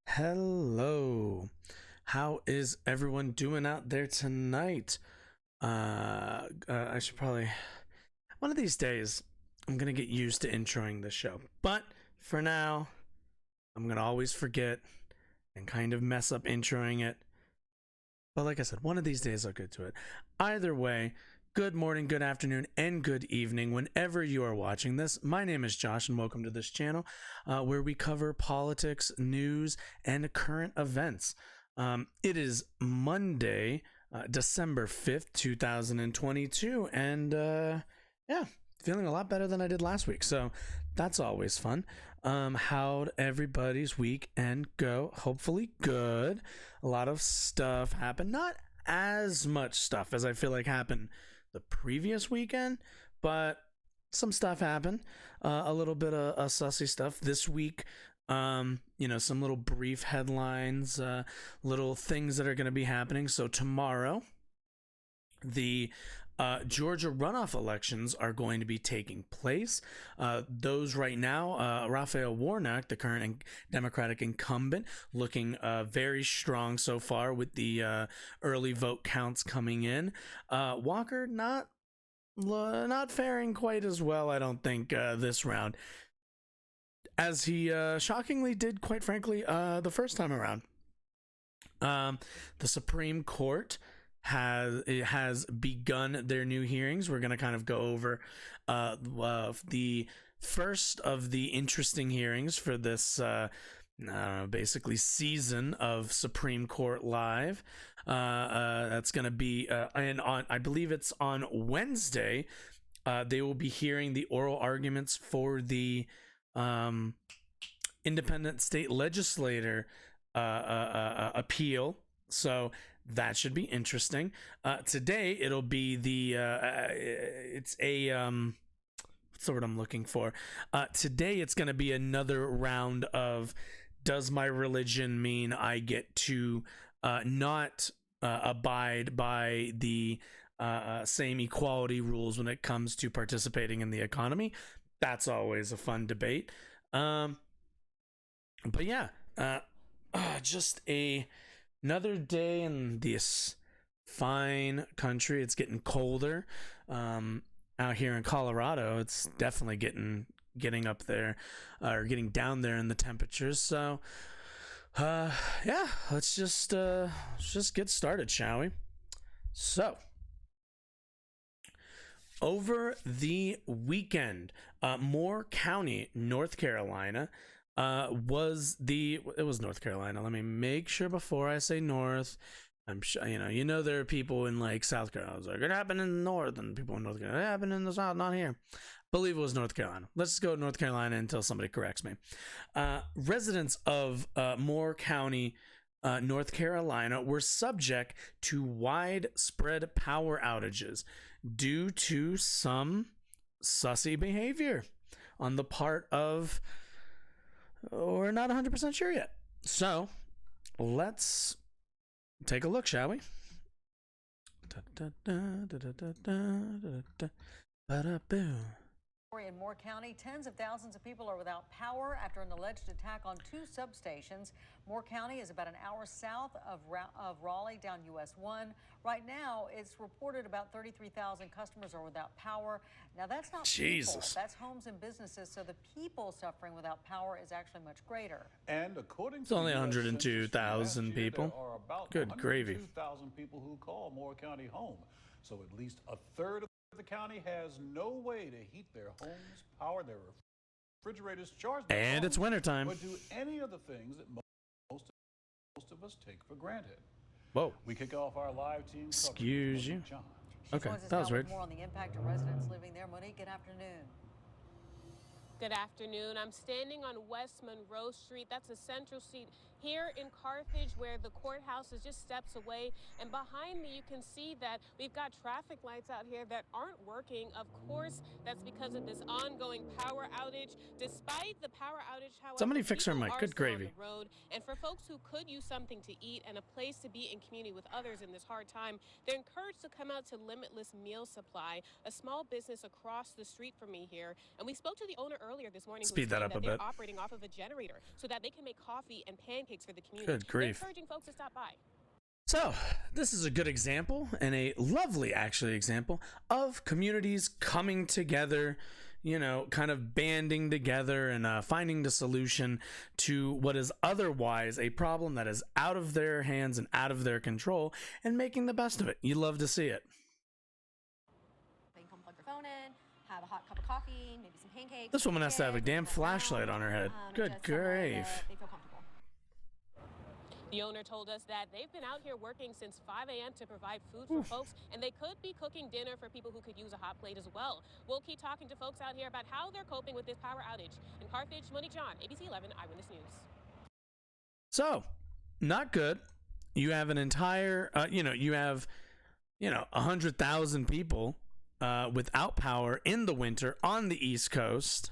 Hello. How is everyone doing out there tonight? I should probably one of these days I'm gonna get used to introing this show, but for now I'm gonna always forget and kind of mess up introing it. But like I said, one of these days I'll get to it. Either way, good morning, good afternoon, and good evening whenever you are watching this. My name is Josh, and welcome to this channel where we cover politics, news, and current events. It is Monday, December 5th, 2022, and yeah, feeling a lot better than I did last week, so that's always fun. How'd everybody's weekend go? Hopefully good. A lot of stuff happened. Not as much stuff as I feel like happened the previous weekend, but some stuff happened. A little bit of sussy stuff this week. Some little brief headlines, little things that are going to be happening. So tomorrow, the Georgia runoff elections are going to be taking place. Those right now, Raphael Warnock, the current Democratic incumbent, looking very strong so far with the early vote counts coming in. Walker not faring quite as well, I don't think, this round, as he shockingly did, quite frankly, the first time around. The Supreme Court has begun their new hearings. We're going to kind of go over the first of the interesting hearings for this basically season of Supreme Court Live. That's going to be I believe it's on Wednesday. They will be hearing the oral arguments for the independent state legislator appeal. So that should be interesting. Today it'll be the it's a what's the word I'm looking for? Today it's going to be another round of, does my religion mean I get to not abide by the same equality rules when it comes to participating in the economy? That's always a fun debate. But yeah, just another day in this fine country. It's getting colder. Out here in Colorado, it's definitely getting up there, or getting down there in the temperatures. So, yeah, let's just get started, shall we? So, over the weekend, Moore County, North Carolina, was North Carolina. Let me make sure before I say North. I'm sure, there are people in like South Carolina. I was like, it happened in the North, and people in North Carolina, it happened in the South, not here. Believe it was North Carolina. Let's just go to North Carolina until somebody corrects me. Residents of Moore County, North Carolina, were subject to widespread power outages due to some sussy behavior on the part of, we're not 100% sure yet. So let's take a look, shall we? In Moore County, tens of thousands of people are without power after an alleged attack on two substations. Moore County is about an hour south of Raleigh down US 1. Right now, it's reported about 33,000 customers are without power. Now, that's not people. That's homes and businesses, so the people suffering without power is actually much greater. And according to it's only 102,000 people. There are about Good gravy. 102,000 people who call Moore County home. So at least a third of the county has no way to heat their homes, power their refrigerators, charge their and phones, it's wintertime, or do any of the things that most of us take for granted. Whoa. We kick off our live team. Excuse you. John. Okay, that was weird. More on the impact of residents living there. Monique, good afternoon. Good afternoon. I'm standing on West Monroe Street. That's a central street here in Carthage, where the courthouse is just steps away. And behind me, you can see that we've got traffic lights out here that aren't working. Of course, that's because of this ongoing power outage. Despite the power outage, however, somebody fix her mic. Good gravy. On the road. And for folks who could use something to eat and a place to be in community with others in this hard time, they're encouraged to come out to Limitless Meal Supply, a small business across the street from me here. And we spoke to the owner earlier this morning. Speed that up a bit. They're operating off of a generator so that they can make coffee and pancakes for the community. Good grief. They're encouraging folks to stop by. So this is a good example, and a lovely actually example, of communities coming together, kind of banding together and finding the solution to what is otherwise a problem that is out of their hands and out of their control, and making the best of it. You love to see it. They can plug their phone in, have a hot cup of coffee, maybe some pancakes. This woman has to have a damn flashlight on her head. Good grief. They feel comfortable. The owner told us that they've been out here working since 5 a.m. to provide food for folks, and they could be cooking dinner for people who could use a hot plate as well. We'll keep talking to folks out here about how they're coping with this power outage. In Carthage, Monique John, ABC 11 Eyewitness News. So, not good. You have an entire, you have 100,000 people without power in the winter on the East Coast,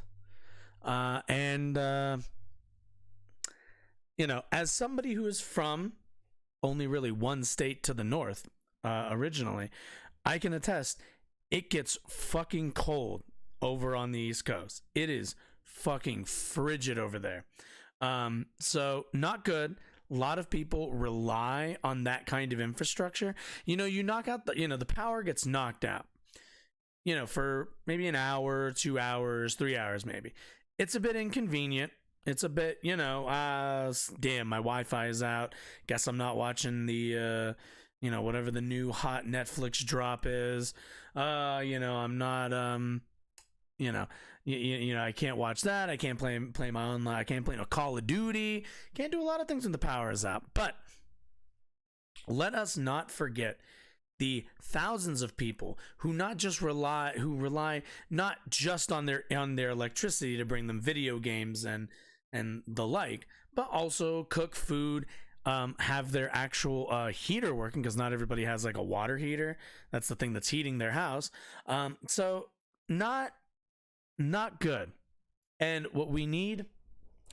as somebody who is from only really one state to the north originally, I can attest, it gets fucking cold over on the East Coast. It is fucking frigid over there. So not good. A lot of people rely on that kind of infrastructure. You knock out the power gets knocked out, for maybe an hour, 2 hours, 3 hours, maybe. It's a bit inconvenient. It's a bit, damn, my Wi-Fi is out. Guess I'm not watching the, whatever the new hot Netflix drop is. I'm not, I can't watch that. I can't play my online. I can't play no Call of Duty. Can't do a lot of things when the power is out. But let us not forget the thousands of people who rely not just on their electricity to bring them video games and the like, but also cook food, have their actual heater working, because not everybody has like a water heater. That's the thing that's heating their house. So not good. And what we need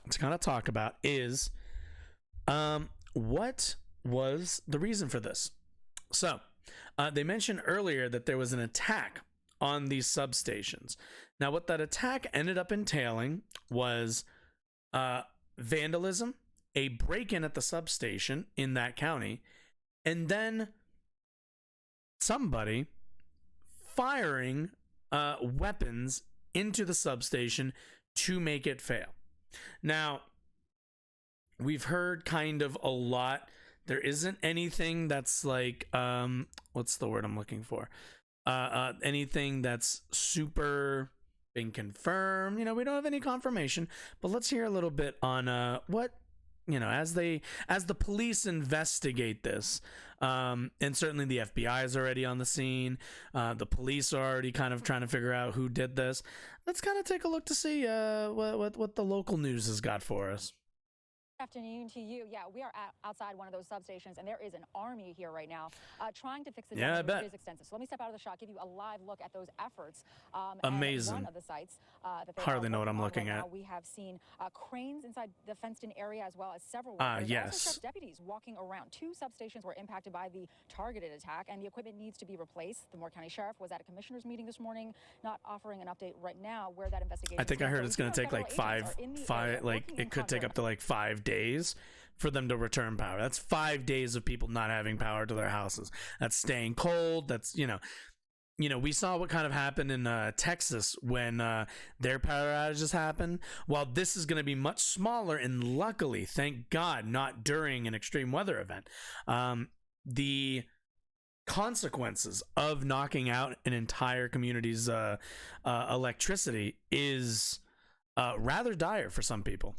to kind of talk about is what was the reason for this. So they mentioned earlier that there was an attack on these substations. Now, what that attack ended up entailing was vandalism, a break-in at the substation in that county, and then somebody firing weapons into the substation to make it fail. Now, we've heard kind of a lot. There isn't anything that's like, what's the word I'm looking for? Anything that's super been confirmed. We don't have any confirmation, but let's hear a little bit on what, as the police investigate this. And certainly the FBI is already on the scene. The police are already kind of trying to figure out who did this. Let's kind of take a look to see what the local news has got for us. Afternoon to you. Yeah, we are outside one of those substations, and there is an army here right now trying to fix the damage, which is extensive. So let me step out of the shot, give you a live look at those efforts. Amazing. One of the sites that they hardly know what I'm looking at. We have seen cranes inside the fenced-in area, as well as several workers. Yes. Also sheriff's deputies walking around. 2 substations were impacted by the targeted attack, and the equipment needs to be replaced. The Moore County Sheriff was at a commissioner's meeting this morning, not offering an update right now where that investigation. I think I heard it's going to take like five. It could take up to like 5 days for them to return power. That's 5 days of people not having power to their houses. That's staying cold. That's, we saw what kind of happened in Texas when their power outages happened. While this is going to be much smaller, and luckily, thank God, not during an extreme weather event. The consequences of knocking out an entire community's electricity is rather dire for some people.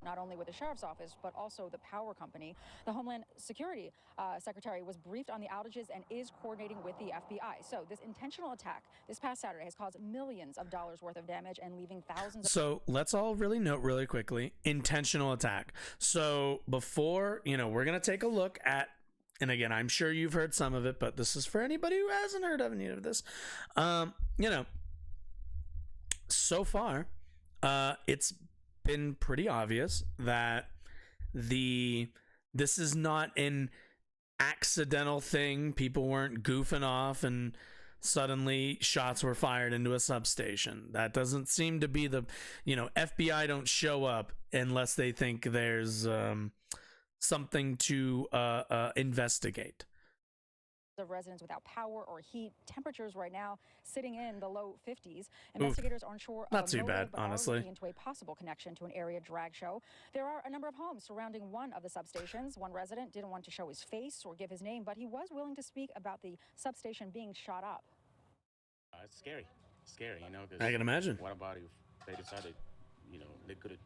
Not only with the sheriff's office, but also the power company. The Homeland Security Secretary was briefed on the outages and is coordinating with the FBI. So this intentional attack this past Saturday has caused millions of dollars worth of damage and leaving thousands. So let's all really note really quickly, intentional attack. So before, we're going to take a look at, and again, I'm sure you've heard some of it, but this is for anybody who hasn't heard of any of this. So far, it's been pretty obvious that this is not an accidental thing. People weren't goofing off and suddenly shots were fired into a substation. That doesn't seem to be the, FBI don't show up unless they think there's something to investigate. Of residents without power or heat. Temperatures right now sitting in the low 50s. Investigators aren't sure. Not too bad, honestly. Into a possible connection to an area drag show. There are a number of homes surrounding one of the substations. One resident didn't want to show his face or give his name, but he was willing to speak about the substation being shot up. It's scary, I can imagine. What about if they decided, they could have,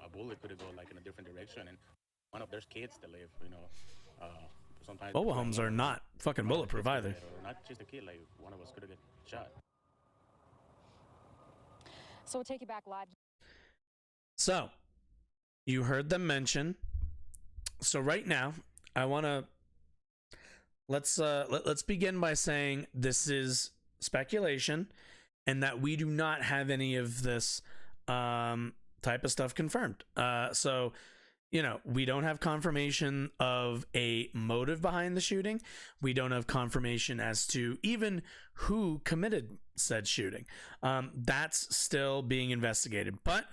a bullet could have gone like in a different direction, and one of their kids to live, sometimes mobile homes are not fucking bulletproof either. Or not just a kid, like one of us could have got shot. So we'll take you back live. So you heard them mention. So right now, I want to let's begin by saying this is speculation, and that we do not have any of this type of stuff confirmed. So we don't have confirmation of a motive behind the shooting. We don't have confirmation as to even who committed said shooting. That's still being investigated. But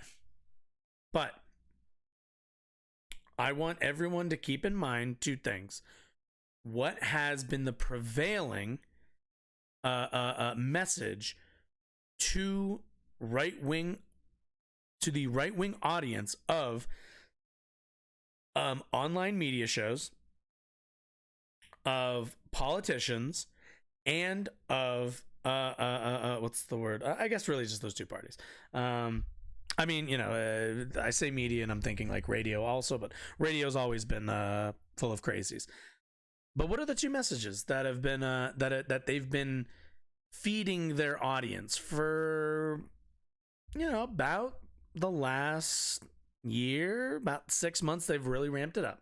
I want everyone to keep in mind two things. What has been the prevailing message to the right-wing audience of online media shows, of politicians, and of what's the word? I guess really just those two parties. I mean, I say media and I'm thinking like radio also, but radio's always been full of crazies. But what are the two messages that have been that they've been feeding their audience for about the last year, about 6 months? They've really ramped it up.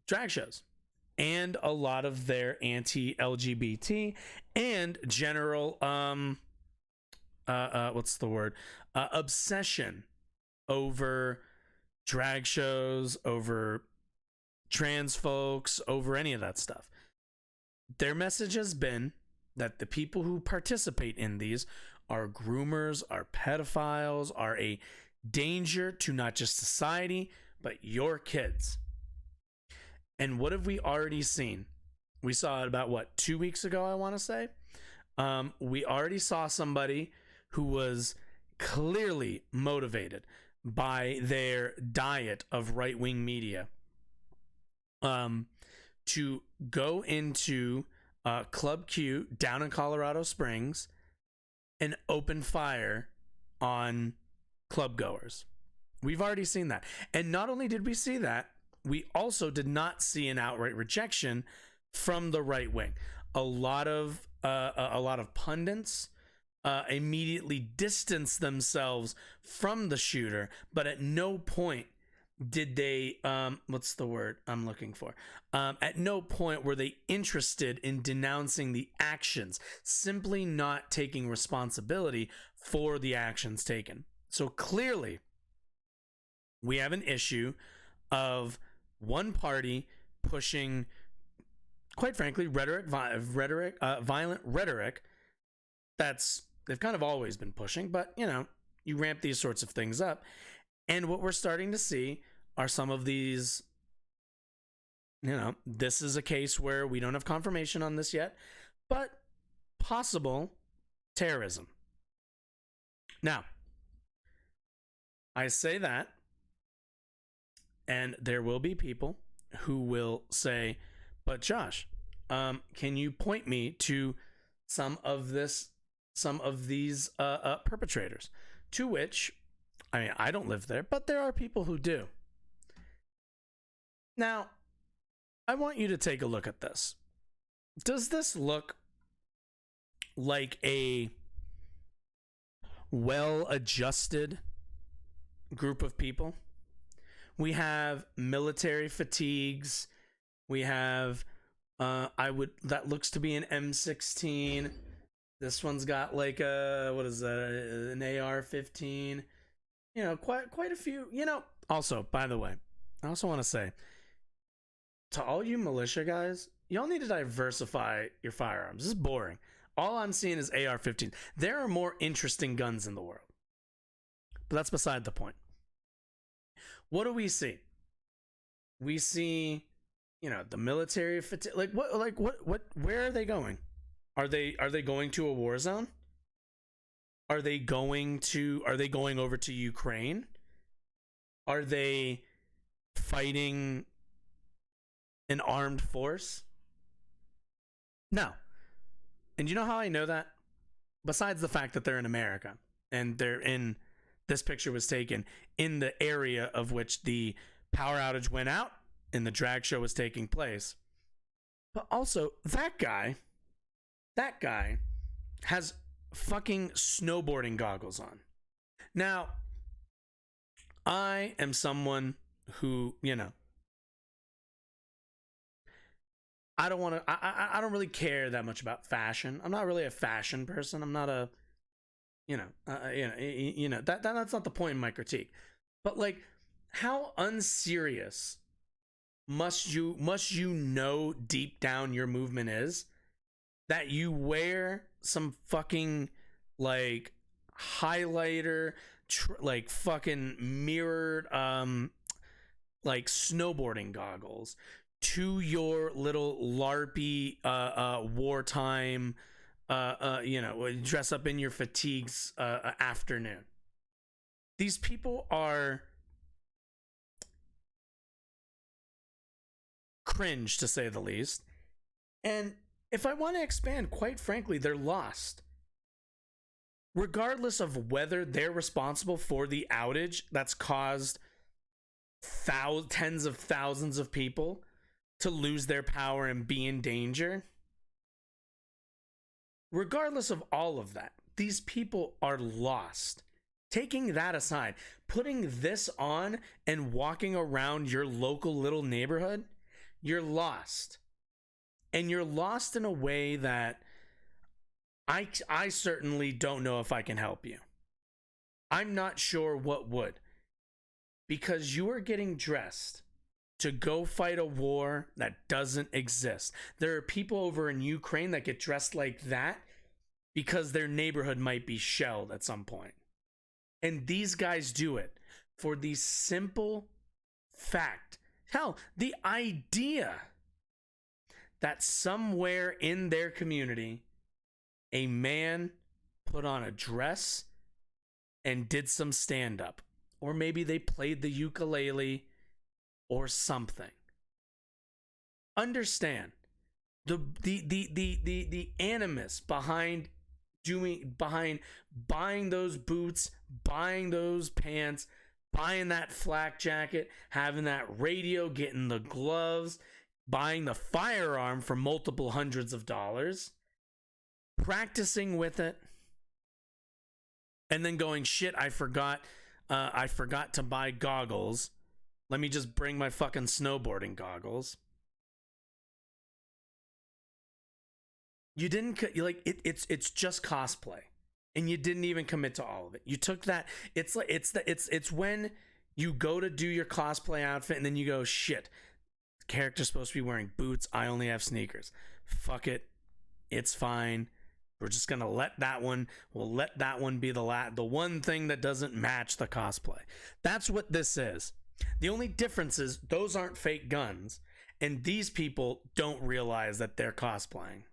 Drag shows and a lot of their anti-LGBT and general what's the word? Obsession over drag shows, over trans folks, over any of that stuff. Their message has been that the people who participate in these are groomers, are pedophiles, are a danger to not just society, but your kids. And what have we already seen? We saw it about 2 weeks ago, I want to say. We already saw somebody who was clearly motivated by their diet of right-wing media to go into Club Q down in Colorado Springs and open fire on club goers. We've already seen that. And not only did we see that, we also did not see an outright rejection from the right wing. A lot of pundits immediately distanced themselves from the shooter, but at no point did they what's the word I'm looking for? At no point were they interested in denouncing the actions, simply not taking responsibility for the actions taken. So clearly, we have an issue of one party pushing, quite frankly, violent rhetoric that's they've kind of always been pushing, but you ramp these sorts of things up. And what we're starting to see are some of these, this is a case where we don't have confirmation on this yet, but possible terrorism. Now, I say that, and there will be people who will say, but Josh, can you point me to some of these perpetrators? To which, I don't live there, but there are people who do. Now, I want you to take a look at this. Does this look like a well-adjusted group of people? We have military fatigues. We have, that looks to be an M16. This one's got like an AR-15. Quite a few. Also, by the way, I also want to say, to all you militia guys, y'all need to diversify your firearms. This is boring. All I'm seeing is AR-15. There are more interesting guns in the world. But that's beside the point. What do we see? We see, the military fatigue. Where are they going? Are they going to a war zone? Are they going over to Ukraine? Are they fighting an armed force? No. And you know how I know that? Besides the fact that they're in America and this picture was taken in the area of which the power outage went out and the drag show was taking place. But also, that guy has fucking snowboarding goggles on. Now, I am someone who, I don't really care that much about fashion. I'm not really a fashion person. I'm not a, that's not the point in my critique. But how unserious must you know deep down your movement is, that you wear some fucking like highlighter like fucking mirrored like snowboarding goggles to your little larpy wartime dress up in your fatigues afternoon. These people are cringe, to say the least. And if I want to expand, quite frankly, they're lost. Regardless of whether they're responsible for the outage that's caused tens of thousands of people to lose their power and be in danger, regardless of all of that, these people are lost. Taking that aside, putting this on and walking around your local little neighborhood, you're lost. And you're lost in a way that I certainly don't know if I can help you. I'm not sure what would. Because you are getting dressed to go fight a war that doesn't exist. There are people over in Ukraine that get dressed like that because their neighborhood might be shelled at some point. And these guys do it for the simple fact, hell, the idea that somewhere in their community, a man put on a dress and did some stand-up. Or maybe they played the ukulele or something. Understand the animus behind buying those boots, buying those pants, buying that flak jacket, having that radio, getting the gloves, buying the firearm for multiple hundreds of dollars, practicing with it, and then going, shit, I forgot to buy goggles. Let me just bring my fucking snowboarding goggles. You didn't it's just cosplay, and you didn't even commit to all of it. You took that. It's when you go to do your cosplay outfit and then you go, shit, the character's supposed to be wearing boots. I only have sneakers. Fuck it. It's fine. We're just gonna let that one. We'll let that one be the one thing that doesn't match the cosplay. That's what this is. The only difference is those aren't fake guns, and these people don't realize that they're cosplaying.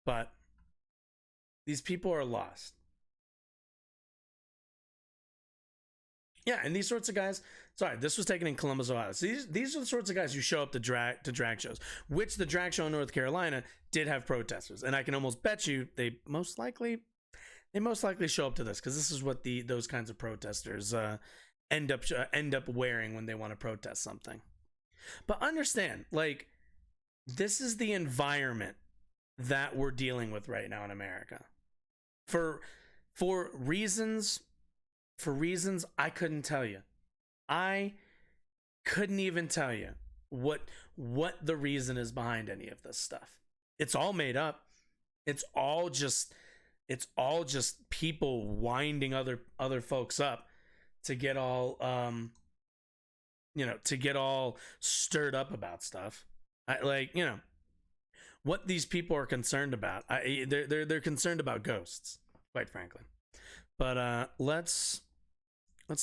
But these people are lost. Yeah, and these sorts of guys. Sorry, this was taken in Columbus, Ohio. So these are the sorts of guys who show up to drag shows, which the drag show in North Carolina did have protesters, and I can almost bet you they most likely show up to this, because this is what those kinds of protesters end up wearing when they want to protest something. But understand, like, this is the environment that we're dealing with right now in America. For reasons I couldn't tell you. I couldn't even tell you what the reason is behind any of this stuff. It's all made up. It's all just people winding other folks up to get all to get all stirred up about stuff. What these people are concerned about. They're concerned about ghosts, quite frankly. But let's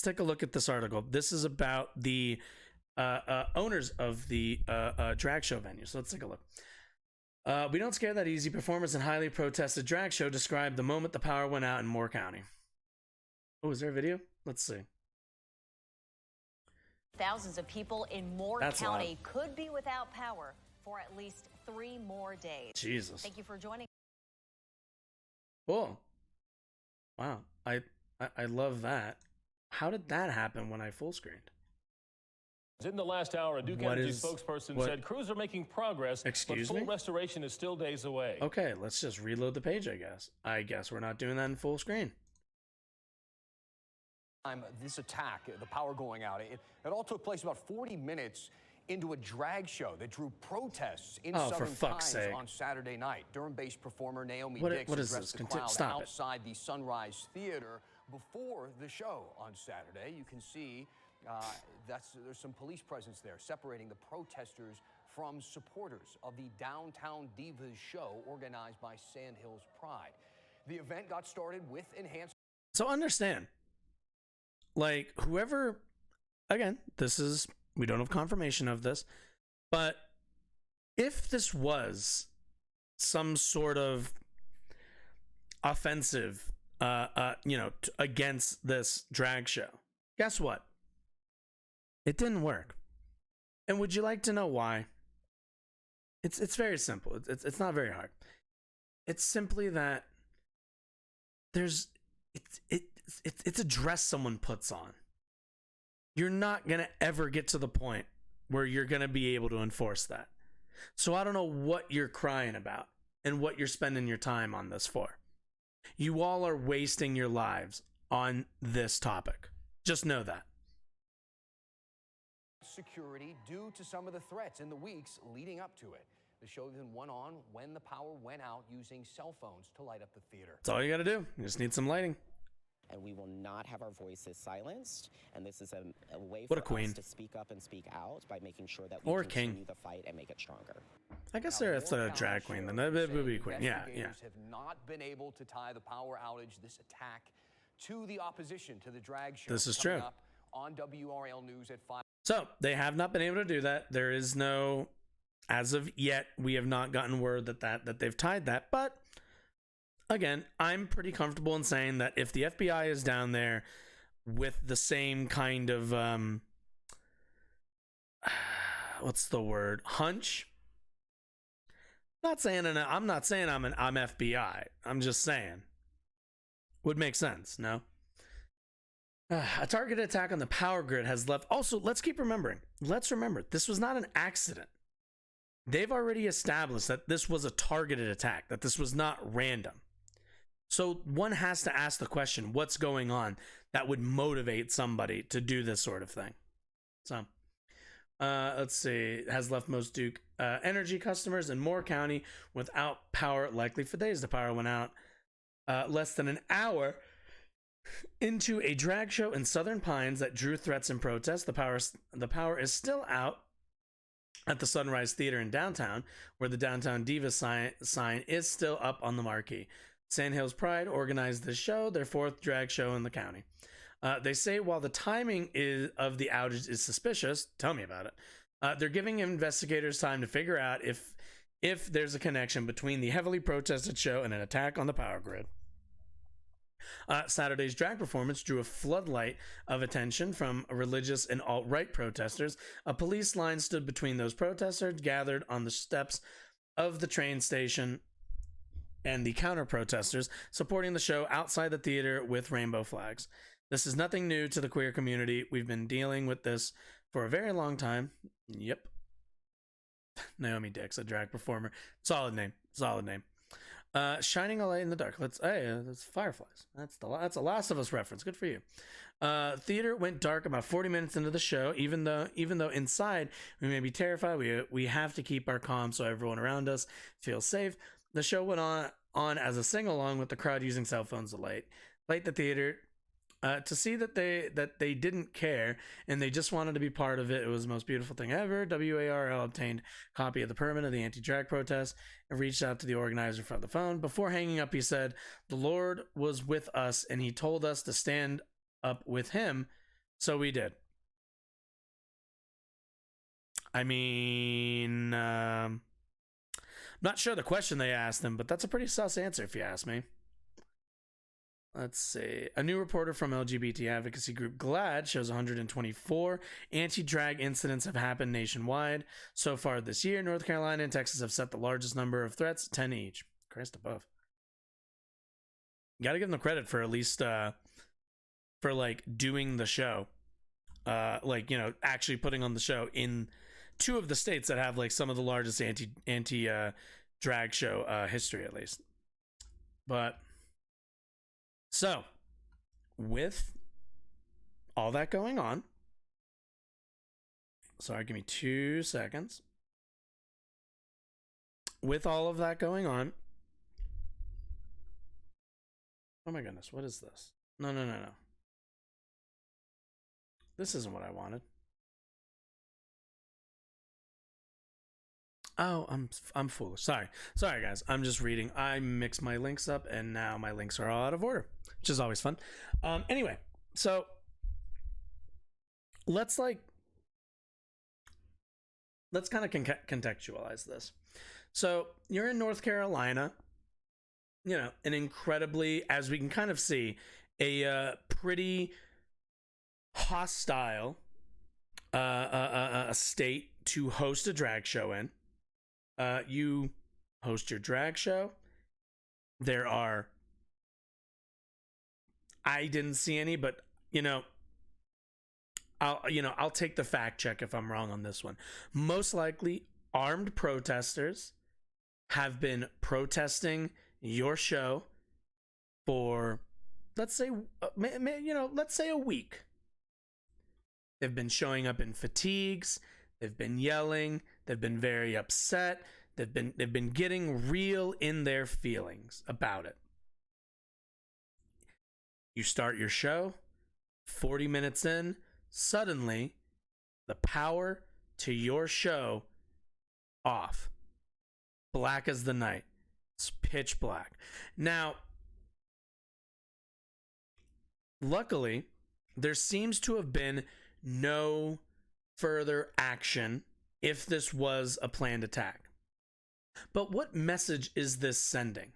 take a look at this article. This is about the owners of the drag show venue. So let's take a look. We don't scare that easy. Performers in highly protested drag show described the moment the power went out in Moore County. Oh, is there a video? Let's see. Thousands of people in Moore County could be without power for at least 3 more days. Jesus. Thank you for joining. Cool. Wow. I love that. How did that happen when I full screened? In the last hour, a Duke Energy spokesperson said crews are making progress, but full restoration is still days away. Okay, let's just reload the page, I guess. I guess we're not doing that in full screen. This attack, the power going out, it all took place about 40 minutes into a drag show that drew protests in Southern Times on Saturday night. Durham-based performer Naomi Dix addressed the crowd outside the Sunrise Theater before the show on Saturday. You can see there's some police presence there separating the protesters from supporters of the Downtown Divas show organized by Sandhills Pride. The event got started with enhanced. So understand, like, whoever, again, we don't have confirmation of this, but if this was some sort of offensive, against this drag show, guess what? It didn't work. And would you like to know why? It's very simple. It's not very hard. It's simply that it's a dress someone puts on. You're not gonna ever get to the point where you're gonna be able to enforce that. So I don't know what you're crying about and what you're spending your time on this for. You all are wasting your lives on this topic. Just know that. Security due to some of the threats in the weeks leading up to it. The show even went on when the power went out, using cell phones to light up the theater. That's all you gotta do. You just need some lighting. And we will not have our voices silenced. And this is a way for us to speak up and speak out by making sure that we continue the fight and make it stronger. I guess it's a drag queen, then it would be queen. Yeah. Have not been able to tie the power outage, this attack, to the opposition to the drag show. This is true. Up on WRL News at 5. So they have not been able to do that. There is no, as of yet, we have not gotten word that they've tied that. But again, I'm pretty comfortable in saying that if the FBI is down there with the same kind of what's the word, hunch. I'm not saying I'm FBI. I'm just saying would make sense. No. A targeted attack on the power grid has left. Also, let's remember, this was not an accident. They've already established that this was a targeted attack, that this was not random. So one has to ask the question, what's going on that would motivate somebody to do this sort of thing? So, let's see. It has left most Duke Energy customers in Moore County without power, likely for days. The power went out less than an hour into a drag show in Southern Pines that drew threats and protests. The power is still out at the Sunrise Theater in downtown, where the Downtown Diva sign is still up on the marquee. Sandhills Pride organized this show, their fourth drag show in the county. They say while the timing of the outage is suspicious, tell me about it, they're giving investigators time to figure out if there's a connection between the heavily protested show and an attack on the power grid. Saturday's drag performance drew a floodlight of attention from religious and alt-right protesters. A police line stood between those protesters gathered on the steps of the train station and the counter-protesters supporting the show outside the theater with rainbow flags. This is nothing new to the queer community. We've been dealing with this for a very long time. Yep. Naomi Dix, a drag performer. Solid name. Shining a light in the dark. That's Fireflies. That's a Last of Us reference. Good for you. Theater went dark about 40 minutes into the show. Even though inside we may be terrified, we have to keep our calm so everyone around us feels safe. The show went on as a sing-along with the crowd using cell phones to light the theater. To see that they didn't care and they just wanted to be part of it. It was the most beautiful thing ever. WARL obtained a copy of the permit of the anti-drag protest and reached out to the organizer from the phone. Before hanging up, he said, "The Lord was with us and he told us to stand up with him, so we did." I mean, not sure the question they asked him, but that's a pretty sus answer if you ask me. Let's see. A new reporter from LGBT advocacy group GLAAD shows 124 anti-drag incidents have happened nationwide. So far this year, North Carolina and Texas have set the largest number of threats, 10 each. Christ above. You gotta give them credit for at least, for like doing the show. Actually putting on the show in two of the states that have like some of the largest anti-drag show history at least. But so, with all that going on, sorry, give me 2 seconds. With all of that going on, oh my goodness, what is this? No. This isn't what I wanted. Oh, I'm foolish. Sorry, guys. I'm just reading. I mixed my links up, and now my links are all out of order, which is always fun. Anyway, so let's kind of contextualize this. So you're in North Carolina, you know, an incredibly, as we can kind of see, a pretty hostile state to host a drag show in. You host your drag show. There are, I didn't see any, but I'll take the fact check if I'm wrong on this one. Most likely, armed protesters have been protesting your show for, let's say a week. They've been showing up in fatigues. They've been yelling. They've been very upset. They've been getting real in their feelings about it. You start your show, 40 minutes in, suddenly the power to your show off. Black as the night. It's pitch black. Now, luckily, there seems to have been no further action if this was a planned attack. But what message is this sending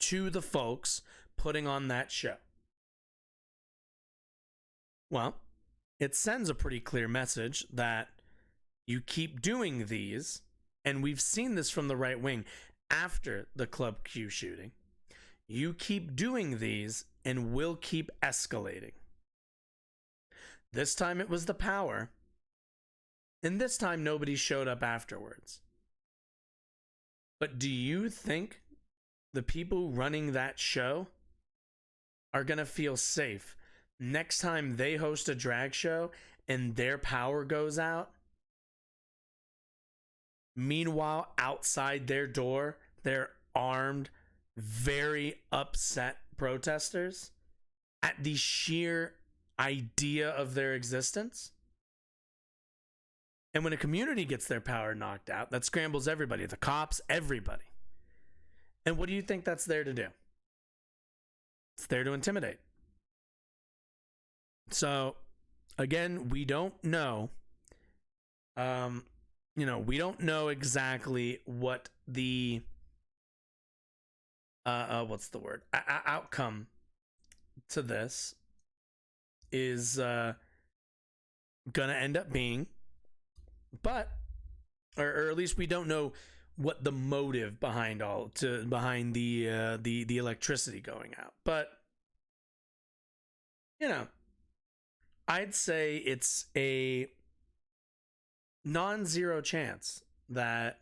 to the folks putting on that show? Well, it sends a pretty clear message that you keep doing these, and we've seen this from the right wing after the Club Q shooting. You keep doing these and we'll keep escalating. This time it was the power, and this time nobody showed up afterwards. But do you think the people running that show are going to feel safe next time they host a drag show and their power goes out? Meanwhile, outside their door, they're armed, very upset protesters at the sheer idea of their existence. And when a community gets their power knocked out, that scrambles everybody, the cops, everybody. And what do you think that's there to do? It's there to intimidate. So, again, we don't know. We don't know exactly what the outcome to this is gonna end up being, but or at least we don't know what the motive behind the electricity going out. But I'd say it's a non-zero chance that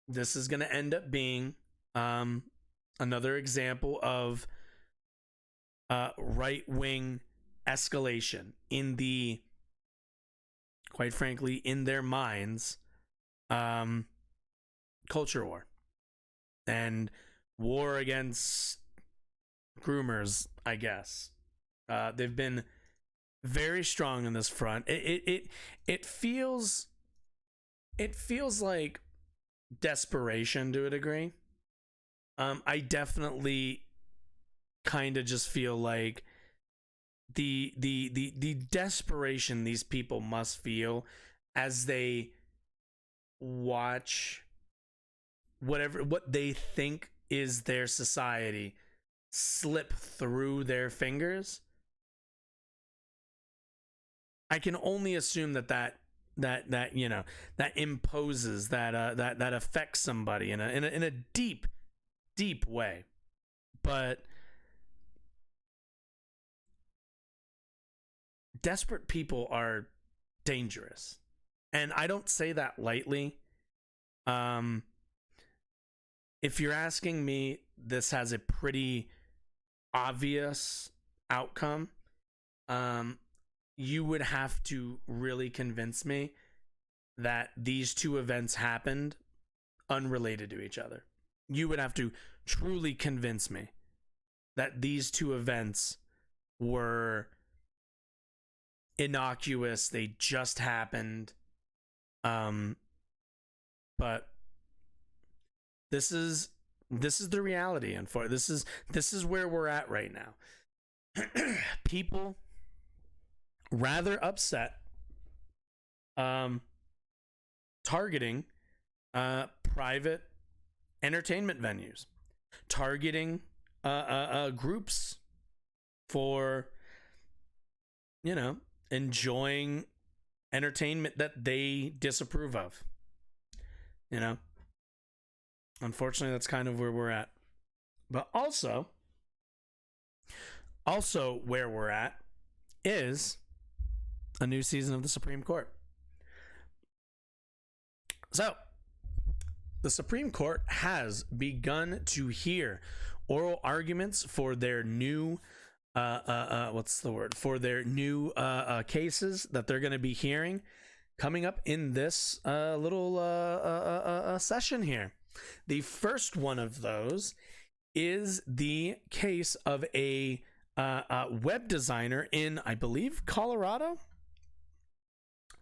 this is going to end up being another example of right-wing escalation in the, quite frankly, in their minds, culture war and war against groomers, I guess. They've been very strong in this front. It feels like desperation to a degree. I definitely kind of just feel like the desperation these people must feel as they watch what they think is their society slip through their fingers. I can only assume that imposes, that affects somebody in a deep way. But desperate people are dangerous, and I don't say that lightly. If you're asking me, this has a pretty obvious outcome. You would have to really convince me that these two events happened unrelated to each other. You would have to truly convince me that these two events were innocuous. They just happened. But this is the reality, and this is where we're at right now. People rather upset targeting private entertainment venues, targeting groups for, you know, enjoying entertainment that they disapprove of. You know, unfortunately, that's kind of where we're at. But also where we're at is a new season of the Supreme Court. So, the Supreme Court has begun to hear oral arguments for their new for their new cases that they're going to be hearing coming up in this little session here. The first one of those is the case of a web designer in, I believe, Colorado.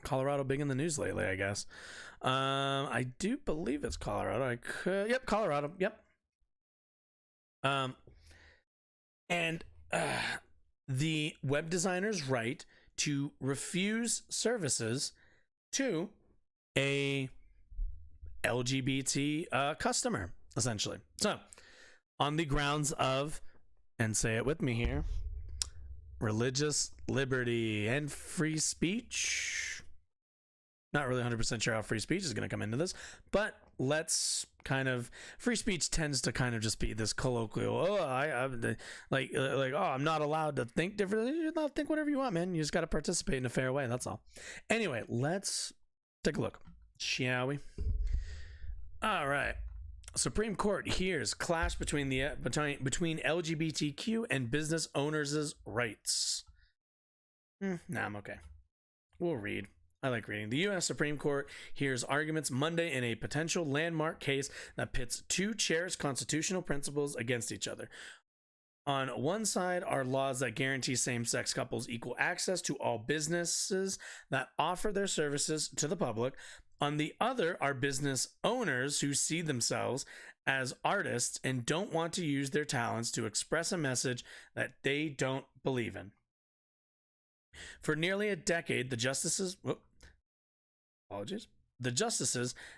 Colorado big in the news lately, I guess. I do believe it's Colorado. Colorado. Yep. And the web designer's right to refuse services to a LGBT customer, essentially. So, on the grounds of, and say it with me here, religious liberty and free speech. Not really 100% sure how free speech is going to come into this, but let's kind of, free speech tends to kind of just be this colloquial, I'm not allowed to think differently. You're allowed to think whatever you want, man. You just got to participate in a fair way. That's all. Anyway, let's take a look, shall we? All right. Supreme Court hears clash between LGBTQ and business owners' rights. Nah, I'm okay. We'll read. I like reading. The U.S. Supreme Court hears arguments Monday in a potential landmark case that pits two cherished constitutional principles against each other. On one side are laws that guarantee same-sex couples equal access to all businesses that offer their services to the public. On the other are business owners who see themselves as artists and don't want to use their talents to express a message that they don't believe in. For nearly a decade, the justices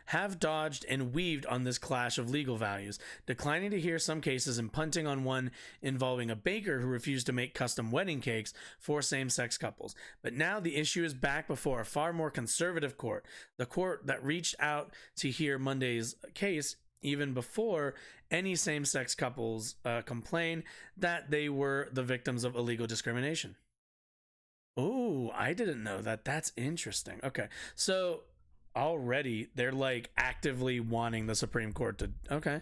have dodged and weaved on this clash of legal values, declining to hear some cases and punting on one involving a baker who refused to make custom wedding cakes for same-sex couples. But now the issue is back before a far more conservative court, the court that reached out to hear Monday's case even before any same-sex couples complained that they were the victims of illegal discrimination. Oh, I didn't know that. That's interesting. Okay, so already they're like actively wanting the Supreme Court to... Okay.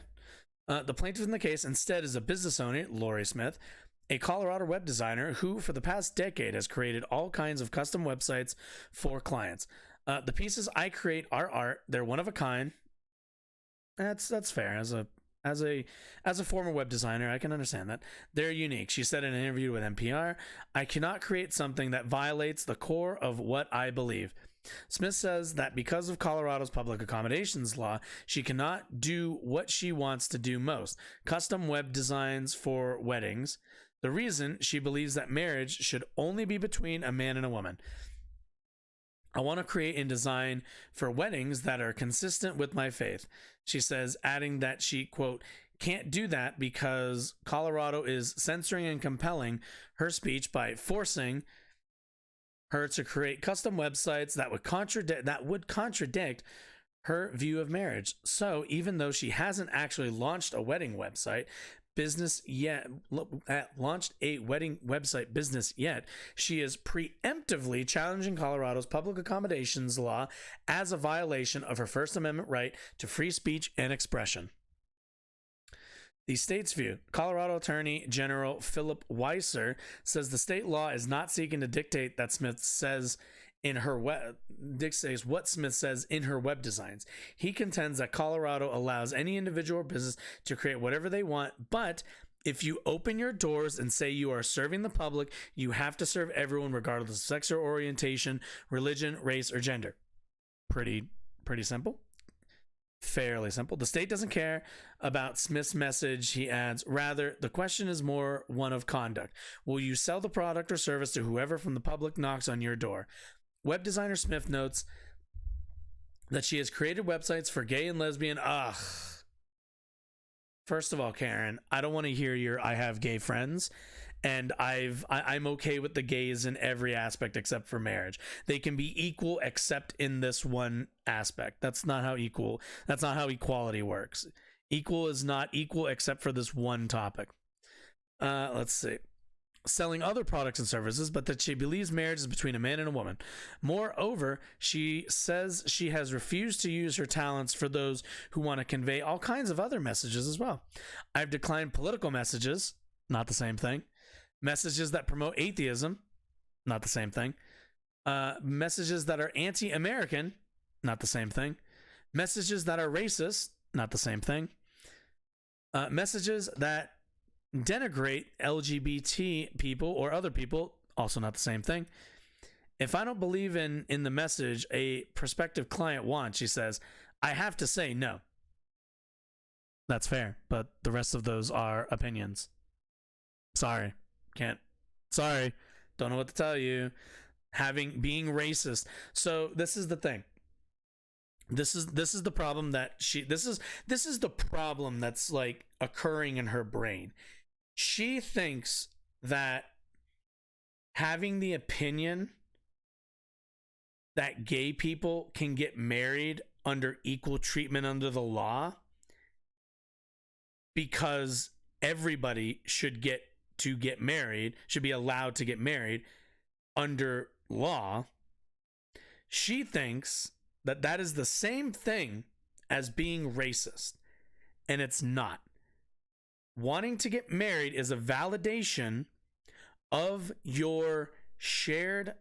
The plaintiff in the case instead is a business owner, Lori Smith, a Colorado web designer who for the past decade has created all kinds of custom websites for clients. The pieces I create are art. They're one of a kind. That's fair. As a former web designer, I can understand that. They're unique. She said in an interview with NPR, "I cannot create something that violates the core of what I believe." Smith says that because of Colorado's public accommodations law, she cannot do what she wants to do most, custom web designs for weddings. The reason, she believes that marriage should only be between a man and a woman. "I want to create and design for weddings that are consistent with my faith," she says, adding that she, quote, "can't do that because Colorado is censoring and compelling her speech by forcing her to create custom websites that would contradict her view of marriage. So even though she hasn't actually launched a wedding website business yet, she is preemptively challenging Colorado's public accommodations law as a violation of her First Amendment right to free speech and expression. The state's view. Colorado Attorney General Philip Weiser says the state law is not seeking to dictate that Smith says in her dictates what Smith says in her web designs. He contends that Colorado allows any individual or business to create whatever they want, but If you open your doors and say you are serving the public, you have to serve everyone regardless of sex or orientation, religion, race, or gender. Pretty simple. Fairly simple. The state doesn't care about Smith's message, he adds. Rather, the question is more one of conduct. Will you sell the product or service to whoever from the public knocks on your door? Web designer Smith notes that she has created websites for gay and lesbian. First of all, Karen, I don't want to hear your I have gay friends, and I'm okay with the gays in every aspect except for marriage. They can be equal except in this one aspect. That's not how equality works. Equal is not equal except for this one topic. Let's see. Selling other products and services, but that she believes marriage is between a man and a woman. Moreover, she says she has refused to use her talents for those who want to convey all kinds of other messages as well. I've declined political messages, not the same thing. Messages that promote atheism, not the same thing. Messages that are anti-American, not the same thing. Messages that are racist, not the same thing. Messages that denigrate LGBT people or other people, also not the same thing. If I don't believe in the message a prospective client wants, she says, I have to say no. That's fair, but the rest of those are opinions. Sorry, don't know what to tell you. Being racist. So this is the thing. This is the problem that this is the problem that's like occurring in her brain. She thinks that having the opinion that gay people can get married under equal treatment under the law, because everybody should be allowed to get married under law. She thinks that is the same thing as being racist, and it's not. Wanting to get married is a validation of your shared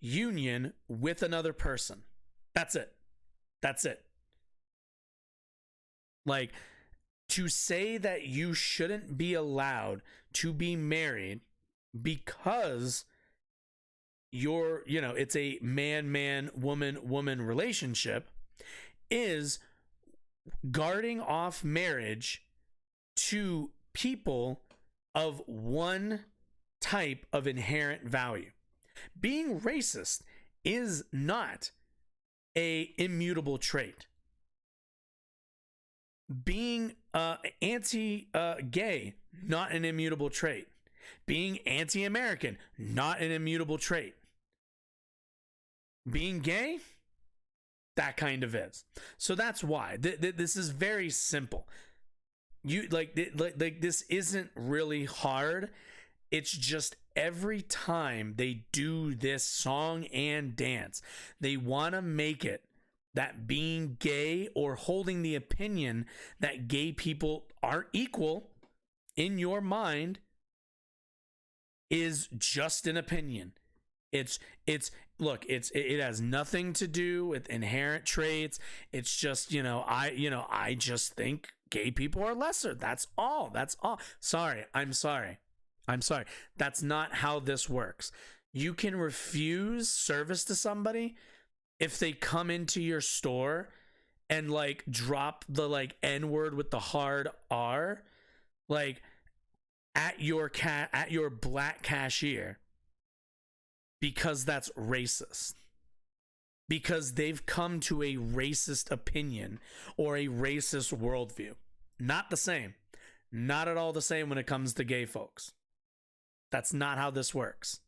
union with another person. That's it. Like, to say that you shouldn't be allowed to be married because it's a man woman relationship is guarding off marriage to people of one type of inherent value. Being racist is not a immutable trait. Being anti-gay, not an immutable trait. Being anti-American, not an immutable trait. Being gay, that kind of is. So that's why this is very simple. This isn't really hard. It's just every time they do this song and dance, they want to make it that being gay or holding the opinion that gay people aren't equal in your mind is just an opinion. It has nothing to do with inherent traits. It's just, I just think gay people are lesser. That's all. I'm sorry. That's not how this works. You can refuse service to somebody if they come into your store and like drop the like N-word with the hard R, like at your black cashier, because that's racist. Because they've come to a racist opinion or a racist worldview. Not the same. Not at all the same when it comes to gay folks. That's not how this works.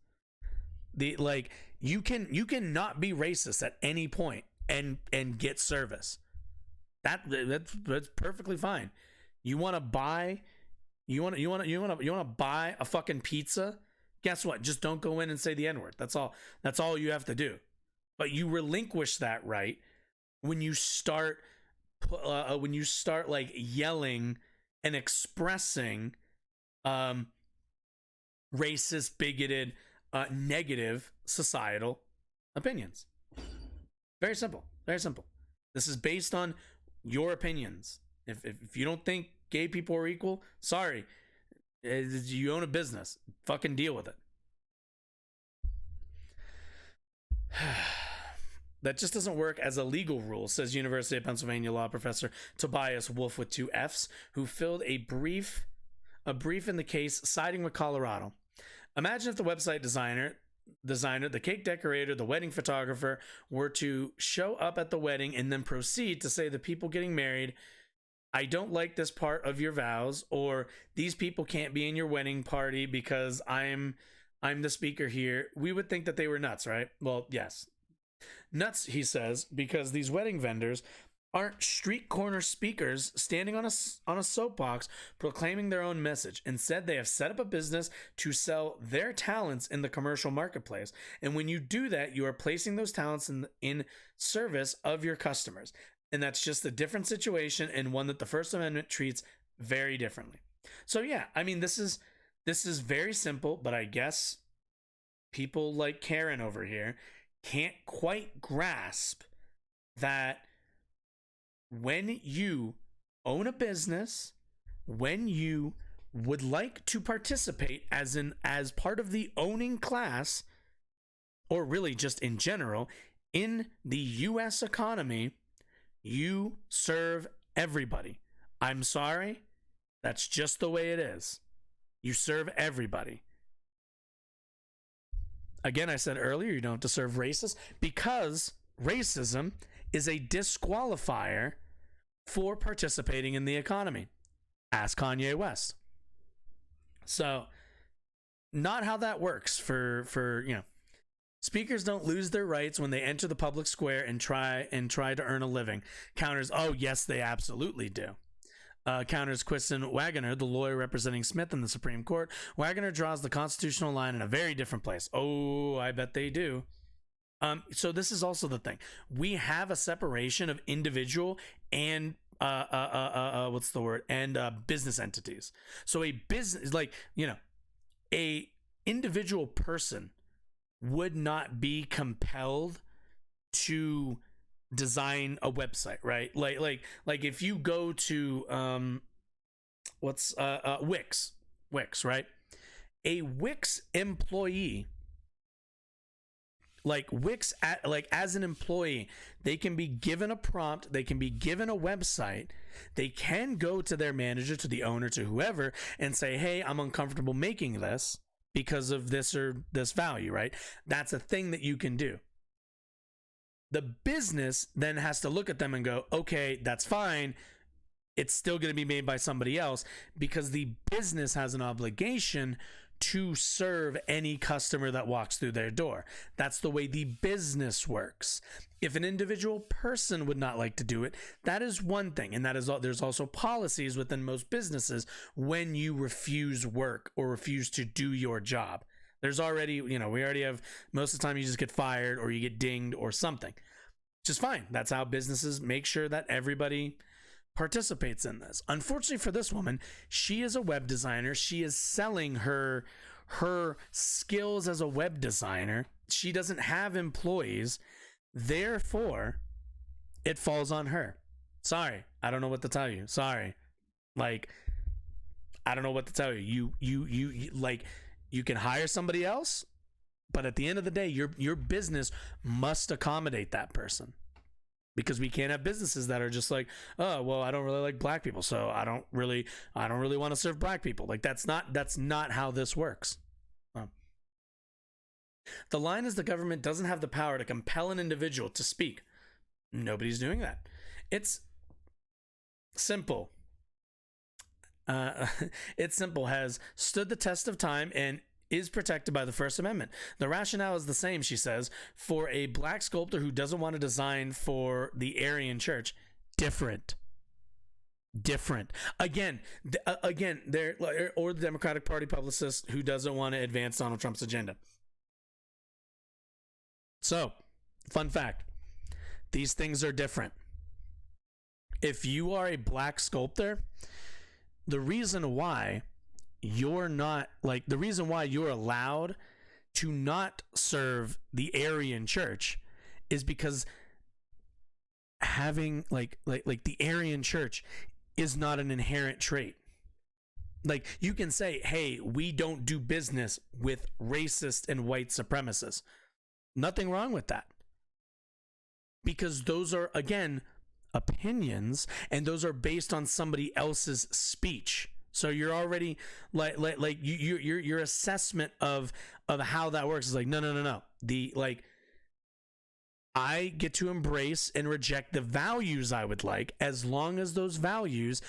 You can not be racist at any point and get service. That's perfectly fine. You want to buy a fucking pizza? Guess what? Just don't go in and say the N-word. That's all you have to do. But you relinquish that right when you start like yelling and expressing racist, bigoted, negative societal opinions. Very simple. This is based on your opinions. If you don't think gay people are equal, sorry. You own a business. Fucking deal with it. That just doesn't work as a legal rule, says University of Pennsylvania law professor Tobias Wolf with 2 Fs, who filled a brief in the case siding with Colorado. Imagine if the website designer, the cake decorator, the wedding photographer were to show up at the wedding and then proceed to say the people getting married, I don't like this part of your vows, or these people can't be in your wedding party because I'm the speaker here. We would think that they were nuts, right? Well, yes. Nuts, he says, because these wedding vendors aren't street corner speakers standing on a soapbox proclaiming their own message. Instead, they have set up a business to sell their talents in the commercial marketplace. And when you do that, you are placing those talents in service of your customers. And that's just a different situation, and one that the First Amendment treats very differently. So yeah, I mean, this is very simple, but I guess people like Karen over here can't quite grasp that when you own a business, when you would like to participate as part of the owning class, or really just in general, in the US economy, you serve everybody. I'm sorry, that's just the way it is. You serve everybody. Again, I said earlier, you don't have to serve racists, because racism is a disqualifier for participating in the economy. Ask Kanye West. So, not how that works for speakers don't lose their rights when they enter the public square and try to earn a living. Counters, oh yes, they absolutely do. Counters Kristen Wagoner, the lawyer representing Smith in the Supreme Court. Wagoner draws the constitutional line in a very different place. Oh, I bet they do. So this is also the thing. We have a separation of individual and business entities. So a business, a individual person would not be compelled to design a website, right? Like if you go to Wix, right? A Wix employee, as an employee, they can be given a prompt, they can be given a website, they can go to their manager, to the owner, to whoever, and say, hey, I'm uncomfortable making this because of this or this value, right? That's a thing that you can do. The business then has to look at them and go, okay, that's fine. It's still going to be made by somebody else, because the business has an obligation to serve any customer that walks through their door. That's the way the business works. If an individual person would not like to do it, that is one thing. And there's also policies within most businesses when you refuse work or refuse to do your job. There's already, we already have, most of the time you just get fired or you get dinged or something, which is fine. That's how businesses make sure that everybody participates in this. Unfortunately for this woman, she is a web designer. She is selling her skills as a web designer. She doesn't have employees. Therefore, it falls on her. Sorry, I don't know what to tell you. Sorry. I don't know what to tell you. You can hire somebody else, but at the end of the day, your business must accommodate that person, because we can't have businesses that are just like, oh, well, I don't really like black people, so I don't really want to serve black people. Like, that's not how this works. The line is the government doesn't have the power to compel an individual to speak. Nobody's doing that. It's simple. It's simple, has stood the test of time, and is protected by the First Amendment. The rationale is the same, she says, for a black sculptor who doesn't want to design for the Aryan Church. Different. Again, there, or the Democratic Party publicist who doesn't want to advance Donald Trump's agenda. So, fun fact, these things are different. If you are a black sculptor, the reason why you're allowed to not serve the Aryan Church is because having like the Aryan Church is not an inherent trait. Like, you can say, hey, we don't do business with racist and white supremacists. Nothing wrong with that. Because those are, again, opinions, and those are based on somebody else's speech. So you're already like your assessment of how that works is like, no. I get to embrace and reject the values I would like, as long as those values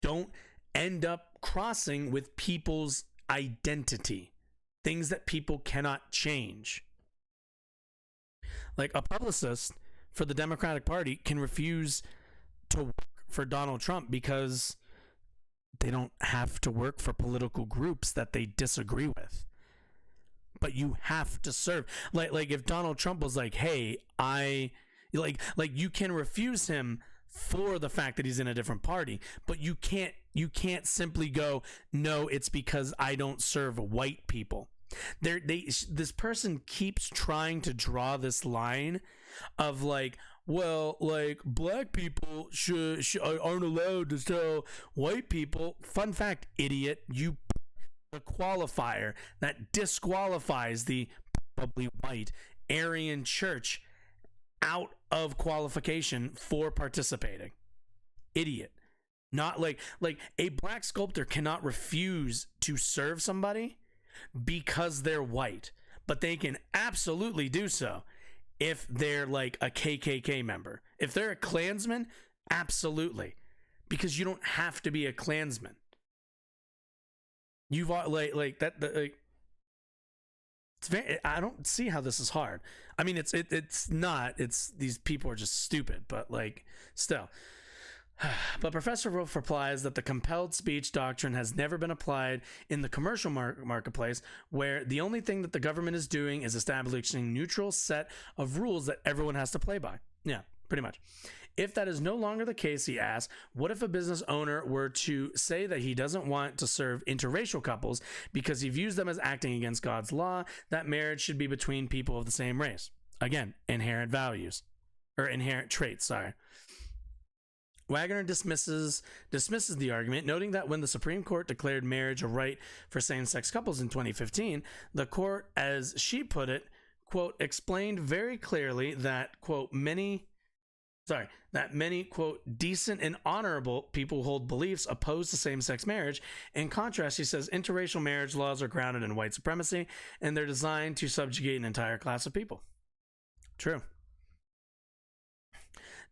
don't end up crossing with people's identity, things that people cannot change. Like, a publicist for the Democratic Party can refuse to work for Donald Trump because they don't have to work for political groups that they disagree with. But you have to serve. Like if Donald Trump was like, hey, you can refuse him for the fact that he's in a different party, but you can't simply go, no, it's because I don't serve white people. This person keeps trying to draw this line of like, well, like, black people aren't allowed to tell white people. Fun fact, idiot, you the qualifier that disqualifies the probably white Aryan church out of qualification for participating. Idiot. Not like a black sculptor cannot refuse to serve somebody because they're white, but they can absolutely do so if they're like a KKK member. If they're a Klansman, absolutely, because you don't have to be a Klansman. You've like that. It's very. I don't see how this is hard. I mean, it's not. It's these people are just stupid, but like still. But Professor Wolf replies that the compelled speech doctrine has never been applied in the commercial marketplace, where the only thing that the government is doing is establishing a neutral set of rules that everyone has to play by. Yeah, pretty much. If that is no longer the case, he asks, what if a business owner were to say that he doesn't want to serve interracial couples because he views them as acting against God's law, that marriage should be between people of the same race? Again, inherent traits, sorry. Wagner dismisses the argument, noting that when the Supreme Court declared marriage a right for same-sex couples in 2015, the court, as she put it, quote, explained very clearly that, quote, many, quote, decent and honorable people hold beliefs opposed to same-sex marriage. In contrast, she says interracial marriage laws are grounded in white supremacy, and they're designed to subjugate an entire class of people. True.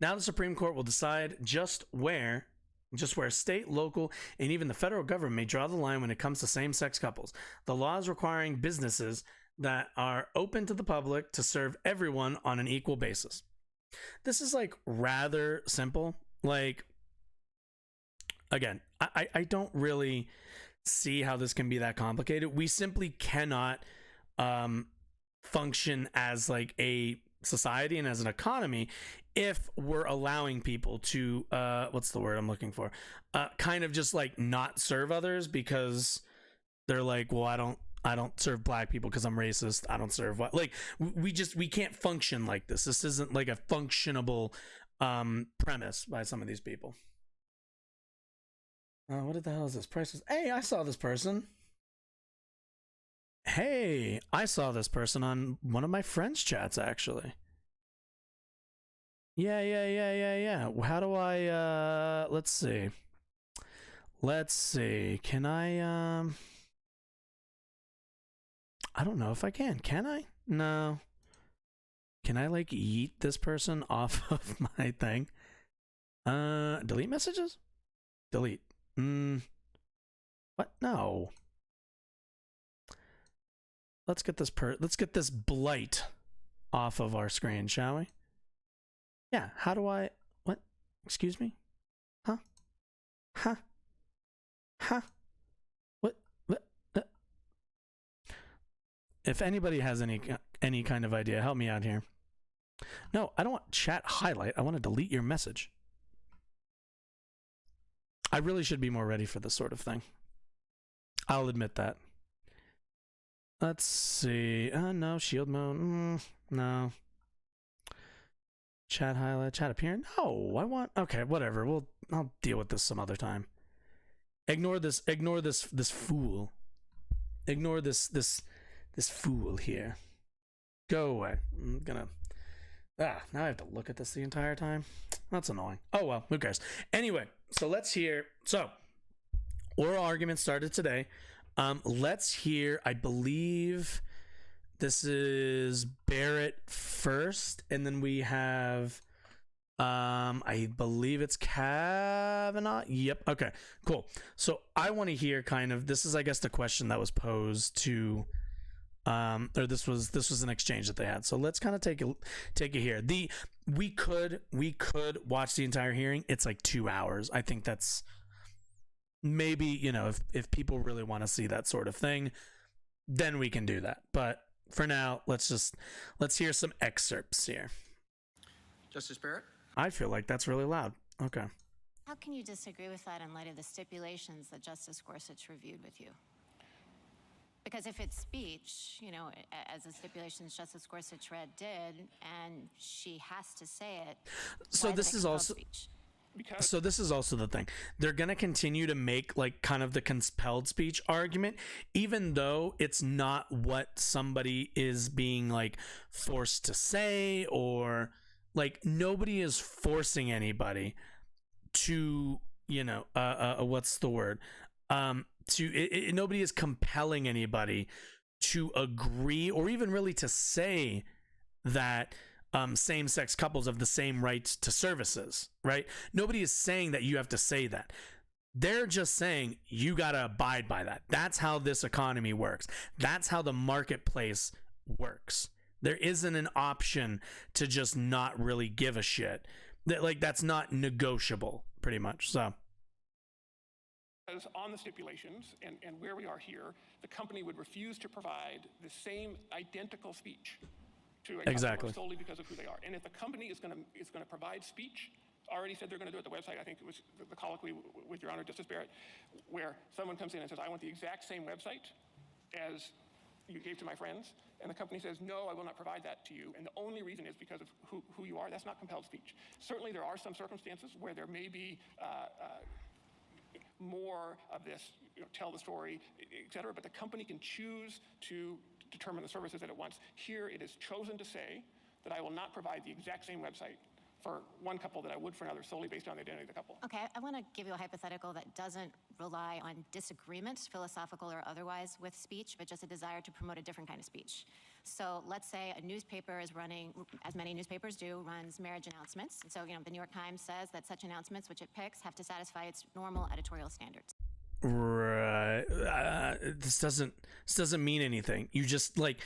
Now the Supreme Court will decide just where state, local, and even the federal government may draw the line when it comes to same-sex couples. The laws requiring businesses that are open to the public to serve everyone on an equal basis. This is like rather simple. Like, again, I don't really see how this can be that complicated. We simply cannot function as like a society and as an economy if we're allowing people to what's the word I'm looking for, kind of just like not serve others because they're like, well, I don't serve black people because I'm racist. I don't serve what, like, we can't function like this. This isn't like a functionable premise by some of these people. What the hell is this? Prices. Hey, I saw this person. Hey, I saw this person on one of my friends' chats, actually. Yeah. How do I, let's see. Can I don't know if I can. Can I? No. Can I, like, yeet this person off of my thing? Delete messages? Delete. What? No. Let's get this blight off of our screen, shall we? Yeah, how do I... What? Excuse me? Huh? What? If anybody has any kind of idea, help me out here. No, I don't want chat highlight. I want to delete your message. I really should be more ready for this sort of thing. I'll admit that. Let's see. No, shield mode. No. Chat highlight, chat appearance. No, I want. Okay, whatever. I'll deal with this some other time. Ignore this fool. Ignore this fool here. Go away. I'm gonna. Now I have to look at this the entire time. That's annoying. Oh well, who cares? Anyway, so let's hear. So, oral argument started today. Let's hear. I believe this is Barrett first, and then we have. I believe it's Kavanaugh. Yep. Okay. Cool. So I want to hear kind of. This is, I guess, the question that was posed to. Or this was an exchange that they had. So let's kind of take it here. We could watch the entire hearing. It's like 2 hours. I think that's maybe, you know, if people really want to see that sort of thing, then we can do that. But for now, let's hear some excerpts here. Justice Barrett? I feel like that's really loud. Okay. How can you disagree with that in light of the stipulations that Justice Gorsuch reviewed with you? Because if it's speech, you know, as the stipulations Justice Gorsuch read did, and she has to say it. So this is also speech? So this is also the thing. They're going to continue to make like kind of the compelled speech argument, even though it's not what somebody is being like forced to say, or like nobody is forcing anybody to, you know, what's the word? Nobody is compelling anybody to agree or even really to say that same-sex couples have the same rights to services, right? Nobody is saying that you have to say that. They're just saying you got to abide by that. That's how this economy works. That's how the marketplace works. There isn't an option to just not really give a shit. That's not negotiable, pretty much. So. On the stipulations and where we are here, the company would refuse to provide the same identical speech to a customer solely because of who they are. And if the company is going to provide speech, already said they're going to do it at the website. I think it was the colloquy with Your Honor, Justice Barrett, where someone comes in and says, "I want the exact same website as you gave to my friends," and the company says, "No, I will not provide that to you." And the only reason is because of who you are. That's not compelled speech. Certainly, there are some circumstances where there may be more of this, you know, tell the story, et cetera, but the company can choose to determine the services that it wants. Here, it is chosen to say that I will not provide the exact same website for one couple that I would for another, solely based on the identity of the couple. Okay, I want to give you a hypothetical that doesn't rely on disagreement, philosophical or otherwise, with speech, but just a desire to promote a different kind of speech. So let's say a newspaper is running, as many newspapers do, runs marriage announcements. And so, you know, the New York Times says that such announcements, which it picks, have to satisfy its normal editorial standards. Right. This doesn't mean anything. You just, like,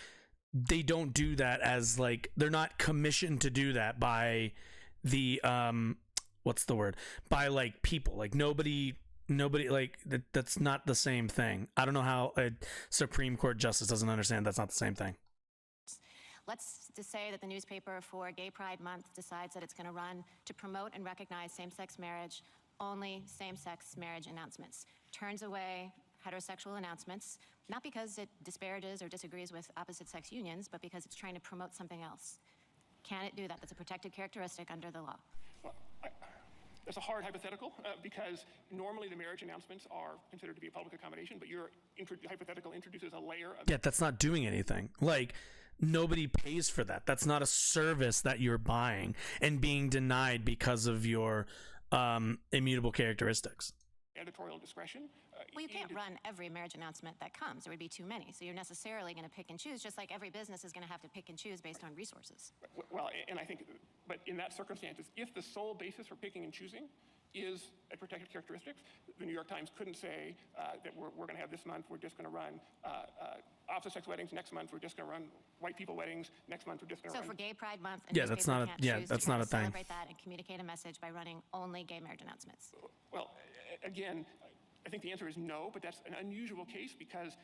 they don't do that as, like, they're not commissioned to do that by the what's the word, by like people, like nobody like that's not the same thing. I don't know how a Supreme Court justice doesn't understand that's not the same thing. Let's just say that the newspaper for Gay Pride Month decides that it's going to run to promote and recognize same-sex marriage, only same-sex marriage announcements, turns away heterosexual announcements, not because it disparages or disagrees with opposite-sex unions, but because it's trying to promote something else. Can it do that? That's a protected characteristic under the law. Well, that's a hard hypothetical because normally the marriage announcements are considered to be a public accommodation, but your hypothetical introduces a layer of... Yeah, that's not doing anything. Like, nobody pays for that. That's not a service that you're buying and being denied because of your immutable characteristics. Editorial discretion. Well, you can't run every marriage announcement that comes. There would be too many. So you're necessarily going to pick and choose, just like every business is going to have to pick and choose based on resources. Well, and I think, but in that circumstances, if the sole basis for picking and choosing is a protected characteristics, the New York Times couldn't say that we're going to have this month, we're just going to run opposite-sex weddings. Next month, we're just going to run white people weddings. Next month, we're just going to run... So for Gay Pride Month, that's not a thing. Celebrate that and communicate a message by running only gay marriage announcements. Well, again, I think the answer is no, but that's an unusual case because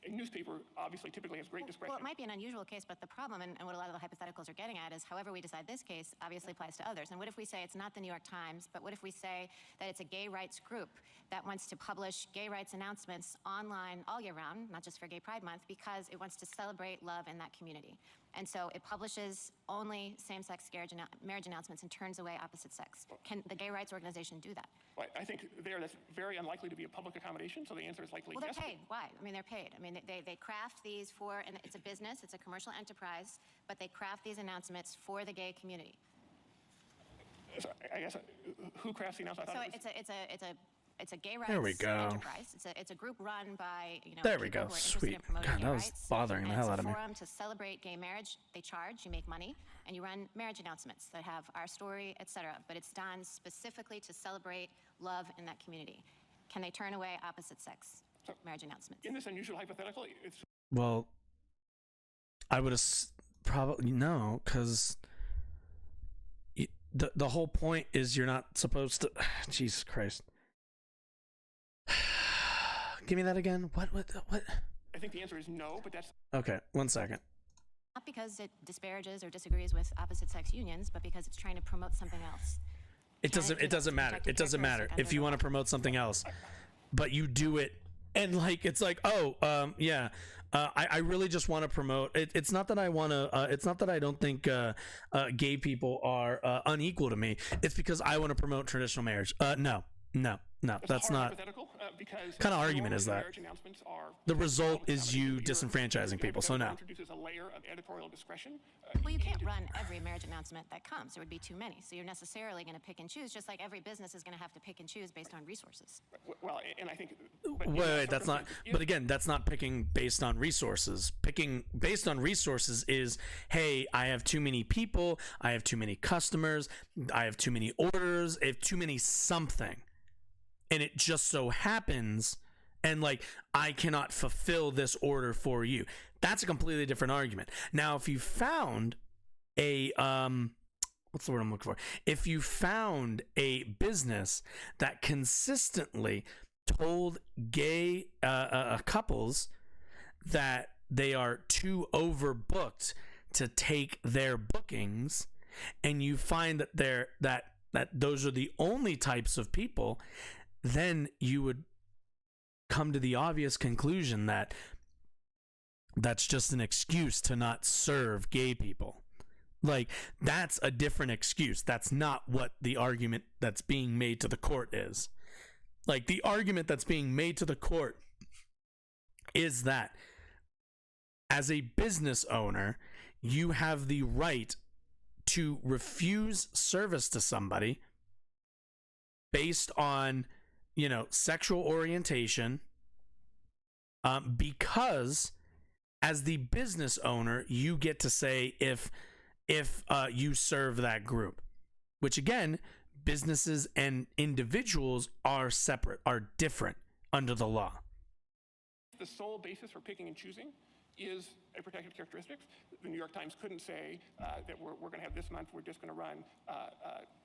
a newspaper obviously typically has great discretion. Well, it might be an unusual case, but the problem, and what a lot of the hypotheticals are getting at, is however we decide this case obviously applies to others. And what if we say it's not the New York Times, but what if we say that it's a gay rights group that wants to publish gay rights announcements online all year round, not just for Gay Pride Month, because it wants to celebrate love in that community? And so it publishes only same-sex marriage announcements and turns away opposite sex. Can the gay rights organization do that? Well, I think that's very unlikely to be a public accommodation, so the answer is likely well, yes. Well, they're paid. Why? I mean, they're paid. I mean, they craft these for, and it's a business, it's a commercial enterprise, but they craft these announcements for the gay community. So I guess, who crafts the announcement? So it's a gay rights There we go. enterprise. It's a group run by, there we go. Sweet. God, that was bothering the hell out of me. It's a forum to celebrate gay marriage. They charge, you make money, and you run marriage announcements that have our story, etc. But it's done specifically to celebrate love in that community. Can they turn away opposite sex marriage announcements? In this unusual hypothetical, it's... Well, I would have probably no, because the whole point is you're not supposed to. Jesus Christ. Give me that again. What? I think the answer is no, but that's... Okay, 1 second. Not because it disparages or disagrees with opposite-sex unions, but because it's trying to promote something else. It doesn't matter. It doesn't matter if you want to promote something else, but you do it and like it's like, oh, yeah. I really just want to promote. It's not that I want to. It's not that I don't think gay people are unequal to me. It's because I want to promote traditional marriage. No. That's not. Kind of argument is that? The result is you disenfranchising people. So no. Introduces a layer of editorial discretion. Well, you can't run every marriage announcement that comes. There would be too many. So you're necessarily going to pick and choose, just like every business is going to have to pick and choose based on resources. Well, and I think. Wait, that's not. But again, that's not picking based on resources. Picking based on resources is, hey, I have too many people. I have too many customers. I have too many orders. I have too many something. And it just so happens, and like, I cannot fulfill this order for you. That's a completely different argument. Now, if you found a, what's the word I'm looking for? If you found a business that consistently told gay couples that they are too overbooked to take their bookings, and you find that those are the only types of people, then you would come to the obvious conclusion that that's just an excuse to not serve gay people. Like, that's a different excuse. That's not what the argument that's being made to the court is. Like, the argument that's being made to the court is that as a business owner, you have the right to refuse service to somebody based on, you know, sexual orientation, because as the business owner, you get to say if you serve that group, which again, businesses and individuals are separate, are different under the law. The sole basis for picking and choosing is a protected characteristic. The New York Times couldn't say that we're going to have this month, we're just going to run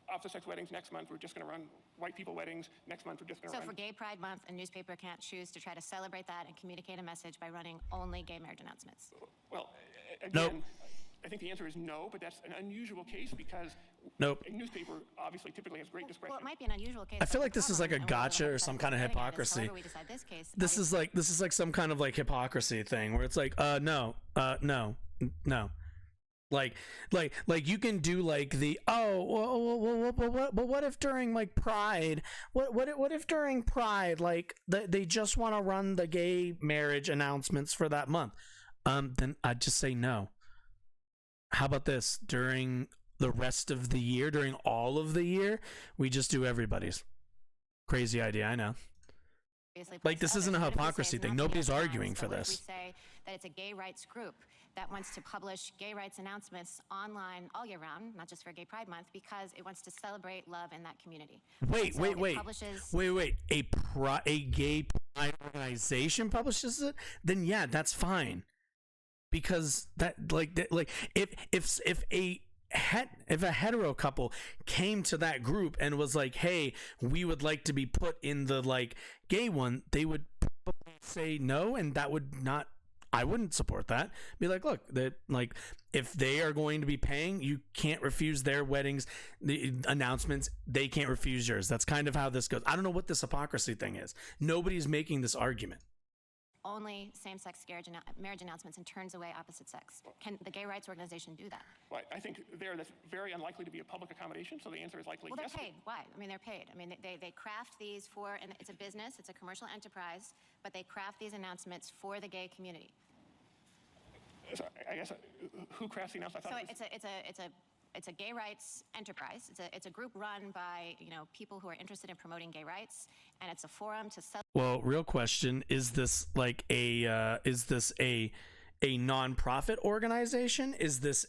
opposite-sex weddings. Next month, we're just going to run white people weddings. Next month, we're just going to run... So for Gay Pride Month, a newspaper can't choose to try to celebrate that and communicate a message by running only gay marriage announcements? Well, again, nope. I think the answer is no, but that's an unusual case because nope. A newspaper obviously typically has great discretion. Well, it might be an unusual case. I feel like this is like a gotcha or some kind of hypocrisy. This is like some kind of like hypocrisy thing where it's like, no. Like you can do like the but what if during like Pride, what if during Pride like they just want to run the gay marriage announcements for that month? Then I'd just say no. How about this? During the rest of the year, during all of the year, we just do everybody's. Crazy idea, I know. Like, this isn't a hypocrisy thing. Nobody's arguing for this. We say that it's a gay rights group that wants to publish gay rights announcements online all year round, not just for Gay Pride Month, because it wants to celebrate love in that community. Wait. A gay pride organization publishes it? Then yeah, that's fine. Because that if a hetero couple came to that group and was like, hey, we would like to be put in the like gay one, they would say no, and that would not, I wouldn't support that. Be like, look, that like if they are going to be paying, you can't refuse their weddings, the announcements, they can't refuse yours. That's kind of how this goes. I don't know what this hypocrisy thing is. Nobody's making this argument. only same-sex marriage announcements and turns away opposite sex. Can the gay rights organization do that? Well, I think that's very unlikely to be a public accommodation, so the answer is likely well, yes. Well, they're paid. Why? I mean, they're paid. I mean, they craft these for, and it's a business, it's a commercial enterprise, but they craft these announcements for the gay community. So I guess who crafts the announcement? It's a gay rights enterprise. It's a group run by people who are interested in promoting gay rights, and it's a forum to sell. Well, real question: is this like a nonprofit organization? Is this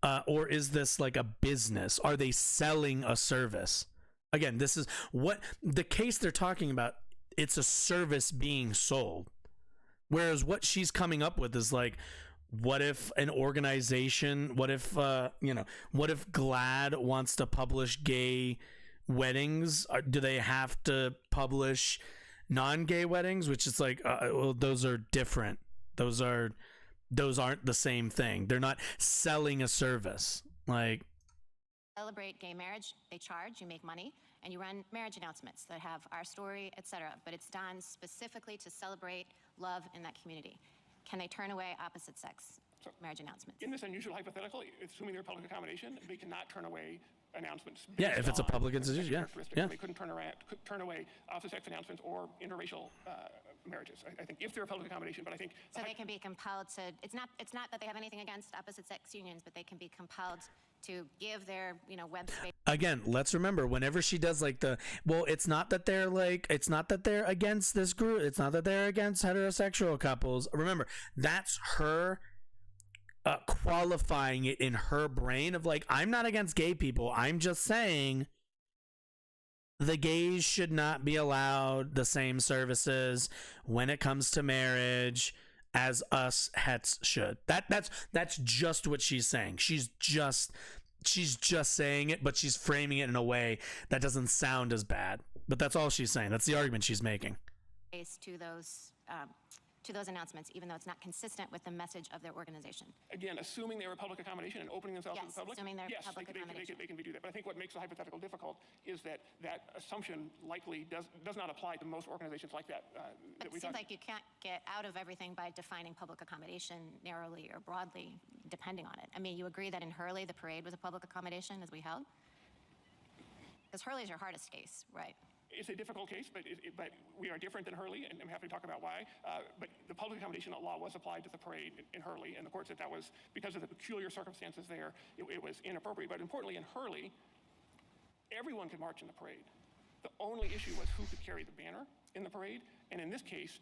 or is this like a business? Are they selling a service? Again, this is what the case they're talking about. It's a service being sold. Whereas what she's coming up with is like, what if an organization, what if GLAAD wants to publish gay weddings? Do they have to publish non-gay weddings? Which is like, well, those are different. Those aren't the same thing. They're not selling a service. Like, celebrate gay marriage, they charge, you make money, and you run marriage announcements that have our story, etc. But it's done specifically to celebrate love in that community. Can they turn away opposite sex marriage announcements? In this unusual hypothetical, assuming they're public accommodation, they cannot turn away announcements. Yeah, if it's a public institution, yeah. They couldn't turn away opposite sex announcements or interracial marriages. I think if they're a public accommodation, but I think so they can be compelled to. It's not that they have anything against opposite sex unions, but they can be compelled to give their web space. Again, let's remember, whenever she does like it's not that they're against this group, it's not that they're against heterosexual couples. Remember, that's her qualifying it in her brain of like, I'm not against gay people, I'm just saying the gays should not be allowed the same services when it comes to marriage as us hets should. That's just what she's saying. She's just saying it, but she's framing it in a way that doesn't sound as bad. But that's all she's saying. That's the argument she's making. To those announcements, even though it's not consistent with the message of their organization. Again, assuming they were public accommodation and opening themselves to the public, assuming they're public accommodation. They can do that. But I think what makes the hypothetical difficult is that assumption likely does not apply to most organizations like that. It seems like you can't get out of everything by defining public accommodation narrowly or broadly, depending on it. I mean, you agree that in Hurley, the parade was a public accommodation, as we held? Because Hurley's your hardest case, right? It's a difficult case, but we are different than Hurley, and I'm happy to talk about why. But the public accommodation law was applied to the parade in Hurley, and the court said that was, because of the peculiar circumstances there, it was inappropriate. But importantly, in Hurley, everyone could march in the parade. The only issue was who could carry the banner in the parade, and in this case,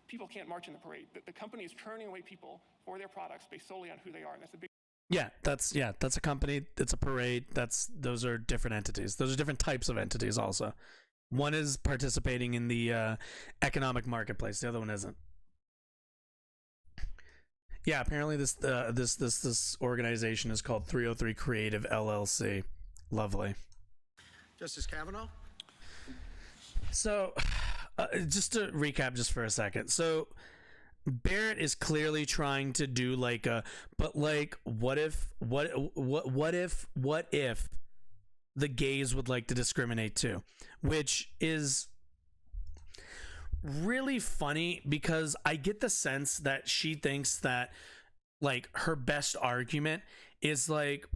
people can't march in the parade. The company is turning away people for their products based solely on who they are, and that's a big. That's a company, it's a parade. Those are different entities. Those are different types of entities also. One is participating in the economic marketplace, the other one isn't. Yeah, apparently this organization is called 303 Creative LLC. Lovely. Justice Kavanaugh? So, just to recap just for a second. So, Barrett is clearly trying to do what if the gays would like to discriminate too, which is really funny because I get the sense that she thinks that like her best argument is like,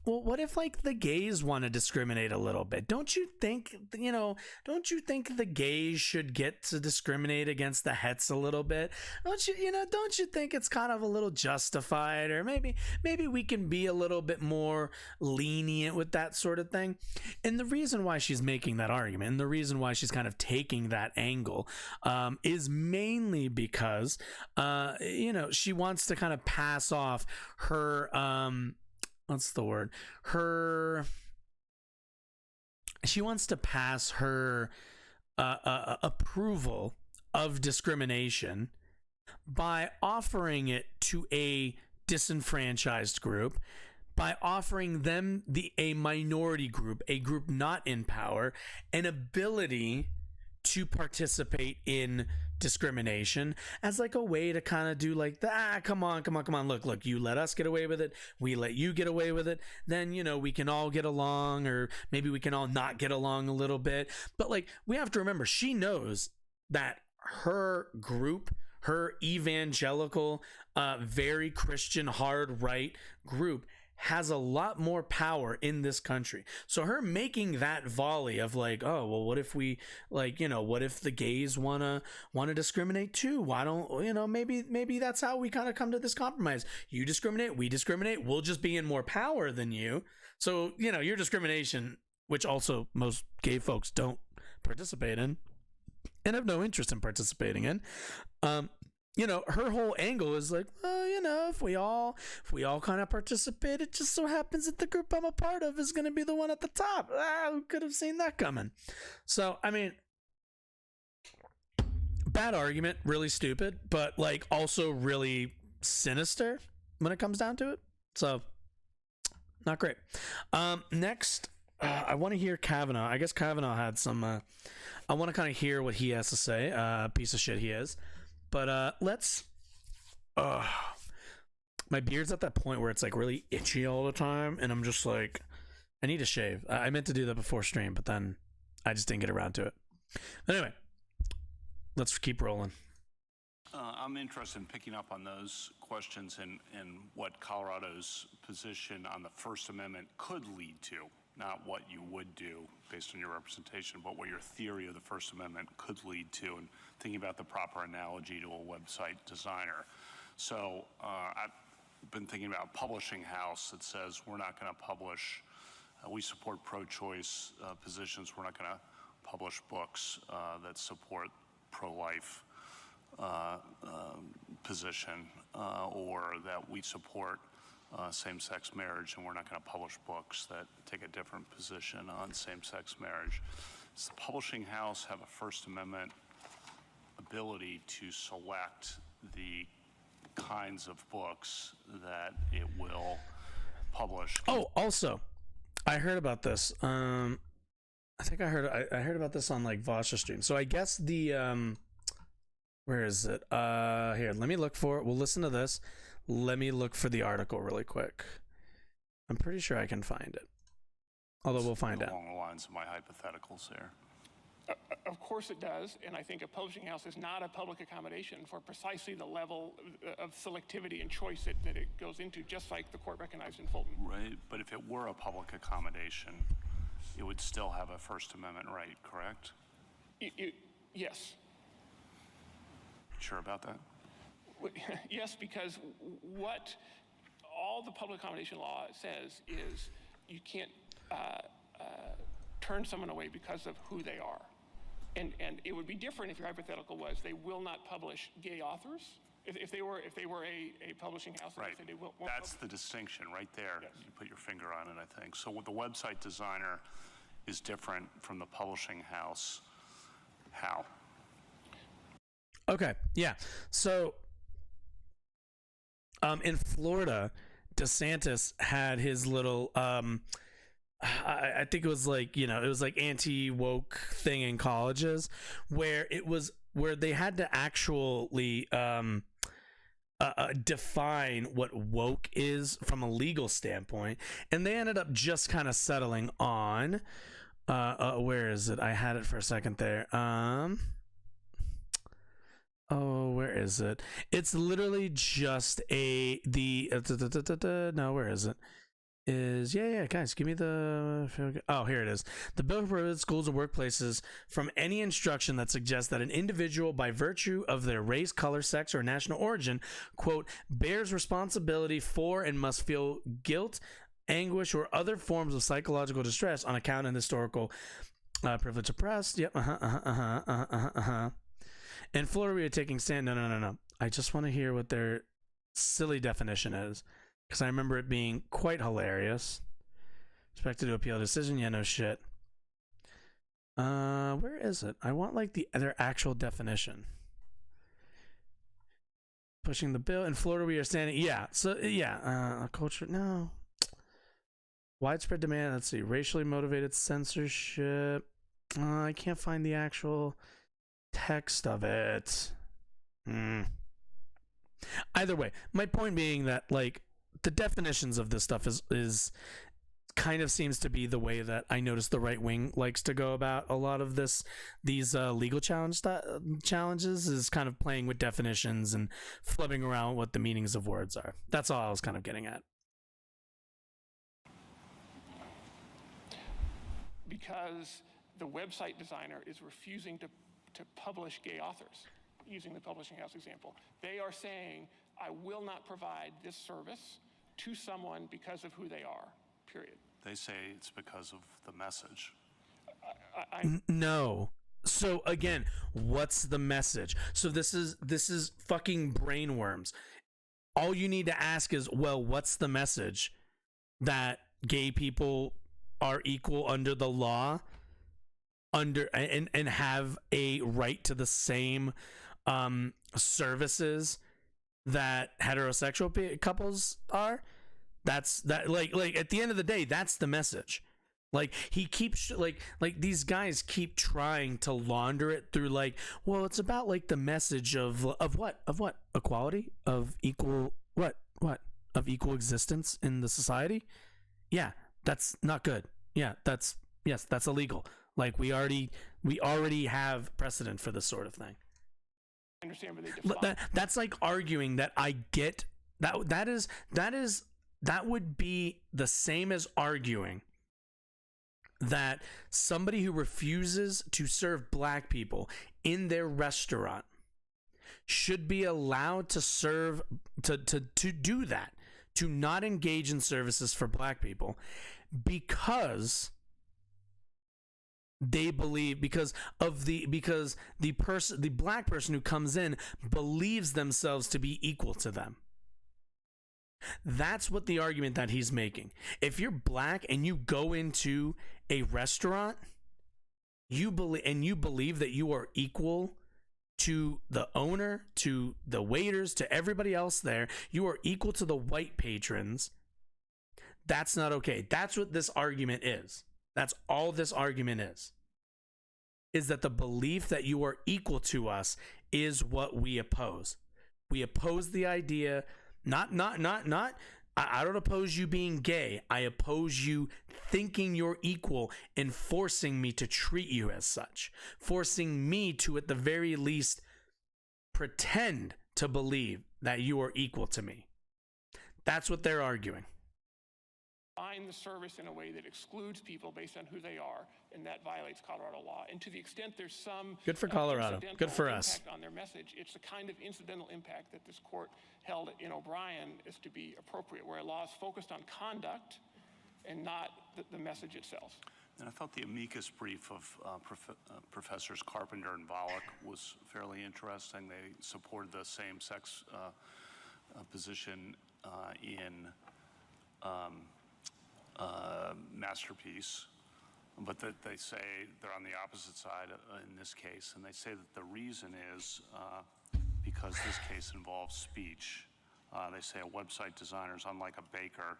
well, what if like the gays want to discriminate a little bit? Don't you think the gays should get to discriminate against the hets a little bit? Don't you think it's kind of a little justified, or maybe we can be a little bit more lenient with that sort of thing? And the reason why she's making that argument, and the reason why she's kind of taking that angle, is mainly because she wants to kind of pass off her she wants to pass her approval of discrimination by offering it to a disenfranchised group, by offering them a minority group, a group not in power, an ability to participate in discrimination as like a way to kind of do like come on, look, you let us get away with it, we let you get away with it, then we can all get along, or maybe we can all not get along a little bit. But like, we have to remember, she knows that her group, her evangelical, very Christian, hard right group, has a lot more power in this country. So her making that volley of like, oh, well, what if we, like, you know, what if the gays wanna discriminate too? Why don't, you know, maybe that's how we kind of come to this compromise. You discriminate, we discriminate, we'll just be in more power than you. So, you know, your discrimination, which also most gay folks don't participate in and have no interest in participating in, you know, her whole angle is like, well, you know, if we all kind of participate, it just so happens that the group I'm a part of is going to be the one at the top. Who could have seen that coming? So, I mean, bad argument, really stupid, but like also really sinister when it comes down to it. So, not great. Next, I want to hear Kavanaugh. I guess Kavanaugh had some. I want to kind of hear what he has to say. Piece of shit he is. But let's. My beard's at that point where it's like really itchy all the time, and I'm just like, I need to shave. I meant to do that before stream, but then I just didn't get around to it. Anyway, let's keep rolling. I'm interested in picking up on those questions and what Colorado's position on the First Amendment could lead to. Not what you would do based on your representation, but what your theory of the First Amendment could lead to, and thinking about the proper analogy to a website designer. So I've been thinking about a publishing house that says we're not going to publish, we support pro-choice positions, we're not going to publish books that support pro-life position, or that we support same-sex marriage, and we're not going to publish books that take a different position on same-sex marriage. Does the publishing house have a First Amendment ability to select the kinds of books that it will publish? Oh, also, I heard about this. I think I heard about this on like Vasha stream. So I guess the where is it? Here, let me look for it. We'll listen to this. Let me look for the article really quick. I'm pretty sure I can find it. Although we'll find out. Along the lines of my hypotheticals there. Of course it does, and I think a publishing house is not a public accommodation for precisely the level of selectivity and choice that it goes into, just like the court recognized in Fulton. Right, but if it were a public accommodation, it would still have a First Amendment right, correct? Yes. Sure about that? Yes, because what all the public accommodation law says is you can't turn someone away because of who they are. And it would be different if your hypothetical was they will not publish gay authors. If they were a publishing house, right. They won't That's the distinction right there. Yes. You put your finger on it, I think. So with the website designer is different from the publishing house. How? Okay, yeah. So in Florida, DeSantis had his little I think it was like, you know, it was like anti-woke thing in colleges where they had to actually define what woke is from a legal standpoint, and they ended up just kind of settling on where is it? I had it for a second there. Oh, where is it? It's literally just no, where is it? Guys, give me the. Oh, here it is. The bill prohibits schools and workplaces from any instruction that suggests that an individual, by virtue of their race, color, sex, or national origin, quote, bears responsibility for and must feel guilt, anguish, or other forms of psychological distress on account of historical privilege oppressed. Yep. In Florida, we are taking stand. No. I just want to hear what their silly definition is, because I remember it being quite hilarious. Expected to appeal decision. Yeah, no shit. Where is it? I want like their actual definition. Pushing the bill in Florida, we are standing. Yeah. So yeah. Culture. No. Widespread demand. Let's see. Racially motivated censorship. I can't find the actual text of it. Either way, my point being that like the definitions of this stuff is kind of seems to be the way that I notice the right wing likes to go about a lot of these legal challenges, is kind of playing with definitions and flipping around what the meanings of words are. That's all I was kind of getting at. Because the website designer is refusing to publish gay authors, using the publishing house example. They are saying, I will not provide this service to someone because of who they are, period. They say it's because of the message. No. So again, what's the message? So this is fucking brainworms. All you need to ask is, well, what's the message? That gay people are equal under the law, and have a right to the same services that heterosexual couples are. That's that. Like at the end of the day, that's the message. Like he keeps like these guys keep trying to launder it through like, well, it's about like the message of what equality, of equal of equal existence in the society. Yeah, that's not good. Yeah, that's illegal. Like we already have precedent for this sort of thing. I understand where they define. That's like arguing that I get that would be the same as arguing that somebody who refuses to serve black people in their restaurant should be allowed to serve to do that, to not engage in services for black people because they believe, because the black person who comes in believes themselves to be equal to them. That's what the argument that he's making. If you're black and you go into a restaurant, you believe that you are equal to the owner, to the waiters, to everybody else there. You are equal to the white patrons. That's not okay. That's what this argument is. That's all this argument is that the belief that you are equal to us is what we oppose. We oppose the idea, not, I don't oppose you being gay. I oppose you thinking you're equal and forcing me to treat you as such. Forcing me to, at the very least, pretend to believe that you are equal to me. That's what they're arguing. Define the service in a way that excludes people based on who they are, and that violates Colorado law. And to the extent there's some good for Colorado, good for us, impact on their message, it's the kind of incidental impact that this court held in O'Brien is to be appropriate, where a law is focused on conduct and not the message itself. And I thought the amicus brief of Professors Carpenter and Volokh was fairly interesting. They supported the same-sex position in Masterpiece, but that they say they're on the opposite side in this case, and they say that the reason is because this case involves speech. They say a website designer is unlike a baker,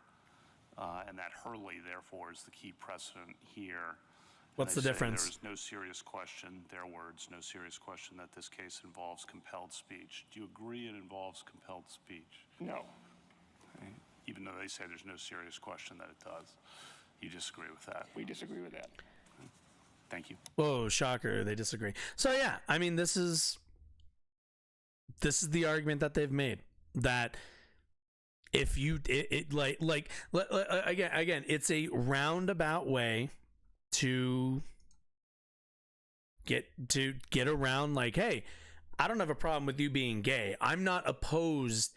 and that Hurley, therefore, is the key precedent here. What's the difference? There is no serious question, their words, no serious question that this case involves compelled speech. Do you agree it involves compelled speech? No. Okay. Even though they say there's no serious question that it does. You disagree with that? We disagree with that. Okay. Thank you. Whoa, shocker, they disagree. So yeah, I mean, this is the argument that they've made, that if you again, it's a roundabout way to get around, like, hey, I don't have a problem with you being gay. I'm not opposed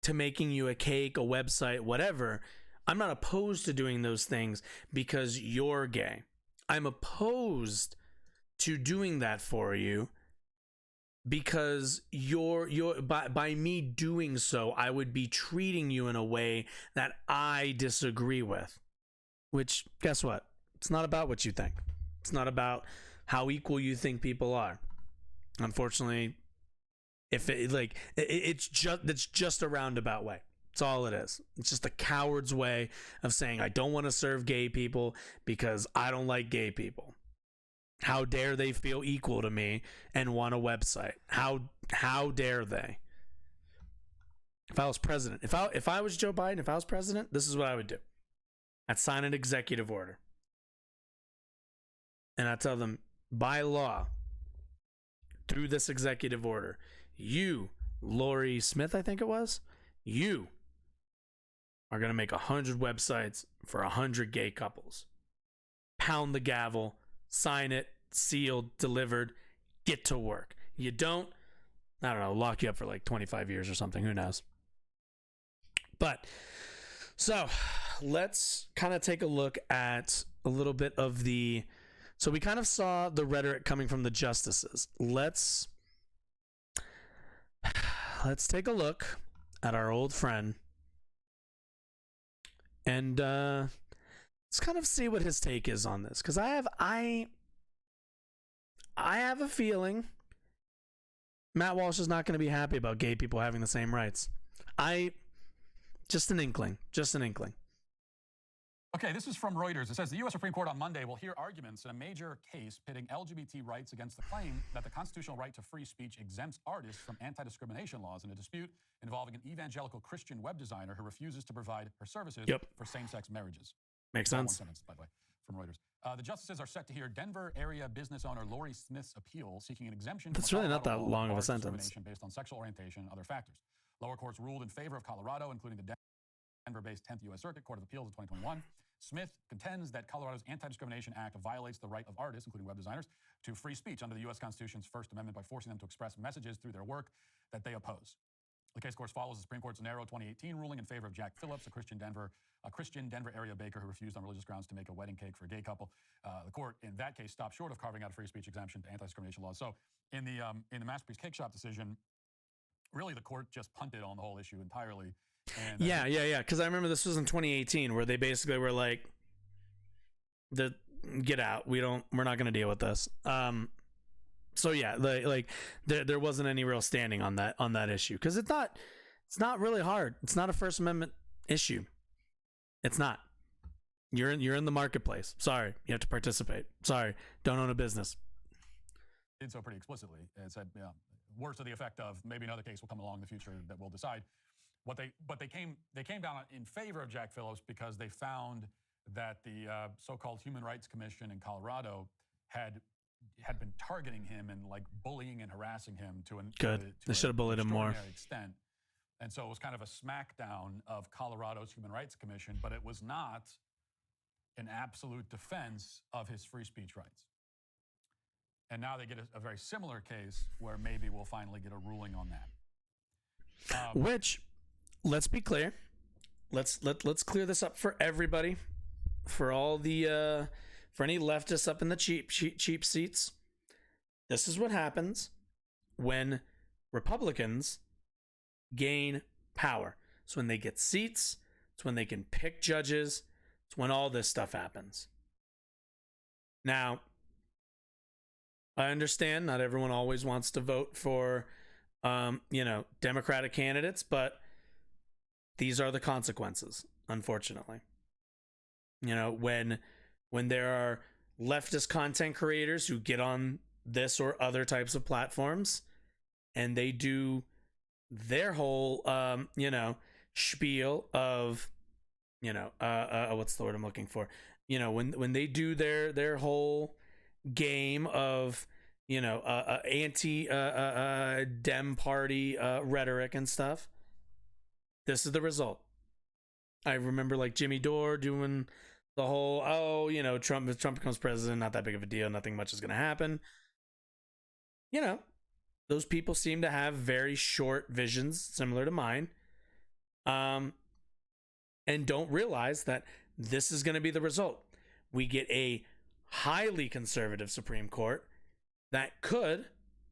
to making you a cake, a website, whatever. I'm not opposed to doing those things because you're gay. I'm opposed to doing that for you because by me doing so, I would be treating you in a way that I disagree with. Which, guess what? It's not about what you think. It's not about how equal you think people are. Unfortunately, it's just a roundabout way. That's all it is. It's just a coward's way of saying, I don't want to serve gay people because I don't like gay people. How dare they feel equal to me and want a website? How dare they? If I was president, if I was Joe Biden, if I was president, this is what I would do. I'd sign an executive order. And I tell them, by law, through this executive order, you, Lori Smith, I think it was, you are going to make 100 websites for 100 gay couples. Pound the gavel, sign it, sealed, delivered, get to work. You don't, I don't know, lock you up for like 25 years or something. Who knows? But, so let's kind of take a look at a little bit of the, so we kind of saw the rhetoric coming from the justices. Let's take a look at our old friend and let's kind of see what his take is on this, because I have a feeling Matt Walsh is not going to be happy about gay people having the same rights. Just an inkling. Okay, this is from Reuters. It says the U.S. Supreme Court on Monday will hear arguments in a major case pitting LGBT rights against the claim that the constitutional right to free speech exempts artists from anti-discrimination laws in a dispute involving an evangelical Christian web designer who refuses to provide her services for same-sex marriages. Makes sense. One sentence, by the way, from Reuters. The justices are set to hear Denver area business owner Lori Smith's appeal seeking an exemption. That's really not that long of a sentence. Based on sexual orientation and other factors. Lower courts ruled in favor of Colorado, including the Denver-based 10th U.S. Circuit Court of Appeals in 2021. Smith contends that Colorado's Anti-Discrimination Act violates the right of artists, including web designers, to free speech under the U.S. Constitution's First Amendment by forcing them to express messages through their work that they oppose. The case, of course, follows the Supreme Court's narrow 2018 ruling in favor of Jack Phillips, a Christian Denver area baker who refused on religious grounds to make a wedding cake for a gay couple. The court, in that case, stopped short of carving out a free speech exemption to anti-discrimination laws. So, in the Masterpiece Cake Shop decision, really the court just punted on the whole issue entirely. And, yeah. Because I remember this was in 2018 where they basically were like, "Get out. We're not going to deal with this." So yeah, there wasn't any real standing on that issue, because it's not really hard. It's not a First Amendment issue. It's not. You're in the marketplace. Sorry, you have to participate. Sorry, don't own a business. Did so pretty explicitly. It said, words to the effect of maybe another case will come along in the future that will decide. But they came down in favor of Jack Phillips because they found that the so-called Human Rights Commission in Colorado had been targeting him and like bullying and harassing him to they should have bullied him more extent. And so it was kind of a smackdown of Colorado's Human Rights Commission, but it was not an absolute defense of his free speech rights. And now they get a very similar case where maybe we'll finally get a ruling on that. Which, let's be clear. Let's clear this up for everybody, for all the for any leftists up in the cheap seats. This is what happens when Republicans gain power. It's when they get seats. It's when they can pick judges. It's when all this stuff happens. Now, I understand not everyone always wants to vote for, Democratic candidates, but these are the consequences, unfortunately. When there are leftist content creators who get on this or other types of platforms and they do their whole, spiel of, what's the word I'm looking for? When they do their whole game of, anti Dem party rhetoric and stuff, this is the result. I remember like Jimmy Dore doing the whole, Trump becomes president, not that big of a deal, nothing much is going to happen. Those people seem to have very short visions, similar to mine, and don't realize that this is going to be the result. We get a highly conservative Supreme Court that could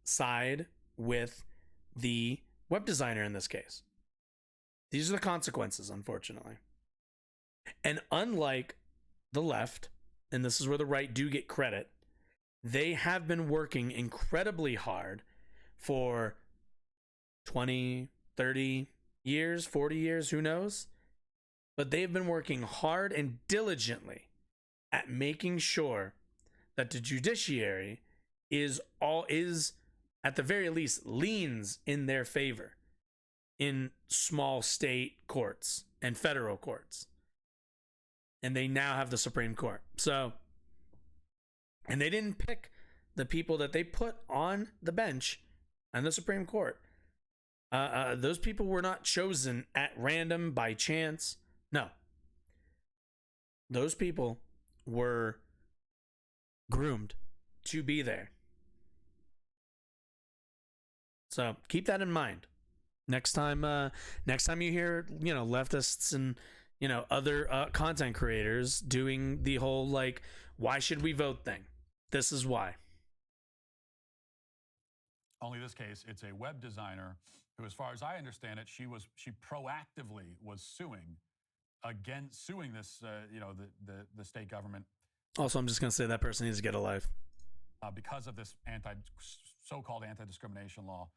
side with the web designer in this case. These are the consequences, unfortunately. And unlike the left, and this is where the right do get credit, they have been working incredibly hard for 20, 30 years, 40 years, who knows? But they've been working hard and diligently at making sure that the judiciary is at the very least leans in their favor in small state courts and federal courts. and they now have the Supreme Court. So, and they didn't pick the people that they put on the bench and the Supreme Court. Those people were not chosen at random by chance. No. Those people were groomed to be there. So keep that in mind. Next time you hear, leftists and, other content creators doing the whole, like, why should we vote thing? This is why. Only this case, it's a web designer who, as far as I understand it, she proactively was suing this, the state government. Also, I'm just going to say that person needs to get a life. Because of this so-called anti-discrimination law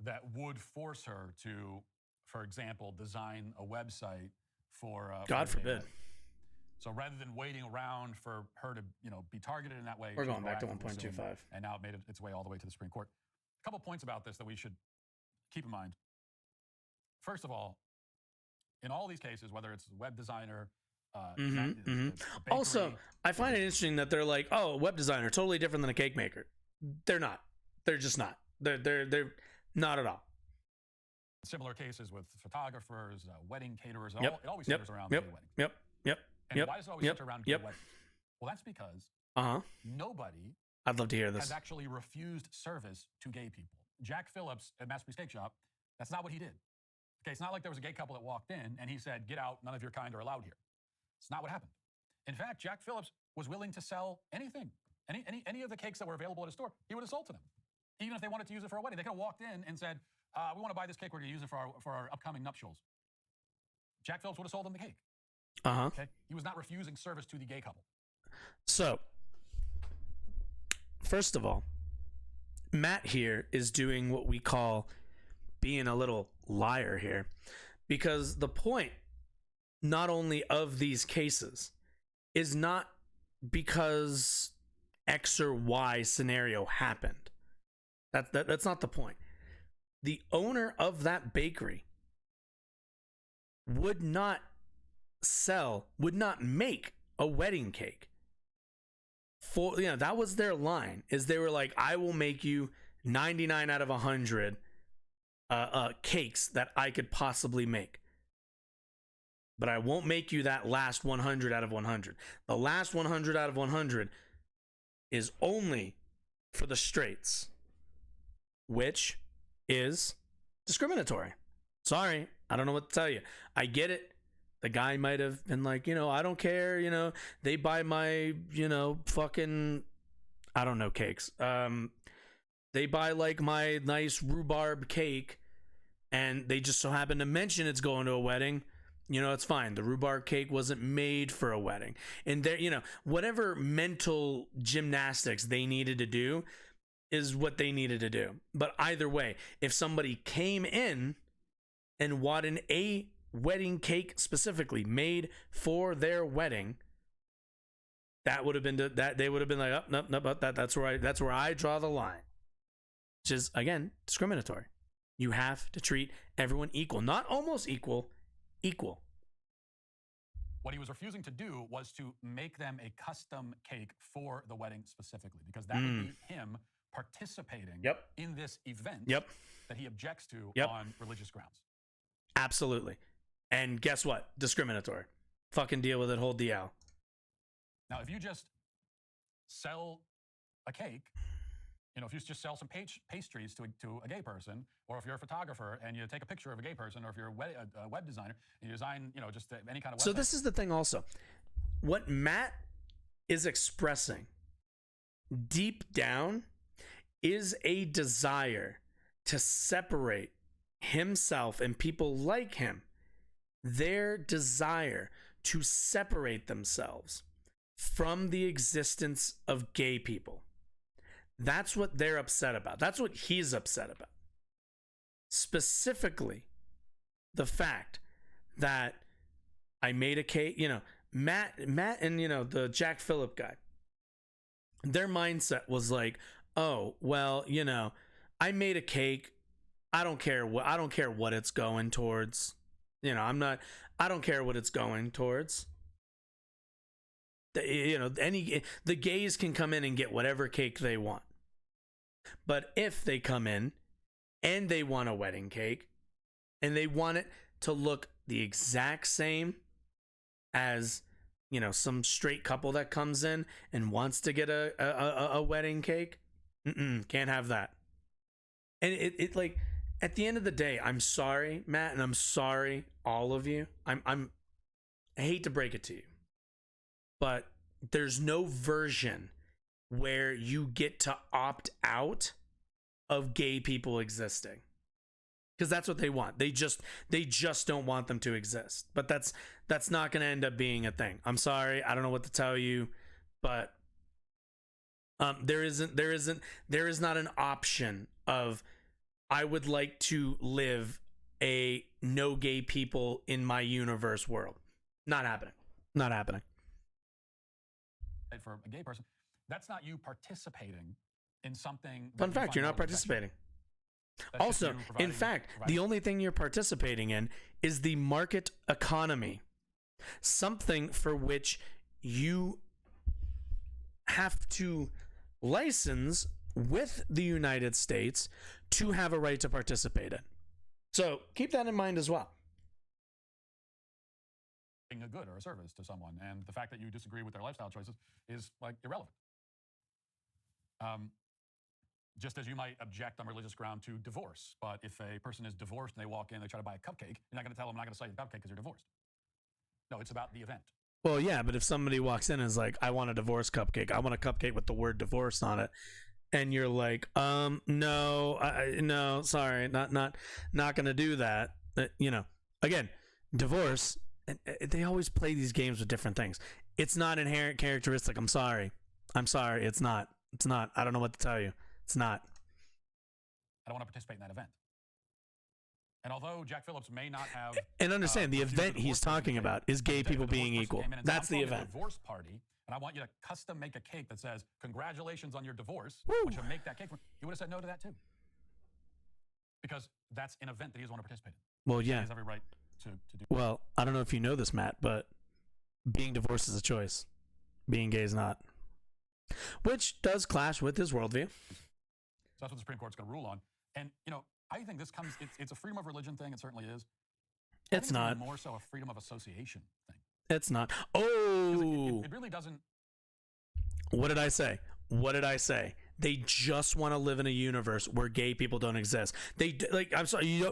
that would force her to, for example, design a website for God forbid. So rather than waiting around for her to, be targeted in that way, we're going back to 1.25, and now it made its way all the way to the Supreme Court. A couple points about this that we should keep in mind. First of all, in all these cases, whether it's a web designer, also, I find it interesting that they're like, oh, a web designer, totally different than a cake maker. They're not. They're just not. They're not at all. Similar cases with photographers, wedding caterers. Yep. It always centers around gay weddings. Yep. And why does it always center around gay weddings? Well, that's because nobody I'd love to hear this. has actually refused service to gay people. Jack Phillips at Masterpiece Cake Shop, that's not what he did. Okay, it's not like there was a gay couple that walked in and he said, "Get out, none of your kind are allowed here." It's not what happened. In fact, Jack Phillips was willing to sell anything. Any of the cakes that were available at his store, he would have sold to them. Even if they wanted to use it for a wedding. They could have walked in and said, "We want to buy this cake, we're going to use it for our upcoming nuptials." Jack Phillips would have sold them the cake. Okay? He was not refusing service to the gay couple. So, first of all, Matt here is doing what we call being a little liar here, because the point not only of these cases is not because X or Y scenario happened. That's not the point. The owner of that bakery would not make a wedding cake. For that was their line, is they were like, I will make you 99 out of 100 cakes that I could possibly make, but I won't make you that last 100 out of 100. The last 100 out of 100 is only for the straights, which is discriminatory. Sorry, I don't know what to tell you. I get it. The guy might have been like, I don't care, they buy my, fucking, I don't know, cakes. They buy like my nice rhubarb cake and they just so happen to mention it's going to a wedding. It's fine. The rhubarb cake wasn't made for a wedding. And there, whatever mental gymnastics they needed to do is what they needed to do. But either way, if somebody came in and wanted a wedding cake specifically made for their wedding, that would have been that they would have been like, oh, no, that's where I draw the line, which is again discriminatory. You have to treat everyone equal, not almost equal. What he was refusing to do was to make them a custom cake for the wedding specifically, because that would be him participating in this event that he objects to on religious grounds. Absolutely. And guess what? Discriminatory. Fucking deal with it, whole DL. Now, if you just sell a cake, if you just sell some pastries to a gay person, or if you're a photographer and you take a picture of a gay person, or if you're a web designer and you design, just any kind of website. So this is the thing also. What Matt is expressing deep down is a desire to separate himself and people like him. Their desire to separate themselves from the existence of gay people. That's what they're upset about. That's what he's upset about. Specifically, the fact that I made a cake, Matt and, the Jack Phillip guy, their mindset was like, oh, well, I made a cake. I don't care what it's going towards. I don't care what it's going towards. The gays can come in and get whatever cake they want. But if they come in and they want a wedding cake and they want it to look the exact same as, some straight couple that comes in and wants to get a wedding cake, can't have that. And it like, at the end of the day, I'm sorry, Matt, and I'm sorry, all of you. I hate to break it to you, but there's no version where you get to opt out of gay people existing, because that's what they want. They just don't want them to exist. But that's not going to end up being a thing. I'm sorry, I don't know what to tell you, but there is not an option of, I would like to live a no gay people in my universe world. Not happening. Not happening. For a gay person, that's not you participating in something. Fun fact, you're not participating. Also, in fact, the only thing you're participating in is the market economy, something for which you have to license with the United States to have a right to participate in. So keep that in mind as well. A good or a service to someone, and the fact that you disagree with their lifestyle choices is like irrelevant. Just as you might object on religious ground to divorce, but if a person is divorced and they walk in, they try to buy a cupcake, you're not going to tell them, I'm not going to sell you the cupcake because you're divorced. No, it's about the event. Well, yeah, but if somebody walks in and is like, I want a divorce cupcake, I want a cupcake with the word divorce on it, and you're like, no, sorry, not going to do that. Again, divorce. And they always play these games with different things. It's not inherent characteristic. I'm sorry. It's not. I don't know what to tell you. It's not. I don't want to participate in that event. And although Jack Phillips may not have... And understand, the event he's talking about is gay people being equal. That's the event. Divorce party, and I want you to custom make a cake that says, congratulations on your divorce, which would make that cake for... He would have said no to that too. Because that's an event that he doesn't want to participate in. Well, yeah. He has every right to do. Well, I don't know if you know this, Matt, but being divorced is a choice. Being gay is not. Which does clash with his worldview. So that's what the Supreme Court's going to rule on. And, I think this comes, it's a freedom of religion thing. It certainly is. It's not. More so a freedom of association thing. It's not. Oh! It really doesn't. What did I say? They just want to live in a universe where gay people don't exist. I'm sorry,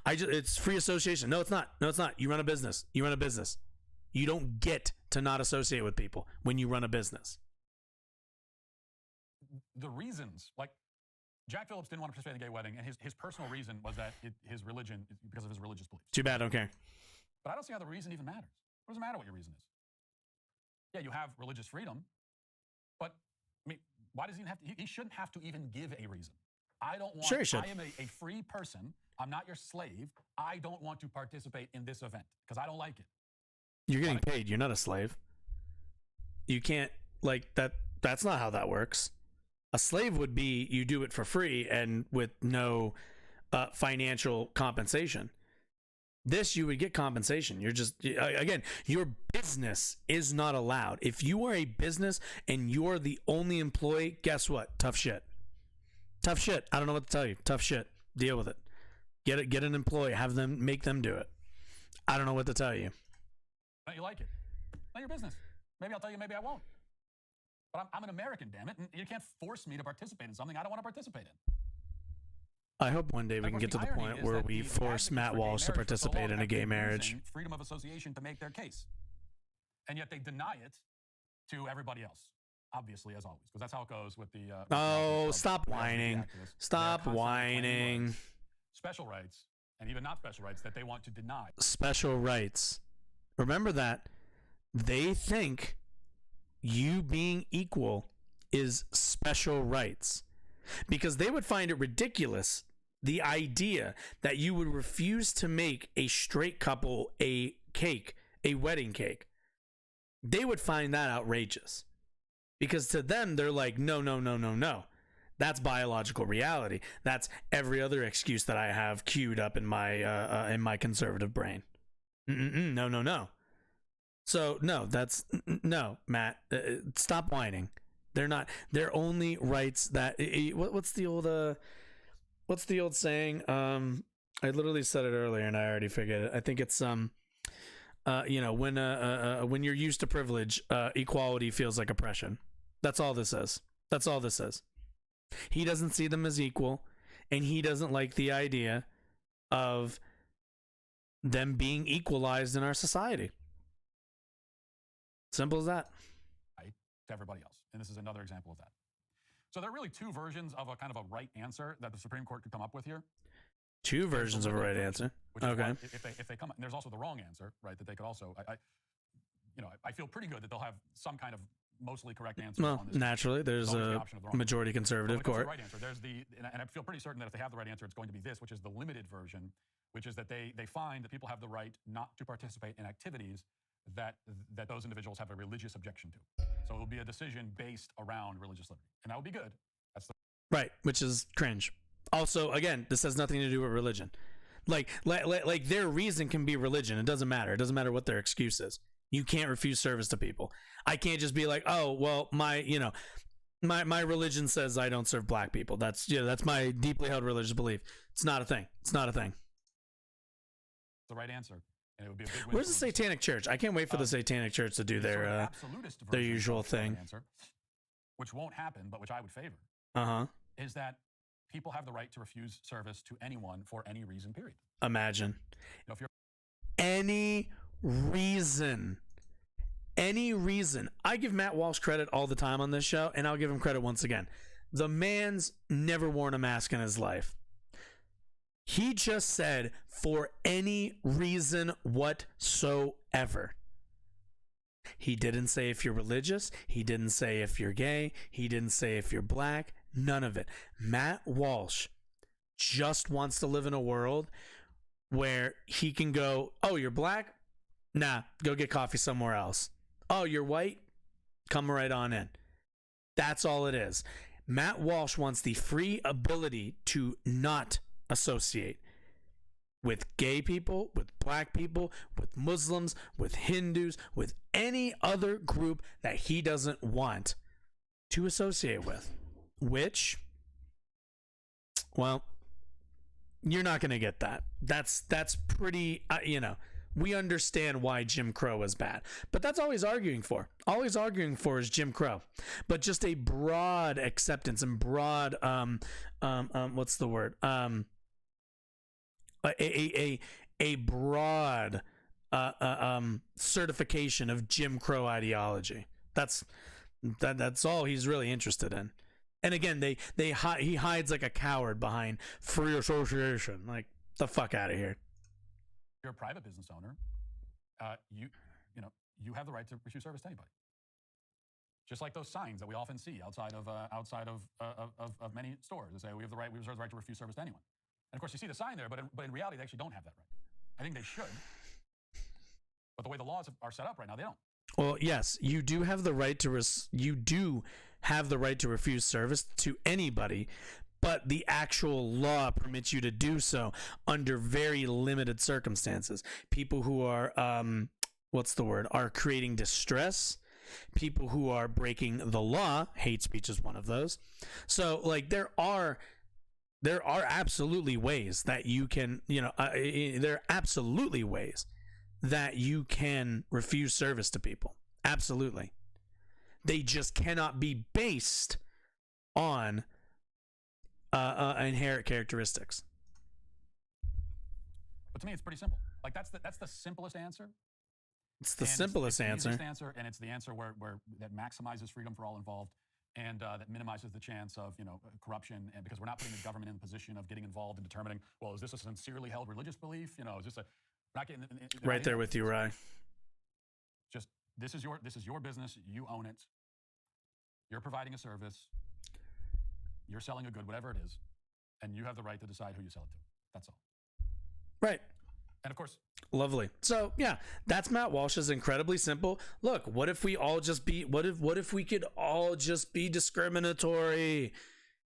it's free association. No, it's not. You run a business. You don't get to not associate with people when you run a business. The reasons, like Jack Phillips didn't want to participate in a gay wedding, and his personal reason was that his religion, because of his religious beliefs. Too bad, I don't care. But I don't see how the reason even matters. What does it matter what your reason is? Yeah, you have religious freedom, but I mean, why does he have to? He shouldn't have to even give a reason. I don't want. Sure, he should. I am a free person. I'm not your slave. I don't want to participate in this event because I don't like it. You're getting paid. You're not a slave. You can't that. That's not how that works. A slave would be you do it for free and with no financial compensation. This, you would get compensation. You're just, again, your business is not allowed. If you are a business and you're the only employee, guess what? Tough shit. I don't know what to tell you. Tough shit. Deal with it. Get an employee. Have them, make them do it. I don't know what to tell you. Don't you like it? Not your business. Maybe I'll tell you, maybe I won't. But I'm an American, damn it, and you can't force me to participate in something I don't want to participate in. I hope one day we can get to the point where we force Matt Walsh to participate in a gay marriage. Freedom of association to make their case. And yet they deny it to everybody else, obviously, as always, because that's how it goes with the... stop whining. Stop whining. Special rights, and even not special rights, that they want to deny. Special rights. Remember that. They think you being equal is special rights. Because they would find it ridiculous, the idea that you would refuse to make a straight couple a cake, a wedding cake. They would find that outrageous. Because to them, they're like, no. That's biological reality. That's every other excuse that I have queued up in my conservative brain. No. So no, no, Matt. Stop whining. They're not. They're only rights that. What's the old saying? I literally said it earlier and I already forget it. I think it's when you're used to privilege, equality feels like oppression. That's all this is. That's all this is. He doesn't see them as equal, and he doesn't like the idea of them being equalized in our society. Simple as that. To everybody else. And this is another example of that. So there are really two versions of a kind of a right answer that the Supreme Court could come up with here. Two versions of a right answer. Okay. If they come, and there's also the wrong answer, right? That they could also, I feel pretty good that they'll have some kind of mostly correct answer. Well, on this. Naturally, there's a majority conservative court. Right answer. There's and I feel pretty certain that if they have the right answer, it's going to be this, which is the limited version, which is that they find that people have the right not to participate in activities that those individuals have a religious objection to. So it will be a decision based around religious liberty, and that would be good. That's right, which is cringe. Also, again, this has nothing to do with religion. Like their reason can be religion. It doesn't matter. It doesn't matter what their excuse is. You can't refuse service to people. I can't just be like, oh, well, my religion says I don't serve black people. That's my deeply held religious belief. It's not a thing. It's not a thing. The right answer. And it would be a big win. Where's the Satanic Church? I can't wait for the Satanic Church to do their usual thing. Answer, which won't happen, but which I would favor. Is that people have the right to refuse service to anyone for any reason, period. Imagine. If you're any reason. I give Matt Walsh credit all the time on this show, and I'll give him credit once again. The man's never worn a mask in his life. He just said, for any reason whatsoever. He didn't say if you're religious. He didn't say if you're gay. He didn't say if you're black. None of it. Matt Walsh just wants to live in a world where he can go, oh, you're black? Nah, go get coffee somewhere else. Oh, you're white? Come right on in. That's all it is. Matt Walsh wants the free ability to not associate with gay people, with black people, with Muslims, with Hindus, with any other group that he doesn't want to associate with. Which, well, you're not going to get that. That's pretty, we understand why Jim Crow is bad. But that's all he's arguing for. All he's arguing for is Jim Crow. But just a broad acceptance and broad, what's the word? A broad certification of Jim Crow ideology. That's all he's really interested in. And again, he hides like a coward behind free association. Like, the fuck out of here. You're a private business owner. You have the right to refuse service to anybody. Just like those signs that we often see outside of many stores that say we reserve the right to refuse service to anyone. And of course, you see the sign there, but in reality, they actually don't have that right. I think they should, but the way the laws are set up right now, they don't. Well, yes, you do have the right to refuse service to anybody, but the actual law permits you to do so under very limited circumstances. People who are are creating distress, people who are breaking the law, hate speech is one of those. So, like, there are absolutely ways that you can, there are absolutely ways that you can refuse service to people. Absolutely. They just cannot be based on inherent characteristics. But to me, it's pretty simple. Like, that's the simplest answer. It's the simplest answer. And it's the answer where that maximizes freedom for all involved, and that minimizes the chance of corruption, and because we're not putting the government in the position of getting involved in determining, well, is this a sincerely held religious belief? Is this a not getting right there with you, Rye. Just this is your business. You own it. You're providing a service. You're selling a good, whatever it is, and you have the right to decide who you sell it to. That's all. Right. And of course, lovely. So yeah, that's Matt Walsh's incredibly simple. Look, what if we all just be? What if we could all just be discriminatory?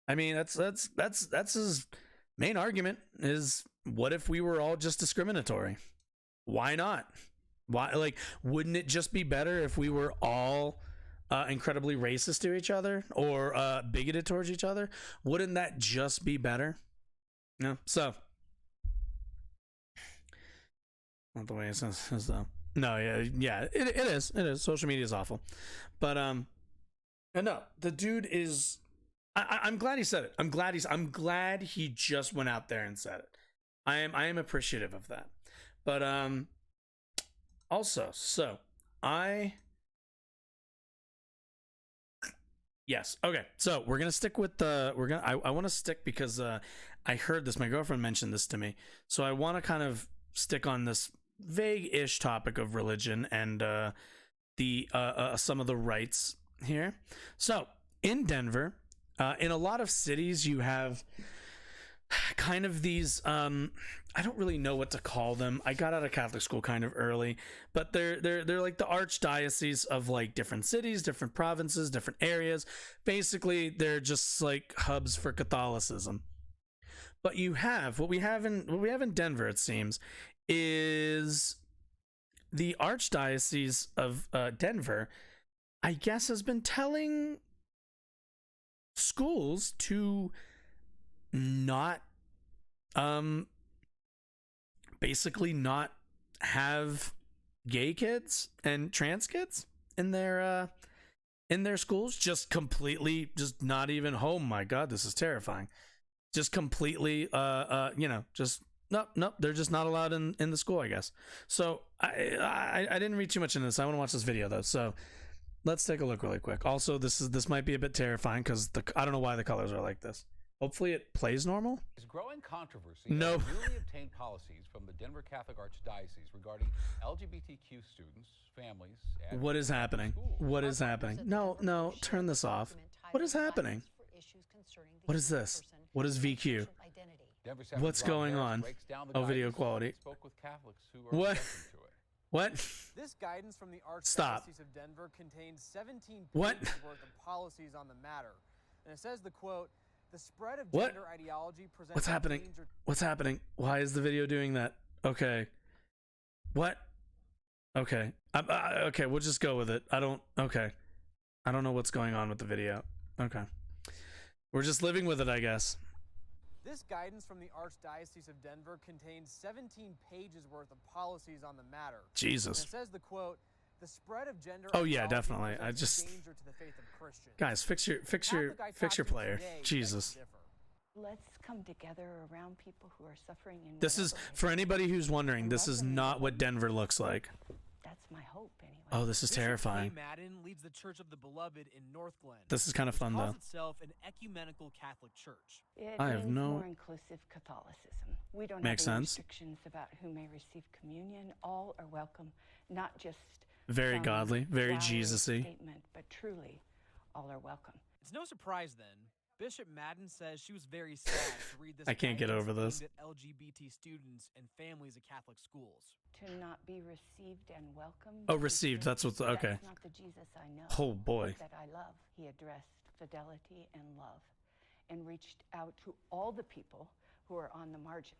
I mean, that's his main argument. Is what if we were all just discriminatory? Why not? Why? Like, wouldn't it just be better if we were all incredibly racist to each other or bigoted towards each other? Wouldn't that just be better? No. So, not the way it says though. No, yeah, it is. It is. Social media is awful, but no, the dude is. I'm glad he said it. I'm glad he just went out there and said it. I am appreciative of that. But also, so yes, okay. So we're gonna stick with the I want to stick because I heard this. My girlfriend mentioned this to me, so I want to kind of stick on this vague-ish topic of religion and the some of the rights here. So in Denver, in a lot of cities, you have kind of these I don't really know what to call them. I got out of Catholic school kind of early, but they're like the archdiocese of like different cities, different provinces, different areas. Basically, they're just like hubs for Catholicism. But you have what we have in Denver, it seems, is the Archdiocese of Denver, I guess, has been telling schools to not basically not have gay kids and trans kids in their schools. Just completely, just not even. Oh my god, this is terrifying. Just completely just nope, they're just not allowed in the school, I guess. So I didn't read too much into this. I want to watch this video though, so let's take a look really quick. Also, this might be a bit terrifying because I don't know why the colors are like this. Hopefully it plays normal. There's growing controversy no. over newly obtained policies from the Denver Catholic Archdiocese regarding LGBTQ students, families, and what is happening? What is happening? No, turn this off. What is happening? What is this? What is VQ? What's going on? Oh, video quality. What? What? This guidance from the Archdiocese of Denver contains 17 what? pages worth of policies on the matter. And it says the quote, the spread of what? gender ideology presents What's happening? What's happening? Why is the video doing that? Okay. What? Okay. Okay, we'll just go with it. Okay. I don't know what's going on with the video. Okay. We're just living with it, I guess. This guidance from the Archdiocese of Denver contains 17 pages worth of policies on the matter. Jesus. And it says the quote, the spread of gender oh yeah, definitely. I just danger to the faith of Christians. Guys, fix your player. Jesus. Let's come together around people who are suffering in This is for anybody who's wondering, this is not what Denver looks like. That's my hope anyway. Oh, this is terrifying. Bishop Madden leads the Church of the Beloved in North Glen. This is kind of fun, which though. calls itself an ecumenical Catholic church. It I have means no. more inclusive Catholicism. We don't Makes have any sense. restrictions about who may receive communion. All are welcome, not just Very some godly, very flowery Jesus-y. statement, but truly, all are welcome. It's no surprise then. Bishop Madden says she was very sad to read this. I can't get over this. Aimed at LGBT students and families at Catholic schools. To not be received and welcomed. Oh, received. That's what's okay. That's not the Jesus I know. Oh boy. That I love. He addressed fidelity and love, and reached out to all the people who are on the margins,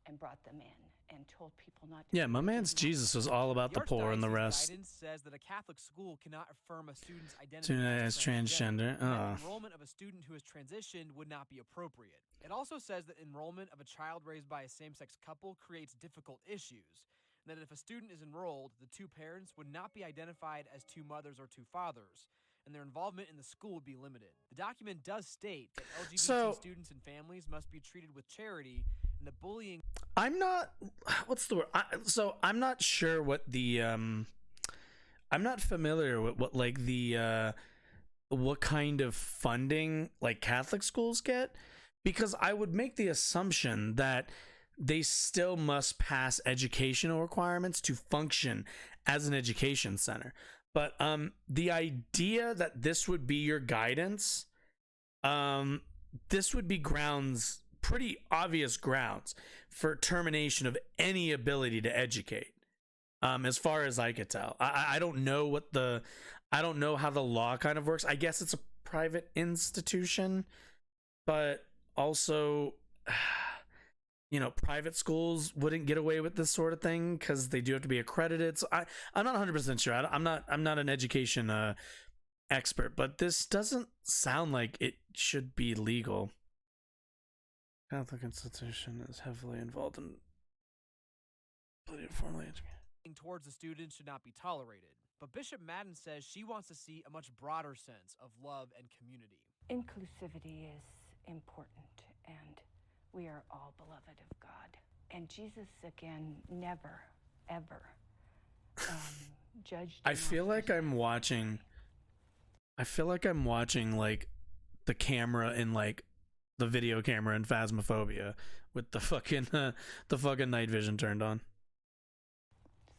and brought them in, and told people not to. Yeah, my man's Jesus was all about the poor and the rest. Guidance says that a Catholic school cannot affirm a student's identity as transgender. And enrollment of a student who has transitioned would not be appropriate. It also says that enrollment of a child raised by a same-sex couple creates difficult issues, and that if a student is enrolled, the two parents would not be identified as two mothers or two fathers, and their involvement in the school would be limited. The document does state that LGBT students and families must be treated with charity, and that bullying... I'm not... What's the word? I'm not sure what the... I'm not familiar with what, like, the... what kind of funding, like, Catholic schools get, because I would make the assumption that they still must pass educational requirements to function as an education center. But the idea that this would be your guidance, this would be grounds, pretty obvious grounds for termination of any ability to educate. As far as I could tell, I don't know I don't know how the law kind of works. I guess it's a private institution, but also you know, private schools wouldn't get away with this sort of thing because they do have to be accredited. So I'm not 100% sure. I'm not an education expert, but this doesn't sound like it should be legal. Catholic institution is heavily involved in formally educated. Towards the students should not be tolerated. But Bishop Madden says she wants to see a much broader sense of love and community. Inclusivity is important, and we are all beloved of God. And Jesus, again, never, ever judged. I feel like I'm watching like the camera in like the video camera in Phasmophobia with the fucking night vision turned on.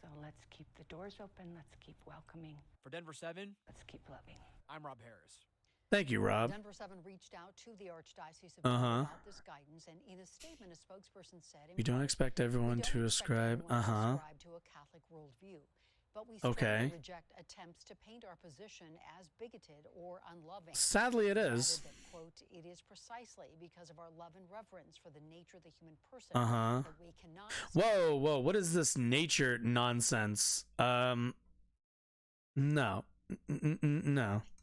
So let's keep the doors open. Let's keep welcoming. For Denver 7, let's keep loving. I'm Rob Harris. Thank you, Rob. Denver 7 reached out to the Archdiocese of Denver about this guidance, and in a statement, a spokesperson said, "We don't expect everyone to ascribe." to a Catholic worldview, but we strongly reject attempts to paint our position as bigoted or unloving. Sadly, it is. That, quote, "It is precisely because of our love and reverence for the nature of the human person that we cannot." Whoa! What is this nature nonsense? No.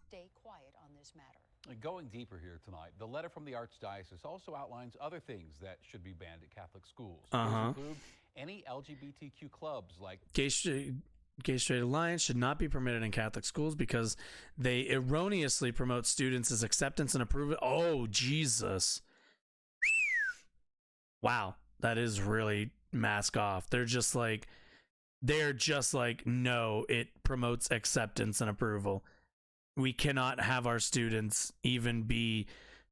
Stay quiet on this matter. Going deeper here tonight, the letter from the Archdiocese also outlines other things that should be banned at Catholic schools. These include any LGBTQ clubs like Gay Straight Alliance should not be permitted in Catholic schools because they erroneously promote students' acceptance and approval. Oh, Jesus. Wow, that is really mask off. They're just like, no, it promotes acceptance and approval. We cannot have our students even be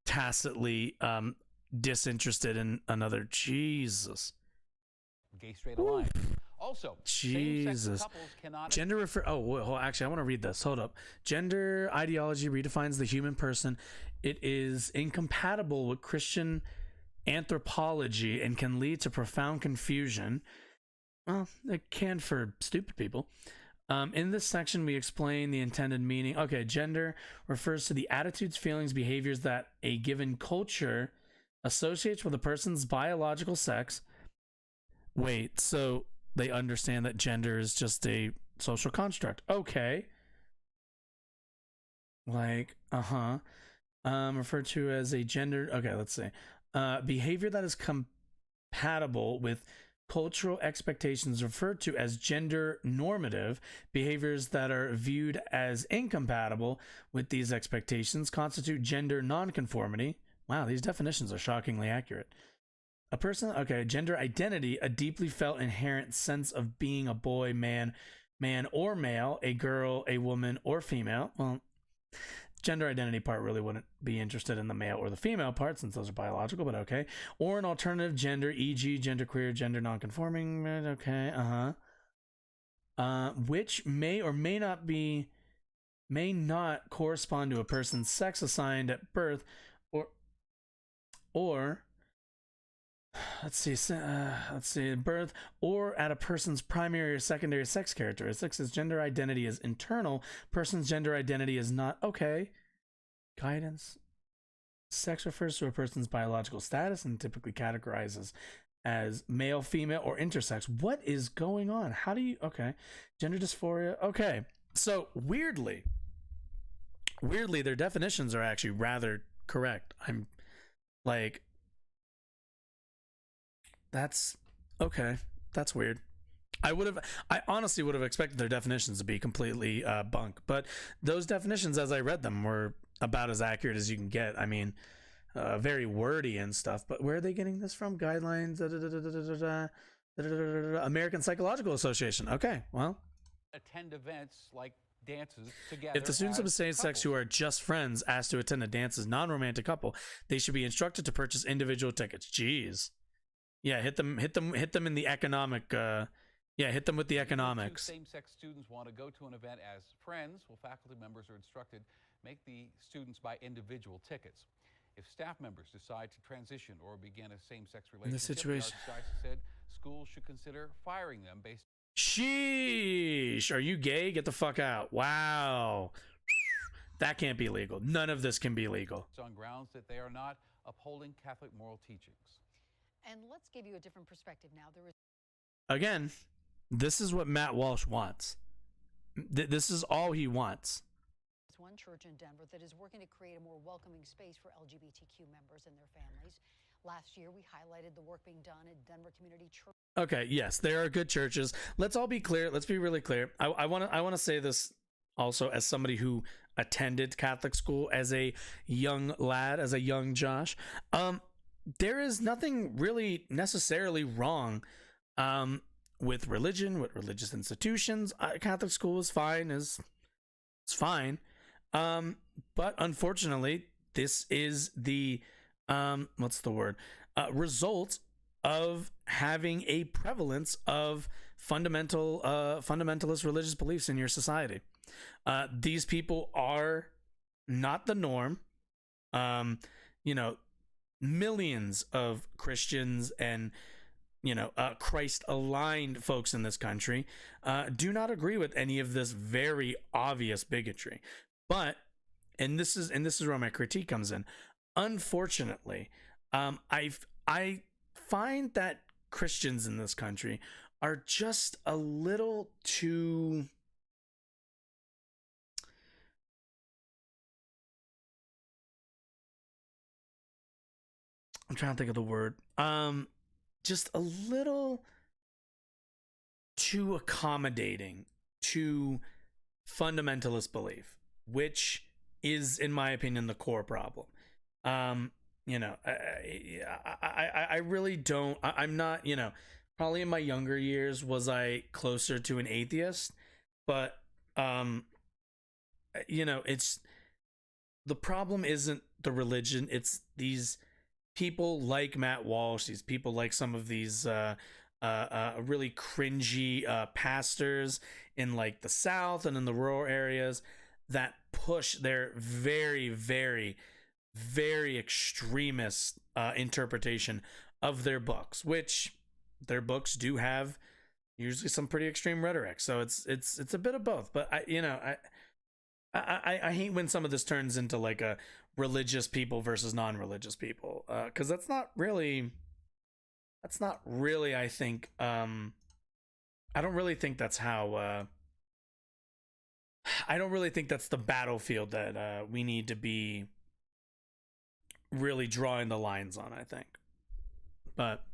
tacitly disinterested in another. Jesus. Gay Straight Alliance. Also, Jesus. couples cannot actually, I want to read this. Hold up. Gender ideology redefines the human person. It is incompatible with Christian anthropology and can lead to profound confusion. Well, it can for stupid people. In this section, we explain the intended meaning. Okay, gender refers to the attitudes, feelings, behaviors that a given culture associates with a person's biological sex. Wait, so they understand that gender is just a social construct. Okay. Like, referred to as a gender. Okay, let's see. Behavior that is compatible with cultural expectations referred to as gender normative. Behaviors that are viewed as incompatible with these expectations constitute gender nonconformity. Wow, these definitions are shockingly accurate. Gender identity, a deeply felt inherent sense of being a boy, man or male, a girl, a woman, or female. Well, gender identity part really wouldn't be interested in the male or the female part since those are biological, but okay. Or an alternative gender, e.g. genderqueer, gender nonconforming, okay, which may or may not correspond to a person's sex assigned at birth or birth or at a person's primary or secondary sex characteristics. As gender identity is internal, person's gender identity is not. Okay. Guidance. Sex refers to a person's biological status and typically categorizes as male, female, or intersex. What is going on? How do you... Okay. Gender dysphoria. Okay. So weirdly, their definitions are actually rather correct. I'm like... That's okay. That's weird. I honestly would have expected their definitions to be completely bunk, but those definitions, as I read them, were about as accurate as you can get. I mean, very wordy and stuff. But where are they getting this from? Guidelines. American Psychological Association. Okay, well. Attend events like dances together. If the students of the same sex who are just friends asked to attend a dance as non-romantic couple, they should be instructed to purchase individual tickets. Jeez. Yeah, hit them in the economic. Hit them with the economics. Same-sex students want to go to an event as friends. Well, faculty members are instructed make the students buy individual tickets. If staff members decide to transition or begin a same-sex relationship, in this situation, the Archdiocese said schools should consider firing them based. Sheesh! Are you gay? Get the fuck out! Wow, that can't be legal. None of this can be legal. On grounds that they are not upholding Catholic moral teachings. And let's give you a different perspective now. There is Again, this is what Matt Walsh wants. This is all he wants. one church in Denver that is working to create a more welcoming space for LGBTQ members and their families. Last year, we highlighted the work being done at Denver Community Church. Okay, yes, there are good churches. Let's all be clear. Let's be really clear. I want to say this also as somebody who attended Catholic school as a young lad, as a young Josh. There is nothing really necessarily wrong with religion, with religious institutions. Catholic school is fine, it's fine. But unfortunately, this is the result of having a prevalence of fundamentalist religious beliefs in your society. These people are not the norm. Millions of Christians and Christ-aligned folks in this country do not agree with any of this very obvious bigotry. But this is where my critique comes in. Unfortunately, I find that Christians in this country are just a little too I'm trying to think of the word. Just a little too accommodating to fundamentalist belief, which is, in my opinion, the core problem. I really don't. I'm not. Probably in my younger years was I closer to an atheist, but it's the problem isn't the religion. It's these people like Matt Walsh, these people like some of these really cringy pastors in like the South and in the rural areas that push their very, very, very extremist interpretation of their books, which their books do have usually some pretty extreme rhetoric. So it's a bit of both. But I hate when some of this turns into like a religious people versus non-religious people, because that's not really I think I don't really think that's how I don't really think that's the battlefield that we need to be really drawing the lines on, I think. But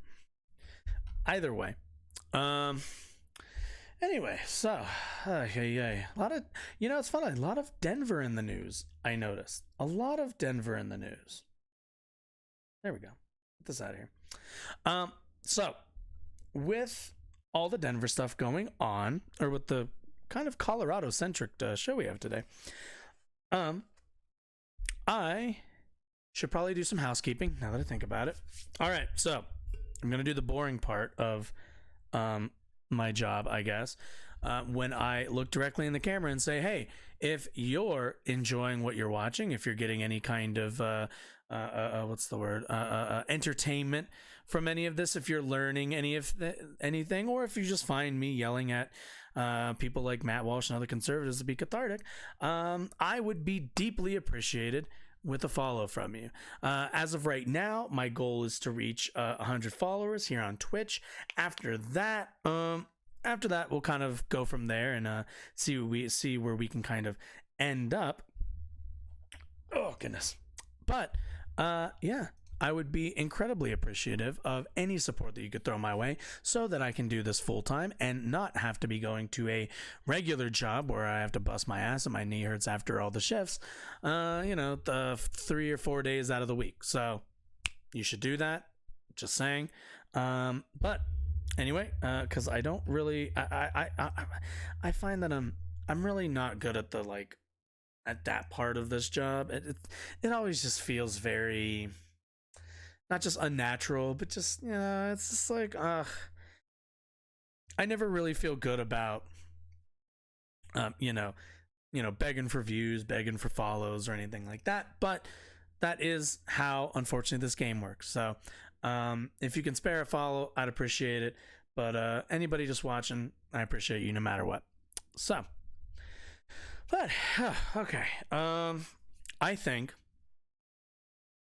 either way, anyway, so a lot of it's funny, a lot of Denver in the news. I noticed a lot of Denver in the news. There we go. Get this out of here. So with all the Denver stuff going on, or with the kind of Colorado centric show we have today, I should probably do some housekeeping now that I think about it. All right, so I'm gonna do the boring part of my job, I guess, when I look directly in the camera and say, hey, if you're enjoying what you're watching, if you're getting any kind of entertainment from any of this, if you're learning anything, or if you just find me yelling at people like Matt Walsh and other conservatives to be cathartic, I would be deeply appreciated with a follow from you. As of right now, my goal is to reach 100 followers here on Twitch. After that, we'll kind of go from there and see where we can kind of end up. Oh goodness. But yeah, I would be incredibly appreciative of any support that you could throw my way so that I can do this full time and not have to be going to a regular job where I have to bust my ass and my knee hurts after all the shifts, the 3 or 4 days out of the week. So you should do that. Just saying. But anyway, because I don't really, I find that I'm really not good at at that part of this job. It always just feels very, not just unnatural, but just, it's just like, I never really feel good about, begging for views, begging for follows or anything like that. But that is how, unfortunately, this game works. So, if you can spare a follow, I'd appreciate it. But anybody just watching, I appreciate you no matter what. So, but okay, I think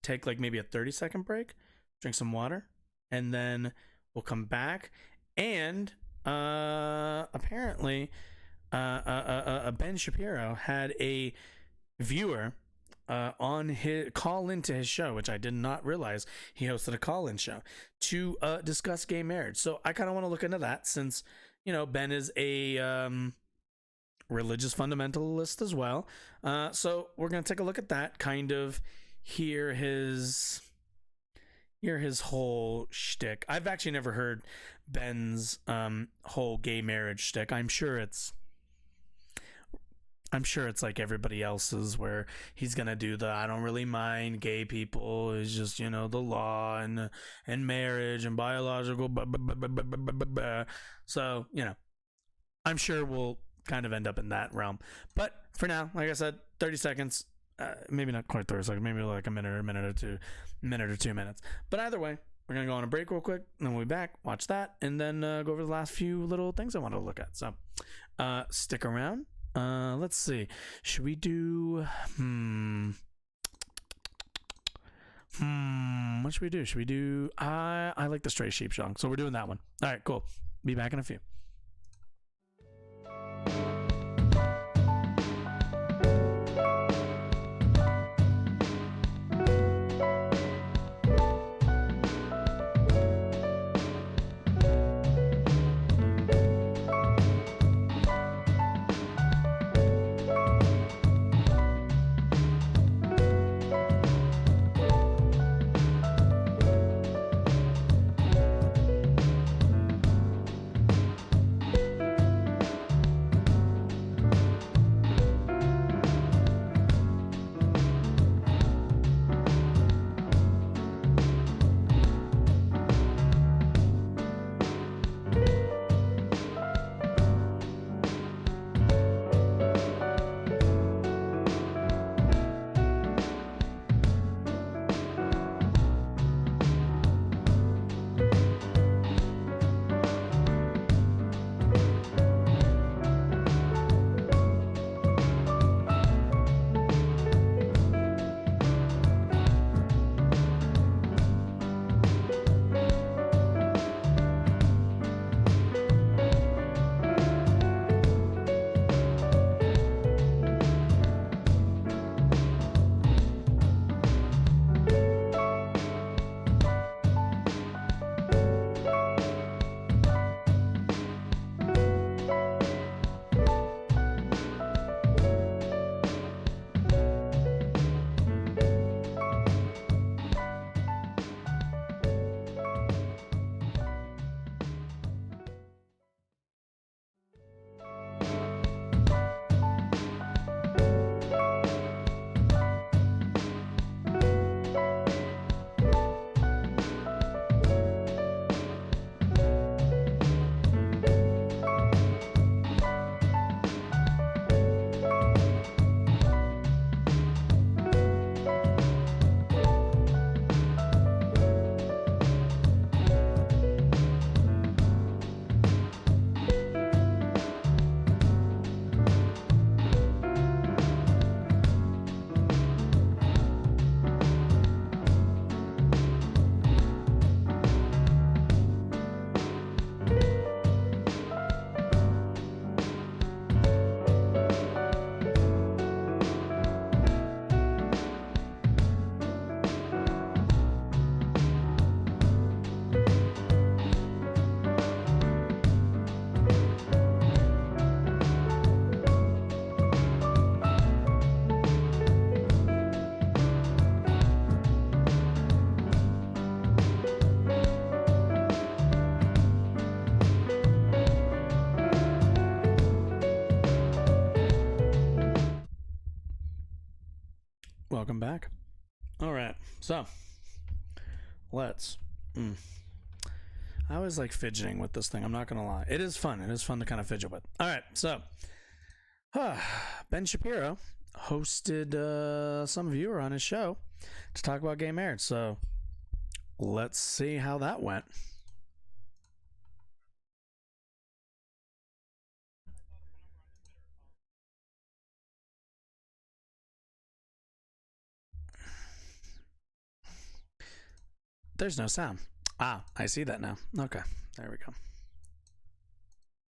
take maybe a 30-second break, drink some water, and then we'll come back. And apparently, Ben Shapiro had a viewer on his call into his show, which I did not realize he hosted a call-in show to discuss gay marriage. So I kind of want to look into that, since Ben is a religious fundamentalist as well. So we're gonna take a look at that, kind of hear his whole shtick. I've actually never heard Ben's whole gay marriage shtick. I'm sure it's like everybody else's, where he's gonna do the I don't really mind gay people, it's just the law and marriage and biological blah, blah, blah, blah, blah, blah, blah. So I'm sure we'll kind of end up in that realm. But for now, like I said, 30 seconds, maybe not quite 30 seconds, maybe like a minute or 2 minutes. But either way, we're gonna go on a break real quick, and then we'll be back, watch that, and then go over the last few little things I wanted to look at. So stick around. Let's see. Should we do what should we do? Should we do I like the Stray Sheep song, so we're doing that one. All right, cool. Be back in a few. Welcome back. All right, so let's I always like fidgeting with this thing, I'm not gonna lie. It is fun to kind of fidget with. All right, so Ben Shapiro hosted some viewer on his show to talk about gay marriage, so let's see how that went. There's no sound. Ah, I see that now. Okay, there we go.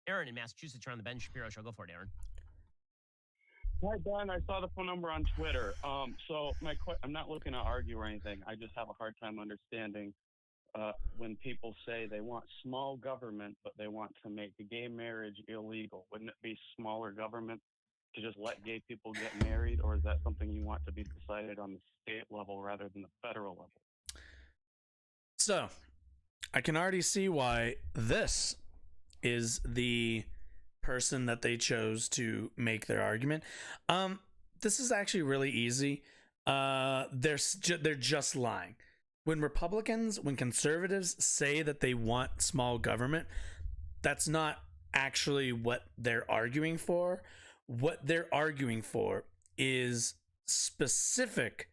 Aaron in Massachusetts, you're on the Ben Shapiro Show. Go for it, Aaron. Hi, Ben. I saw the phone number on Twitter. So I'm not looking to argue or anything. I just have a hard time understanding when people say they want small government, but they want to make gay marriage illegal. Wouldn't it be smaller government to just let gay people get married, or is that something you want to be decided on the state level rather than the federal level? So, I can already see why this is the person that they chose to make their argument. This is actually really easy. They're just lying. When Republicans, when conservatives say that they want small government, that's not actually what they're arguing for. What they're arguing for is specific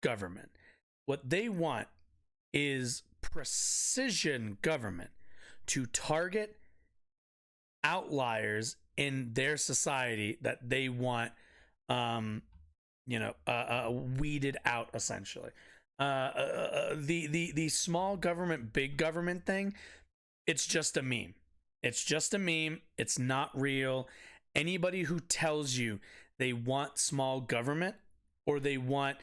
government. What they want is precision government to target outliers in their society that they want weeded out, essentially. The small government, big government thing, it's just a meme. It's just a meme. It's not real. Anybody who tells you they want small government, or they want,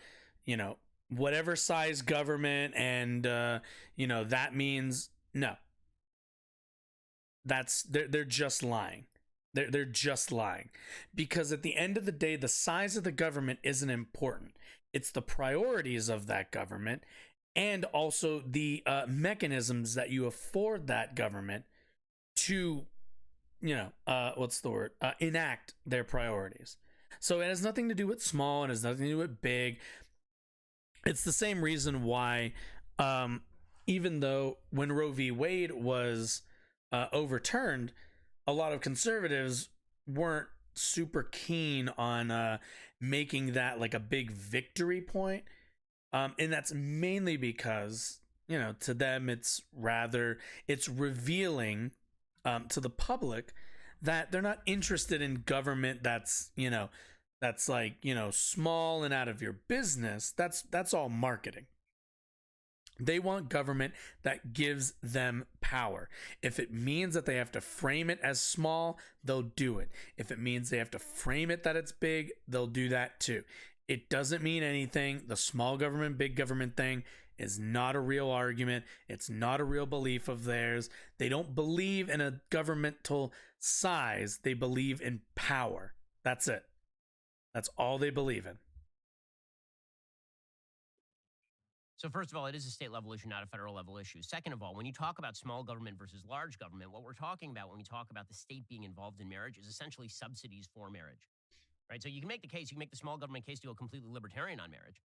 whatever size government, and that means no. They're just lying. They're just lying, because at the end of the day, the size of the government isn't important. It's the priorities of that government, and also the mechanisms that you afford that government to, enact their priorities. So it has nothing to do with small, and it has nothing to do with big. It's the same reason why, even though when Roe v. Wade was overturned, a lot of conservatives weren't super keen on making that like a big victory point. And that's mainly because, to them, it's revealing to the public that they're not interested in government that's small and out of your business. That's all marketing. They want government that gives them power. If it means that they have to frame it as small, they'll do it. If it means they have to frame it that it's big, they'll do that too. It doesn't mean anything. The small government, big government thing is not a real argument. It's not a real belief of theirs. They don't believe in a governmental size. They believe in power. That's it. That's all they believe in. So first of all, it is a state level issue, not a federal level issue. Second of all, when you talk about small government versus large government, what we're talking about when we talk about the state being involved in marriage is essentially subsidies for marriage, right? So you can make the small government case to go completely libertarian on marriage.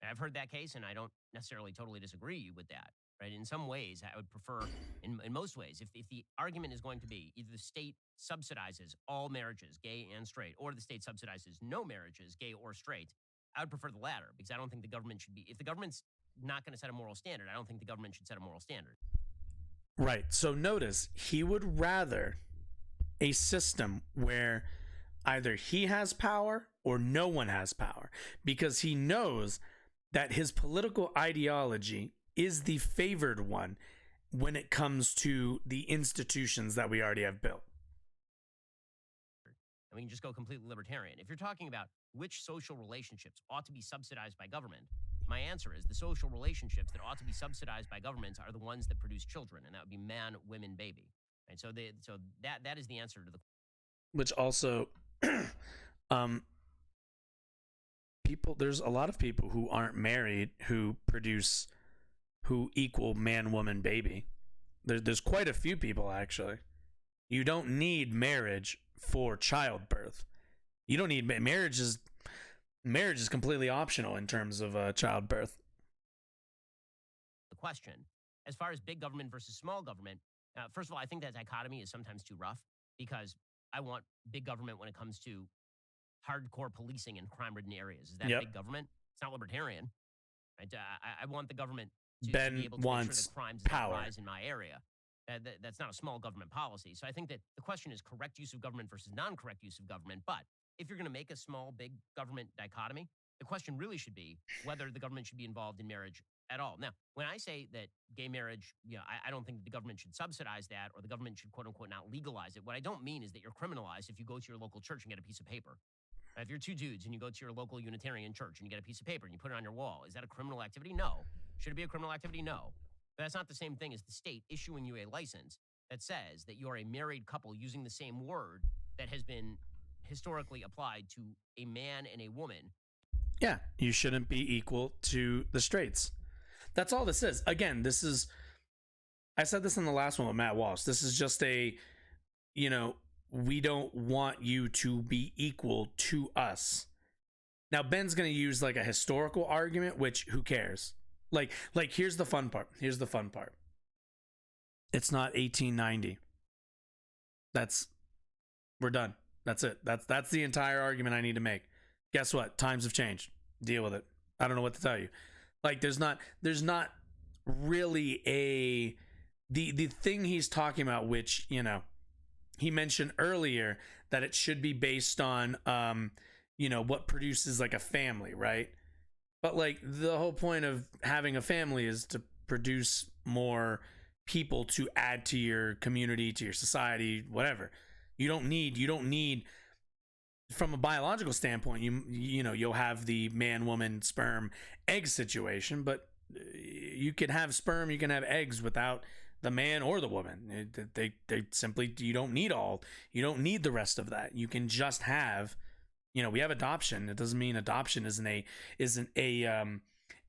I've heard that case, and I don't necessarily totally disagree with that, right? In some ways, I would prefer, in most ways, if the argument is going to be either the state subsidizes all marriages, gay and straight, or the state subsidizes no marriages, gay or straight, I would prefer the latter, because I don't think the government should be, if the government's not going to set a moral standard, I don't think the government should set a moral standard. Right. So notice, he would rather a system where either he has power or no one has power, because he knows that his political ideology is the favored one when it comes to the institutions that we already have built. And we can just go completely libertarian. If you're talking about which social relationships ought to be subsidized by government, my answer is the social relationships that ought to be subsidized by governments are the ones that produce children, and that would be man, women, baby. And so that is the answer to the. Which also, there's a lot of people who aren't married who equal man, woman, baby. There's quite a few people, actually. You don't need marriage for childbirth. You don't need marriage is completely optional in terms of childbirth. The question, as far as big government versus small government, first of all, I think that dichotomy is sometimes too rough, because I want big government when it comes to hardcore policing in crime-ridden areas. Is that big government? It's not libertarian. Right? I want the government to be able to make sure that crimes don't rise in my area. That's not a small government policy. So I think that the question is correct use of government versus non-correct use of government. But if you're going to make a small, big government dichotomy, the question really should be whether the government should be involved in marriage at all. Now, when I say that gay marriage, I don't think the government should subsidize that, or the government should, quote unquote, not legalize it. What I don't mean is that you're criminalized if you go to your local church and get a piece of paper. If you're two dudes and you go to your local Unitarian church and you get a piece of paper and you put it on your wall, is that a criminal activity? No. Should it be a criminal activity? No. But that's not the same thing as the state issuing you a license that says that you are a married couple using the same word that has been historically applied to a man and a woman. Yeah, you shouldn't be equal to the straights. That's all this is. Again, this is, I said this in the last one with Matt Walsh. This is just a, we don't want you to be equal to us. Now, Ben's going to use like a historical argument, which who cares? Like here's the fun part. It's not 1890. We're done. That's it. That's the entire argument I need to make. Guess what? Times have changed. Deal with it. I don't know what to tell you. Like there's not really the thing he's talking about, which, he mentioned earlier, that it should be based on what produces like a family, right? But like the whole point of having a family is to produce more people to add to your community, to your society, whatever. You don't need from a biological standpoint, you'll have the man, woman, sperm, egg situation, but you can have sperm, you can have eggs without the man or the woman. They simply, you don't need the rest of that. You can just have, we have adoption. It doesn't mean adoption isn't a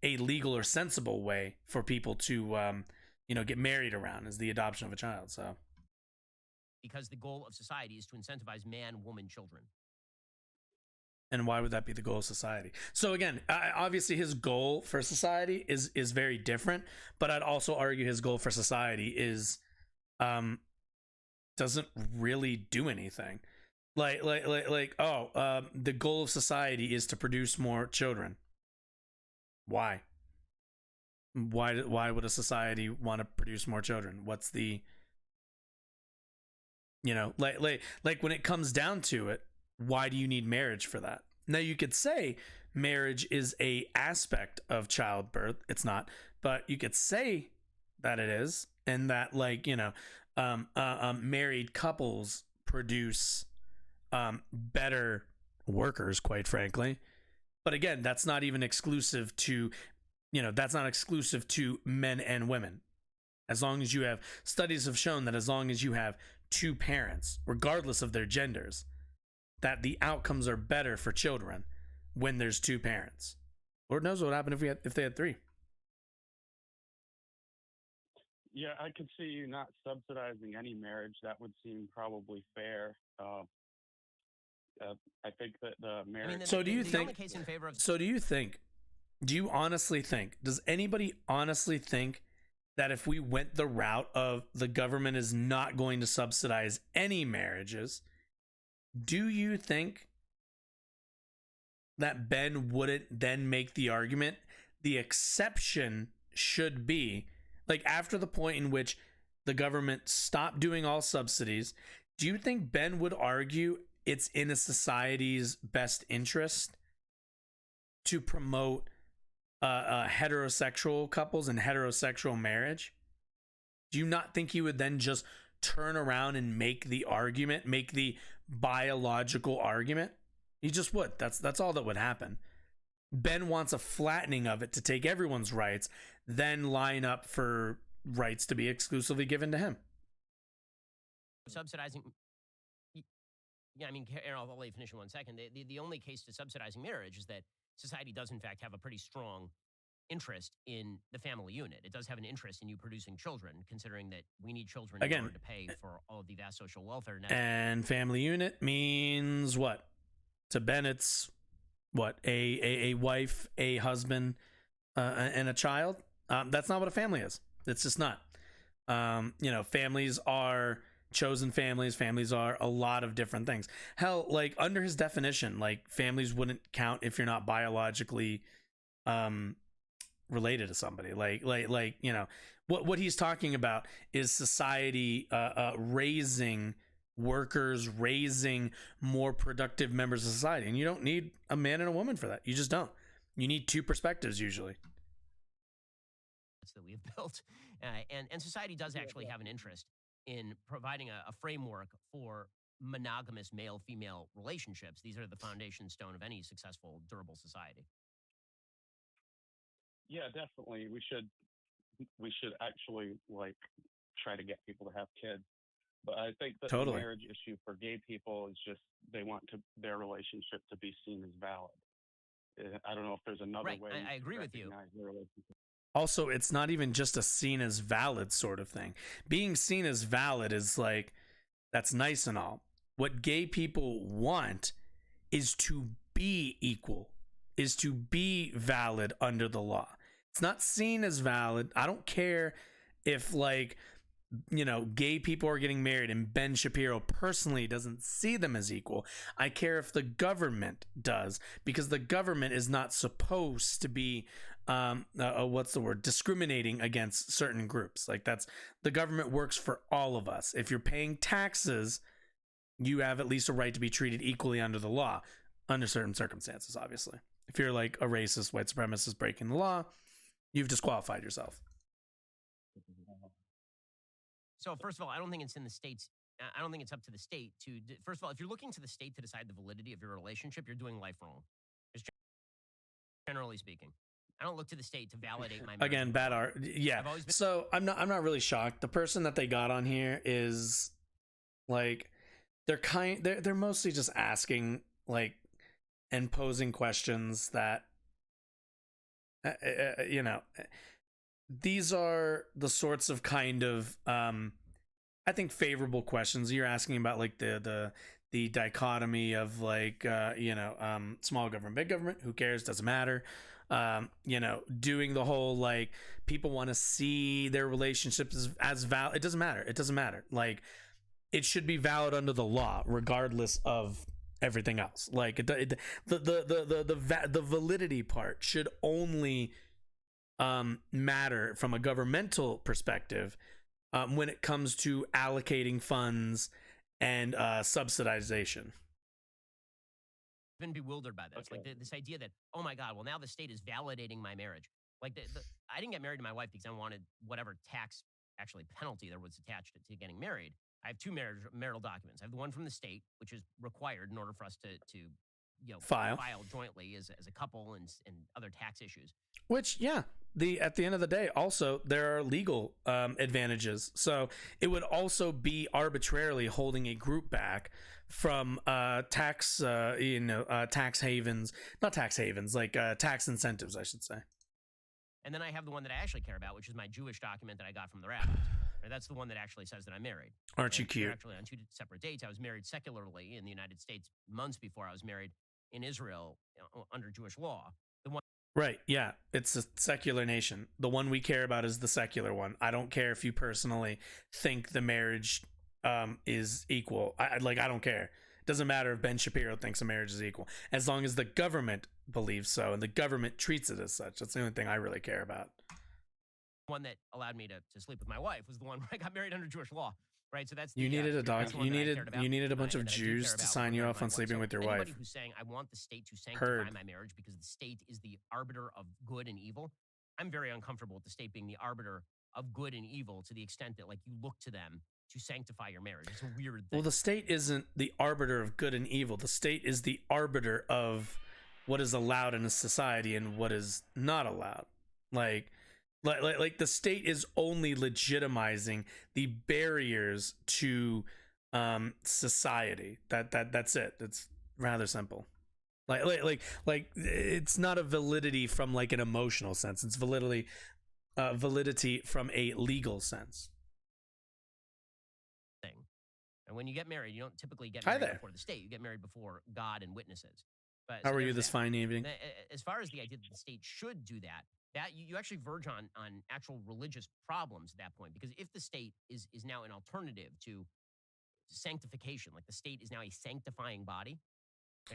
legal or sensible way for people to get married around, is the adoption of a child. So because the goal of society is to incentivize man, woman, children. And why would that be the goal of society? So again, obviously his goal for society is very different, but I'd also argue his goal for society is doesn't really do anything. The goal of society is to produce more children. Why? Why would a society want to produce more children? What's the when it comes down to it, why do you need marriage for that? Now you could say marriage is a aspect of childbirth. It's not, but you could say that it is, and that married couples produce better workers, quite frankly. But again, that's not even exclusive to, that's not exclusive to men and women. As long as you have, studies have shown that as long as you have two parents, regardless of their genders, that the outcomes are better for children when there's two parents. Lord knows what would happen if they had three. Yeah, I could see you not subsidizing any marriage. That would seem probably fair. I think that the marriage. Do you honestly think? Does anybody honestly think that if we went the route of the government is not going to subsidize any marriages, do you think that Ben wouldn't then make the argument the exception should be, like after the point in which the government stopped doing all subsidies, do you think Ben would argue it's in a society's best interest to promote heterosexual couples and heterosexual marriage? Do you not think he would then just turn around and make the argument, make the biological argument? He just would. That's all that would happen. Ben wants a flattening of it to take everyone's rights, then line up for rights to be exclusively given to him. Subsidizing. Yeah, I mean, Aaron, I'll let you finish in 1 second. The only case to subsidizing marriage is that society does, in fact, have a pretty strong interest in the family unit. It does have an interest in you producing children, considering that we need children in order to pay for all of the vast social welfare. And family unit means what? To Ben, it's what? A wife, a husband, and a child? That's not what a family is. It's just not. Families are chosen families. Families are a lot of different things. Hell, like under his definition, like families wouldn't count if you're not biologically related to somebody. What he's talking about is society raising workers, raising more productive members of society, and you don't need a man and a woman for that. You just don't. You need two perspectives usually. that we have built. And society does actually have an interest in providing a framework for monogamous male-female relationships. These are the foundation stone of any successful, durable society. Yeah, definitely. We should actually like try to get people to have kids. But I think that the marriage issue for gay people is just they want their relationship to be seen as valid. I don't know if there's another way. I agree with you. Also, it's not even just a seen as valid sort of thing. Being seen as valid is like, that's nice and all. What gay people want is to be equal, is to be valid under the law. It's not seen as valid. I don't care if, like, you know, gay people are getting married and Ben Shapiro personally doesn't see them as equal. I care if the government does, because the government is not supposed to be discriminating against certain groups. Like, that's, the government works for all of us. If you're paying taxes, you have at least a right to be treated equally under the law, under certain circumstances, obviously. If you're like a racist, white supremacist breaking the law, you've disqualified yourself. So first of all, I don't think it's in the states. I don't think it's up to the state to, first of all, if you're looking to the state to decide the validity of your relationship, you're doing life wrong. Just generally speaking. I don't look to the state to validate my marriage. Again, bad art. Yeah. So I'm not really shocked. The person that they got on here is like, they're mostly just asking like and posing questions that you know, these are the sorts of kind of I think favorable questions. You're asking about like the dichotomy of like small government, big government, who cares, doesn't matter. Doing the whole like people want to see their relationships as valid. It doesn't matter. Like, it should be valid under the law regardless of everything else. Like the validity part should only matter from a governmental perspective when it comes to allocating funds and subsidization. I've been bewildered by this. Okay. Like this idea that, oh my God, well, now the state is validating my marriage. Like I didn't get married to my wife because I wanted whatever tax penalty there was attached to getting married. I have two marital documents. I have the one from the state, which is required in order for us to file jointly as a couple and other tax issues. Which, yeah, at the end of the day, also there are legal advantages. So it would also be arbitrarily holding a group back from tax havens, not tax havens, like tax incentives, I should say. And then I have the one that I actually care about, which is my Jewish document that I got from the rabbis. That's the one that actually says that I'm married. Aren't you cute? Actually, on two separate dates. I was married secularly in the United States months before I was married in Israel under Jewish law. The one. Right, yeah. It's a secular nation. The one we care about is the secular one. I don't care if you personally think the marriage is equal. I don't care. It doesn't matter if Ben Shapiro thinks a marriage is equal. As long as the government believes so and the government treats it as such. That's the only thing I really care about. One that allowed me to sleep with my wife was the one where I got married under Jewish law, right? So that's you needed a dog. You needed a bunch of Jews to sign you off on sleeping with your wife. Anybody who's saying I want the state to sanctify my marriage because the state is the arbiter of good and evil, I'm very uncomfortable with the state being the arbiter of good and evil to the extent that like you look to them to sanctify your marriage. It's a weird thing. Well, the state isn't the arbiter of good and evil. The state is the arbiter of what is allowed in a society and what is not allowed. Like the state is only legitimizing the barriers to society. That's it. It's rather simple. Like it's not a validity from like an emotional sense. It's validity from a legal sense. And when you get married, you don't typically get married before the state. You get married before God and witnesses. But how are you this fine evening? As far as the idea that the state should do that you actually verge on actual religious problems at that point. Because if the state is now an alternative to sanctification, like the state is now a sanctifying body,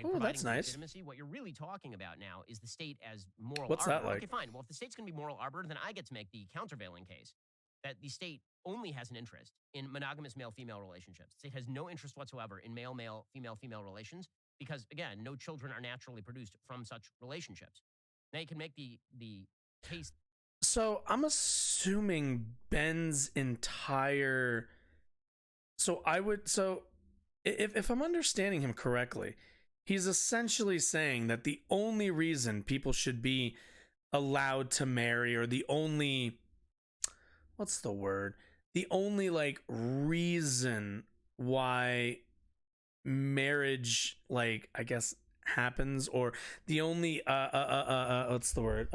oh, that's nice. Legitimacy, what you're really talking about now is the state as moral What's arbiter. That like? Okay, fine. Well, if the state's going to be moral arbiter, then I get to make the countervailing case that the state only has an interest in monogamous male-female relationships. The state has no interest whatsoever in male-male, female-female relations because, again, no children are naturally produced from such relationships. Now you can make the case. So I'm assuming Ben's entire. So if I'm understanding him correctly, he's essentially saying that the only reason people should be allowed to marry, or the only, what's the word? The only like reason why marriage, like, I guess, happens, or the only what's the word?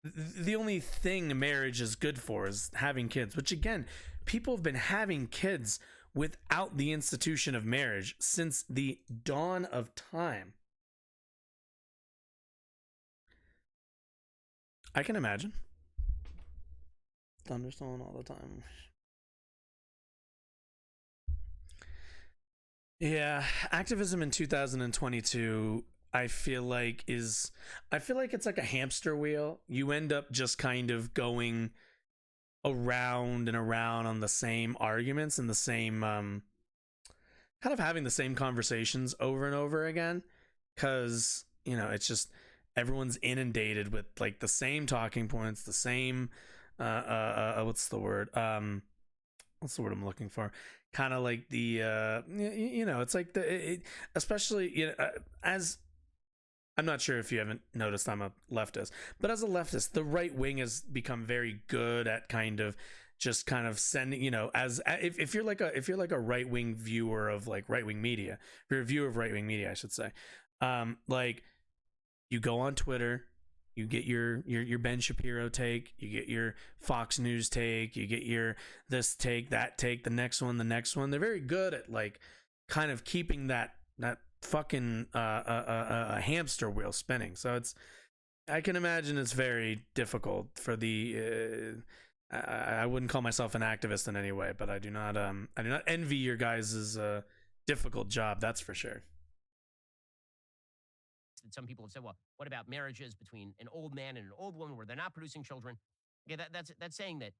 The only thing marriage is good for is having kids, which again, people have been having kids without the institution of marriage since the dawn of time. I can imagine. Thunderstorming all the time. Yeah, activism in 2022, I feel like it's like a hamster wheel. You end up just kind of going around and around on the same arguments and the same kind of having the same conversations over and over again, because it's just everyone's inundated with like the same talking points, the same what's the word I'm looking for, kind of like the it's like especially as I'm not sure if you haven't noticed, I'm a leftist, but as a leftist, the right wing has become very good at kind of sending, as if you're like a right wing viewer of like right wing media, if you're a viewer of right wing media, I should say, like you go on Twitter, you get your Ben Shapiro take, you get your Fox News take, you get your this take, that take, the next one. They're very good at like kind of keeping that fucking hamster wheel spinning. So I can imagine it's very difficult for the I wouldn't call myself an activist in any way, but I do not envy your guys' difficult job, that's for sure. Some people have said, well, what about marriages between an old man and an old woman where they're not producing children? Okay, that's saying that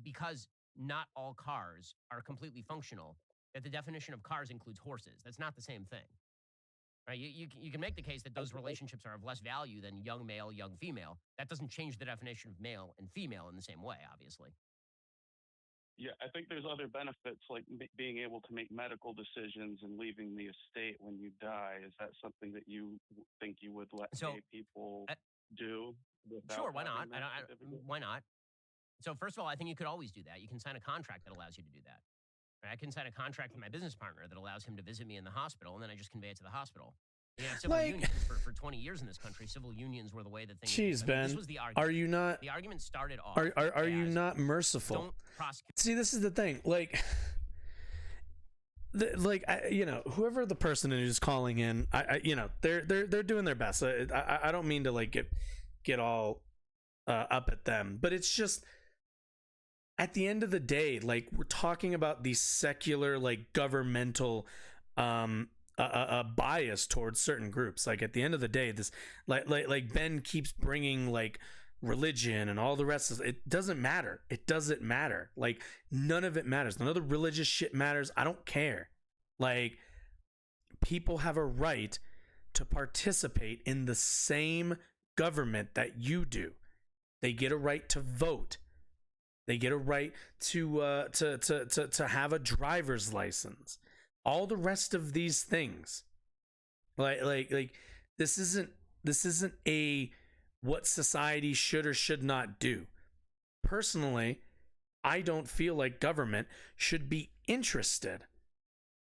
because not all cars are completely functional, that the definition of cars includes horses. That's not the same thing. Right? You can make the case that those relationships are of less value than young male, young female. That doesn't change the definition of male and female in the same way, obviously. Yeah, I think there's other benefits, like being able to make medical decisions and leaving the estate when you die. Is that something that you think you would let gay people do? Sure, why not? Why not? So first of all, I think you could always do that. You can sign a contract that allows you to do that. I can sign a contract with my business partner that allows him to visit me in the hospital, and then I just convey it to the hospital. Yeah, civil unions for 20 years in this country, civil unions were the way that things. Jeez, Ben, this was the argument. Are you not? The argument started off. Are you not merciful? Don't prosecute. See, this is the thing. Like, whoever the person who's calling in, they're doing their best. I don't mean to like get all up at them, but it's just, at the end of the day, like, we're talking about these secular, like, governmental a bias towards certain groups. Like, at the end of the day, this like Ben keeps bringing like religion and all the rest of it. Doesn't matter. It doesn't matter. Like, none of it matters. None of the religious shit matters. I don't care. Like, people have a right to participate in the same government that you do. They get a right to vote. They get a right to have a driver's license. All the rest of these things, like this isn't a what society should or should not do. Personally, I don't feel like government should be interested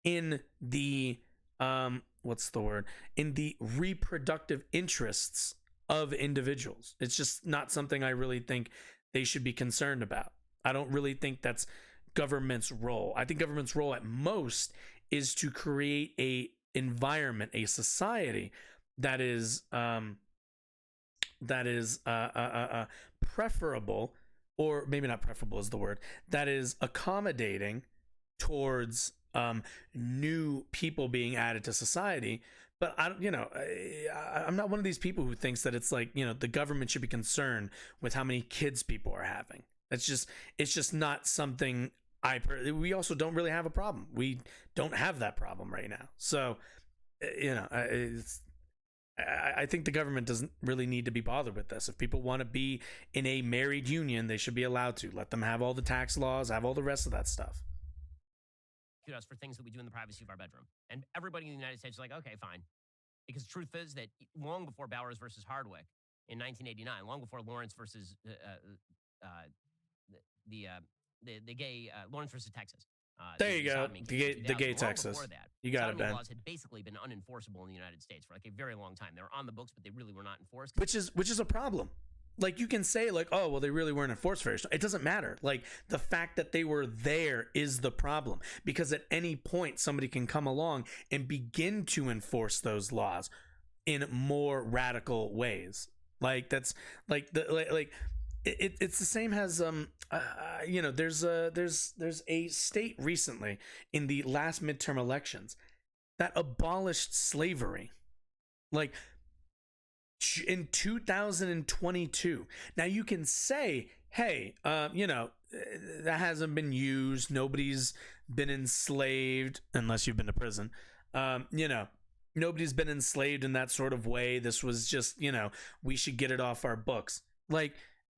in the in the reproductive interests of individuals. It's just not something I really think they should be concerned about. I don't really think that's government's role. I think government's role at most is to create a environment, a society that is preferable, or maybe not preferable is the word, that is accommodating towards new people being added to society. But I'm not one of these people who thinks that it's like, the government should be concerned with how many kids people are having. It's just not something we also don't really have a problem. We don't have that problem right now. So, I think the government doesn't really need to be bothered with this. If people want to be in a married union, they should be allowed to. Let them have all the tax laws, have all the rest of that stuff. Us for things that we do in the privacy of our bedroom. And everybody in the United States is like, okay, fine. Because the truth is that long before Bowers versus Hardwick in 1989, long before Lawrence versus the gay Lawrence versus Texas. There you go. The gay Texas. That, you got it, Ben. Laws had basically been unenforceable in the United States for like a very long time. They were on the books, but they really were not enforced. Which is a problem. Like, you can say, like, oh, well, they really weren't enforced very strong. It doesn't matter. Like, the fact that they were there is the problem. Because at any point, somebody can come along and begin to enforce those laws in more radical ways. Like, that's like it's the same as there's a state recently in the last midterm elections that abolished slavery. Like, in 2022. Now you can say, hey, that hasn't been used. Nobody's been enslaved unless you've been to prison. Nobody's been enslaved in that sort of way. This was just, we should get it off our books. Like,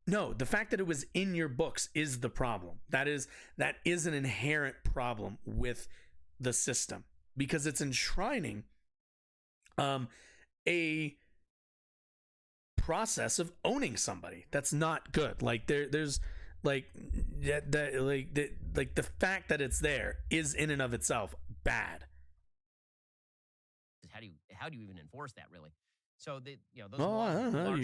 no, the fact that it was in your books is the problem. That is an inherent problem with the system, because it's enshrining a process of owning somebody. That's not good. Like, there's the fact that it's there is in and of itself bad. How do you even enforce that, really? So those I don't know.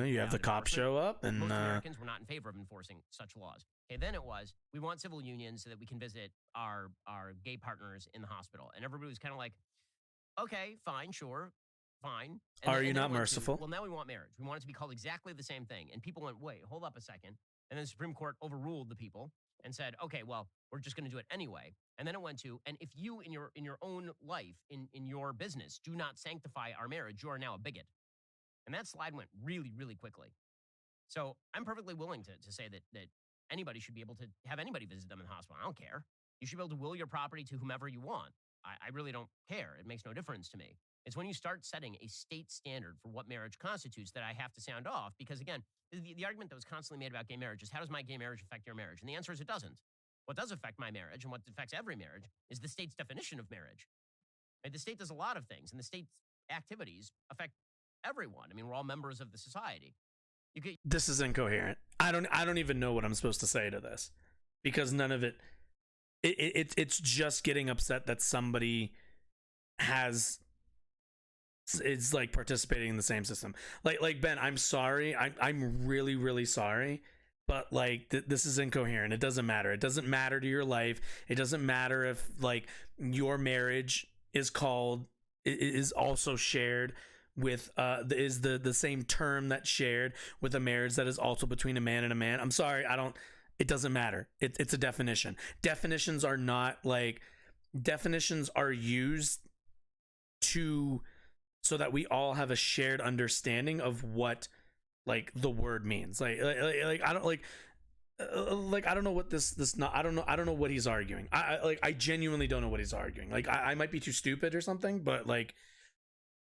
You have the cops show up, and most Americans were not in favor of enforcing such laws. Okay, then it was, we want civil unions so that we can visit our gay partners in the hospital, and everybody was kind of like, okay, fine, sure. Fine. Are you not merciful? Well, now we want marriage. We want it to be called exactly the same thing. And people went, wait, hold up a second. And then the Supreme Court overruled the people and said, okay, well, we're just going to do it anyway. And then it went to, and if you in your own life, in your business, do not sanctify our marriage, you are now a bigot. And that slide went really, really quickly. So I'm perfectly willing to say that anybody should be able to have anybody visit them in the hospital. I don't care. You should be able to will your property to whomever you want. I really don't care. It makes no difference to me. It's when you start setting a state standard for what marriage constitutes that I have to sound off. Because again, the argument that was constantly made about gay marriage is, how does my gay marriage affect your marriage? And the answer is it doesn't. What does affect my marriage, and what affects every marriage, is the state's definition of marriage. Right? The state does a lot of things, and the state's activities affect everyone. I mean, we're all members of the society. This is incoherent. I don't even know what I'm supposed to say to this, because none of it's just getting upset that somebody is like participating in the same system. Like Ben, I'm sorry. I'm really, really sorry. But like, this is incoherent. It doesn't matter. It doesn't matter to your life. It doesn't matter if like your marriage is also shared with is the same term that's shared with a marriage that is also between a man and a man. I'm sorry. It doesn't matter. It's a definition. Definitions are used so that we all have a shared understanding of what like the word means. Like I don't I don't know what I don't know what he's arguing. I genuinely don't know what he's arguing. Like, I might be too stupid or something, but like,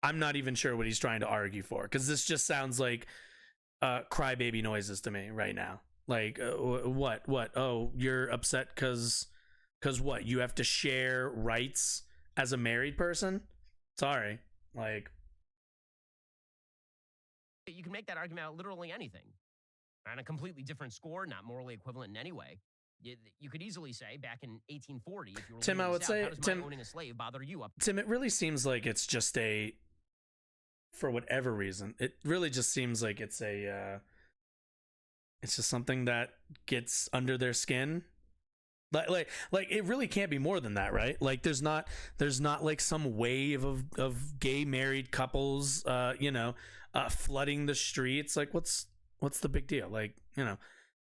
I'm not even sure what he's trying to argue for, because this just sounds like crybaby noises to me right now. Like, what? Oh, you're upset because what? You have to share rights as a married person? Sorry. Like, you can make that argument out literally anything on a completely different score, not morally equivalent in any way. You could easily say back in 1840, if you were Tim, I would say, how does my owning a slave bother you up? Tim, it really seems like it's just for whatever reason, it really just seems like it's just something that gets under their skin. Like it really can't be more than that, right? Like, there's not like some wave of gay married couples, flooding the streets. Like, what's the big deal? Like,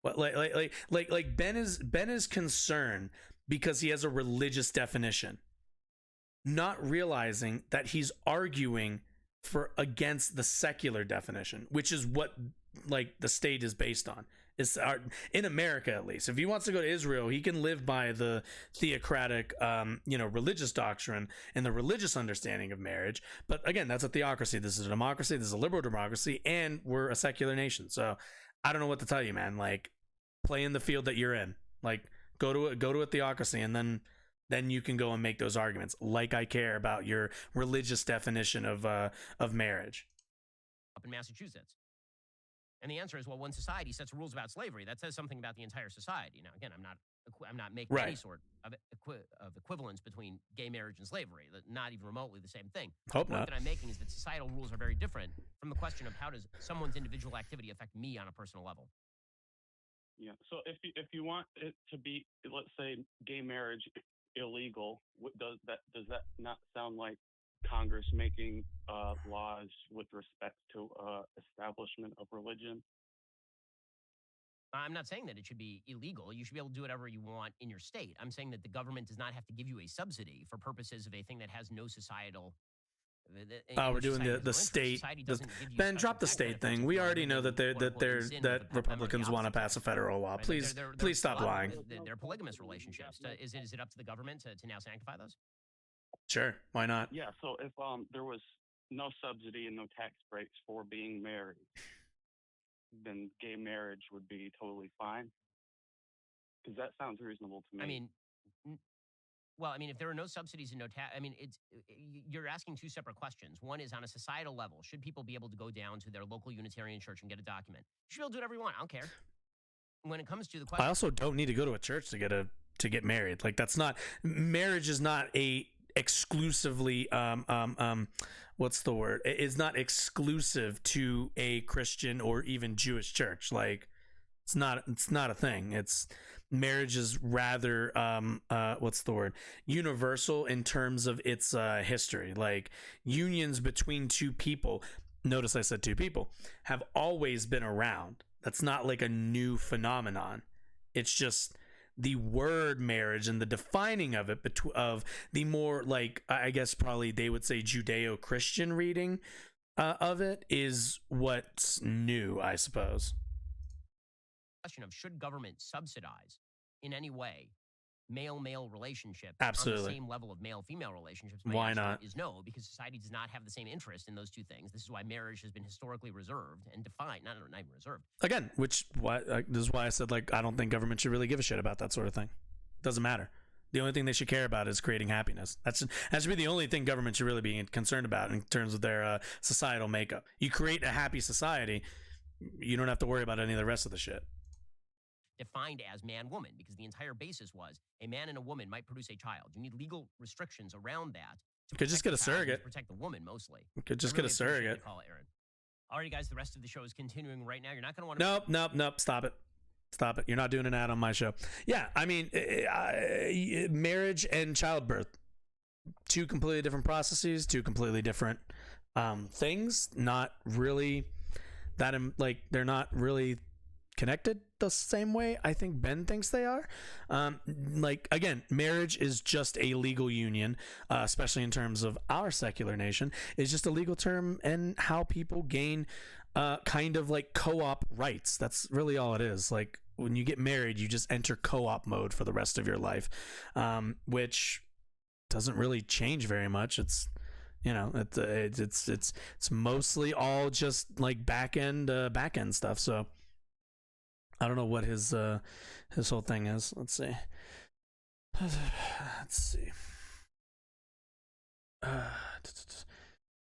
what, like Ben is concerned because he has a religious definition, not realizing that he's arguing against the secular definition, which is what like the state is based on. Is in America, at least. If he wants to go to Israel, he can live by the theocratic, religious doctrine and the religious understanding of marriage. But again, that's a theocracy. This is a democracy. This is a liberal democracy, and we're a secular nation. So I don't know what to tell you, man. Like, play in the field that you're in. Like, go to a theocracy, and then you can go and make those arguments. Like, I care about your religious definition of marriage. Up in Massachusetts. And the answer is, well, when society sets rules about slavery, that says something about the entire society. Now, again, I'm not making any sort of equivalence between gay marriage and slavery. Not even remotely the same thing. Hope the point not. that I'm making is that societal rules are very different from the question of how does someone's individual activity affect me on a personal level. Yeah. So if you want it to be, let's say, gay marriage illegal, does that not sound like Congress making laws with respect to establishment of religion? I'm not saying that it should be illegal. You should be able to do whatever you want in your state. I'm saying that the government does not have to give you a subsidy for purposes of a thing that has no societal. We're doing the state. Ben, drop the state thing. We already know that Republicans want to pass a federal law. Please stop lying. They're polygamous relationships. Is it up to the government to now sanctify those? Sure, why not? Yeah. So if there was no subsidy and no tax breaks for being married, then gay marriage would be totally fine. Because that sounds reasonable to me. If there are no subsidies and no tax, you're asking two separate questions. One is on a societal level, should people be able to go down to their local Unitarian church and get a document? You should be able to do whatever you want. I don't care. When it comes to the question, I also don't need to go to a church to get married. Like, that's not, marriage is not a exclusively what's the word? It's not exclusive to a Christian or even Jewish church. Like, it's not a thing. Marriage is rather what's the word? Universal in terms of its history. Like, unions between two people, notice I said two people, have always been around. That's not like a new phenomenon. It's just the word marriage and the defining of it, of the more, like, I guess probably they would say Judeo-Christian reading of it is what's new, I suppose. Question of should government subsidize in any way male-male relationships Absolutely. on the same level of male-female relationships? Why not? Is no, because society does not have the same interest in those two things. This is why marriage has been historically reserved and defined, not even reserved. Again, this is why I said, like, I don't think government should really give a shit about that sort of thing. Doesn't matter. The only thing they should care about is creating happiness. That should be the only thing government should really be concerned about in terms of their societal makeup. You create a happy society, you don't have to worry about any of the rest of the shit. Defined as man-woman, because the entire basis was a man and a woman might produce a child. You need legal restrictions around that. You could just get a surrogate. Protect the woman mostly. You could just get a surrogate. Call it, Aaron. Alrighty, guys, the rest of the show is continuing right now. You're not going to want to. Nope. Stop it. You're not doing an ad on my show. Yeah, marriage and childbirth, two completely different processes, two completely different things. Not really that they're not really connected the same way I think Ben thinks they are. Again, marriage is just a legal union, especially in terms of our secular nation. It's just a legal term and how people gain kind of like co-op rights. That's really all it is. Like, when you get married, you just enter co-op mode for the rest of your life, which doesn't really change very much. It's it's mostly all just like back end stuff. So I don't know what his whole thing is. Let's see.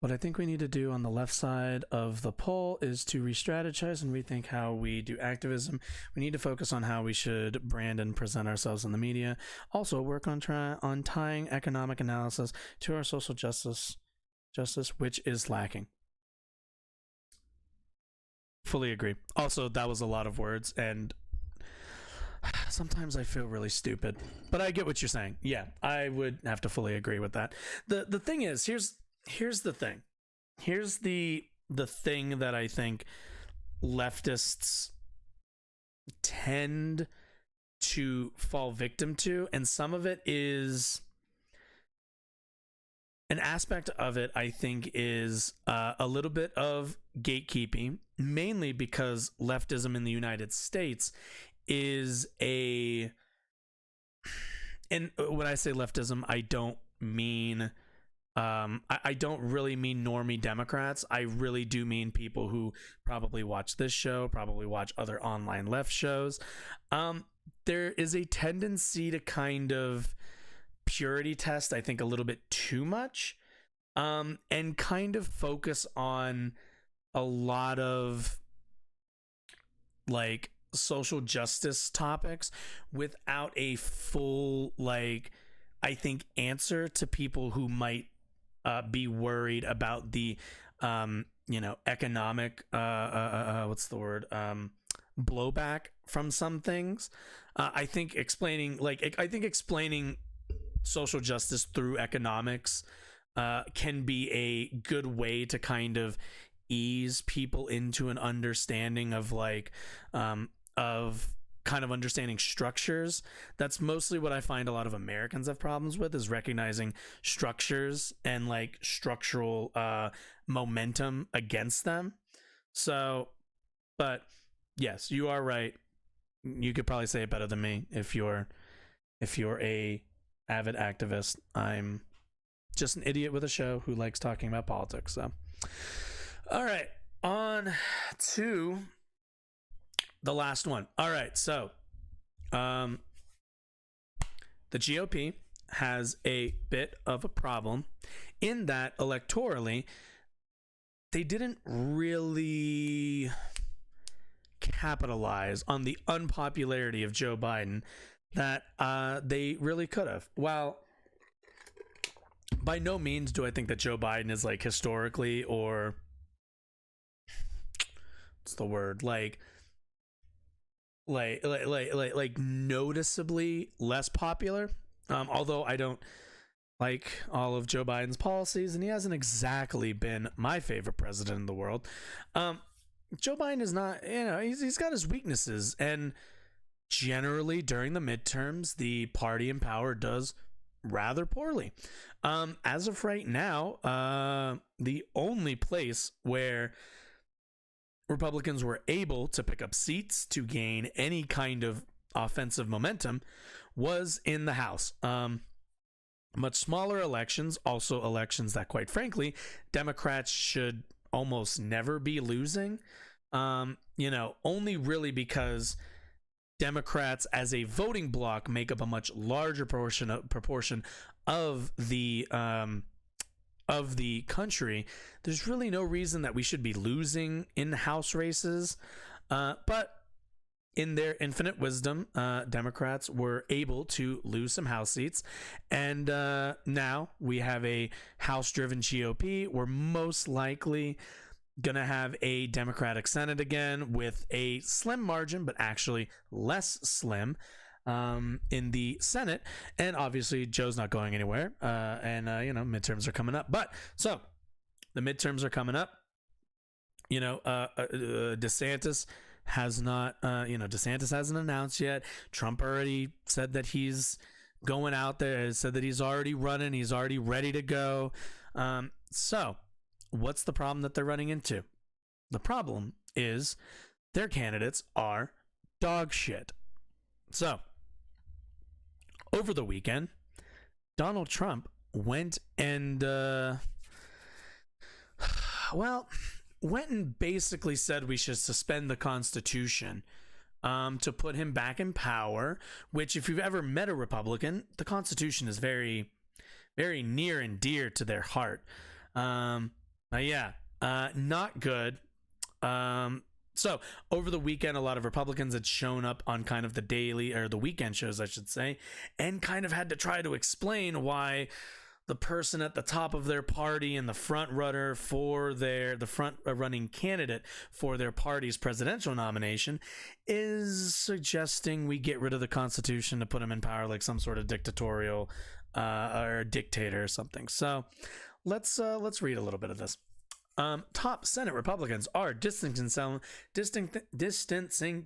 What I think we need to do on the left side of the poll is to re-strategize and rethink how we do activism. We need to focus on how we should brand and present ourselves in the media. Also, work on tying economic analysis to our social justice, which is lacking. Fully agree. Also, that was a lot of words, and sometimes I feel really stupid, but I get what you're saying. Yeah, I would have to fully agree with that. The thing is, here's the thing. Here's the thing that I think leftists tend to fall victim to, and some of it is an aspect of it, I think, is a little bit of gatekeeping, mainly because leftism in the United States is and when I say leftism, I don't mean I don't really mean normie Democrats. I really do mean people who probably watch this show, probably watch other online left shows. There is a tendency to kind of purity test, I think, a little bit too much, and kind of focus on a lot of like social justice topics without a full, like, I think, answer to people who might be worried about the economic what's the word, blowback from some things. I think explaining social justice through economics can be a good way to kind of ease people into an understanding of kind of understanding structures. That's mostly what I find a lot of Americans have problems with, is recognizing structures and like structural momentum against them. So, but yes, you are right. You could probably say it better than me if you're a avid activist. I'm just an idiot with a show who likes talking about politics. So, all right, on to the last one. All right, so the GOP has a bit of a problem in that electorally they didn't really capitalize on the unpopularity of Joe Biden that they really could have. Well, by no means do I think that Joe Biden is like historically, or what's the word, like noticeably less popular. Although I don't like all of Joe Biden's policies, and he hasn't exactly been my favorite president in the world. Joe Biden is not, he's got his weaknesses, and generally during the midterms, the party in power does rather poorly. As of right now, the only place where Republicans were able to pick up seats to gain any kind of offensive momentum was in the House. Much smaller elections, also elections that, quite frankly, Democrats should almost never be losing. Only really because Democrats as a voting bloc make up a much larger proportion of the country. There's really no reason that we should be losing in House races. But in their infinite wisdom, Democrats were able to lose some House seats. And now we have a House-driven GOP. We're most likely going to have a Democratic Senate again with a slim margin, but actually less slim in the Senate. And obviously Joe's not going anywhere. Midterms are coming up. But so the midterms are coming up. DeSantis has not, DeSantis hasn't announced yet. Trump already said that he's going out there, said that he's already running. He's already ready to go. So what's the problem that they're running into? The problem is their candidates are dog shit. So over the weekend, Donald Trump went and basically said we should suspend the Constitution to put him back in power, which, if you've ever met a Republican, the Constitution is very, very near and dear to their heart. Not good. So over the weekend, a lot of Republicans had shown up on kind of the daily, or the weekend shows, I should say, and kind of had to try to explain why the person at the top of their party and the front runner for the front running candidate for their party's presidential nomination is suggesting we get rid of the Constitution to put him in power like some sort of dictatorial or dictator or something. So let's read a little bit of this. Top Senate Republicans are distancing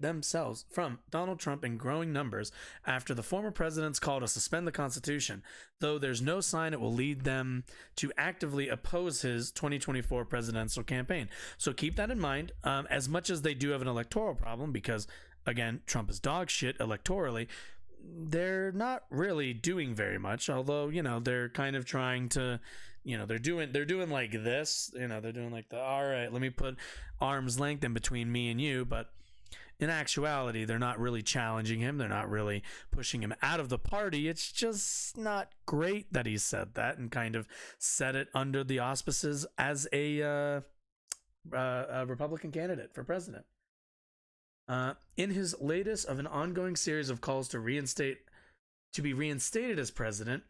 themselves from Donald Trump in growing numbers after the former president's call to suspend the Constitution, though there's no sign it will lead them to actively oppose his 2024 presidential campaign. So keep that in mind. As much as they do have an electoral problem, because, again, Trump is dog shit electorally, they're not really doing very much, although, they're kind of trying to... they're doing like this, they're doing like all right, let me put arm's length in between me and you. But in actuality, they're not really challenging him. They're not really pushing him out of the party. It's just not great that he said that and kind of said it under the auspices as a Republican candidate for president. In his latest of an ongoing series of calls to be reinstated as president,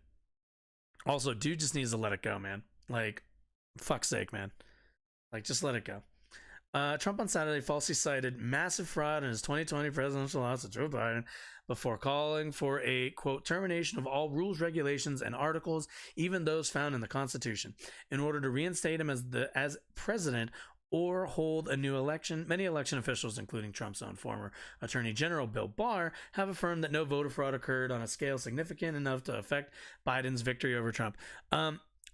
also, dude just needs to let it go, man. Like, fuck's sake, man. Like, just let it go. Trump on Saturday falsely cited massive fraud in his 2020 presidential loss to Joe Biden before calling for a, quote, termination of all rules, regulations, and articles, even those found in the Constitution, in order to reinstate him as president or hold a new election. Many election officials, including Trump's own former Attorney General Bill Barr, have affirmed that no voter fraud occurred on a scale significant enough to affect Biden's victory over Trump.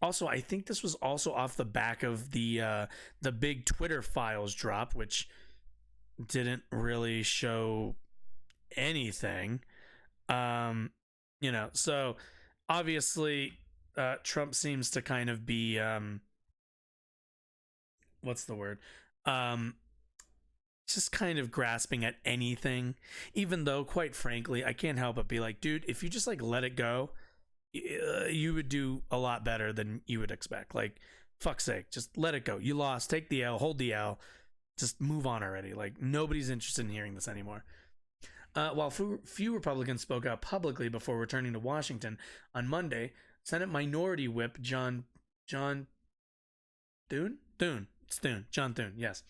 Also, I think this was also off the back of the big Twitter files drop, which didn't really show anything. So obviously Trump seems to kind of be what's the word? Just kind of grasping at anything, even though, quite frankly, I can't help but be like, dude, if you just like let it go, you would do a lot better than you would expect. Like, fuck's sake, just let it go. You lost, take the L, hold the L, just move on already. Like, nobody's interested in hearing this anymore. While few Republicans spoke out publicly before returning to Washington on Monday, Senate Minority Whip John Thune, yes,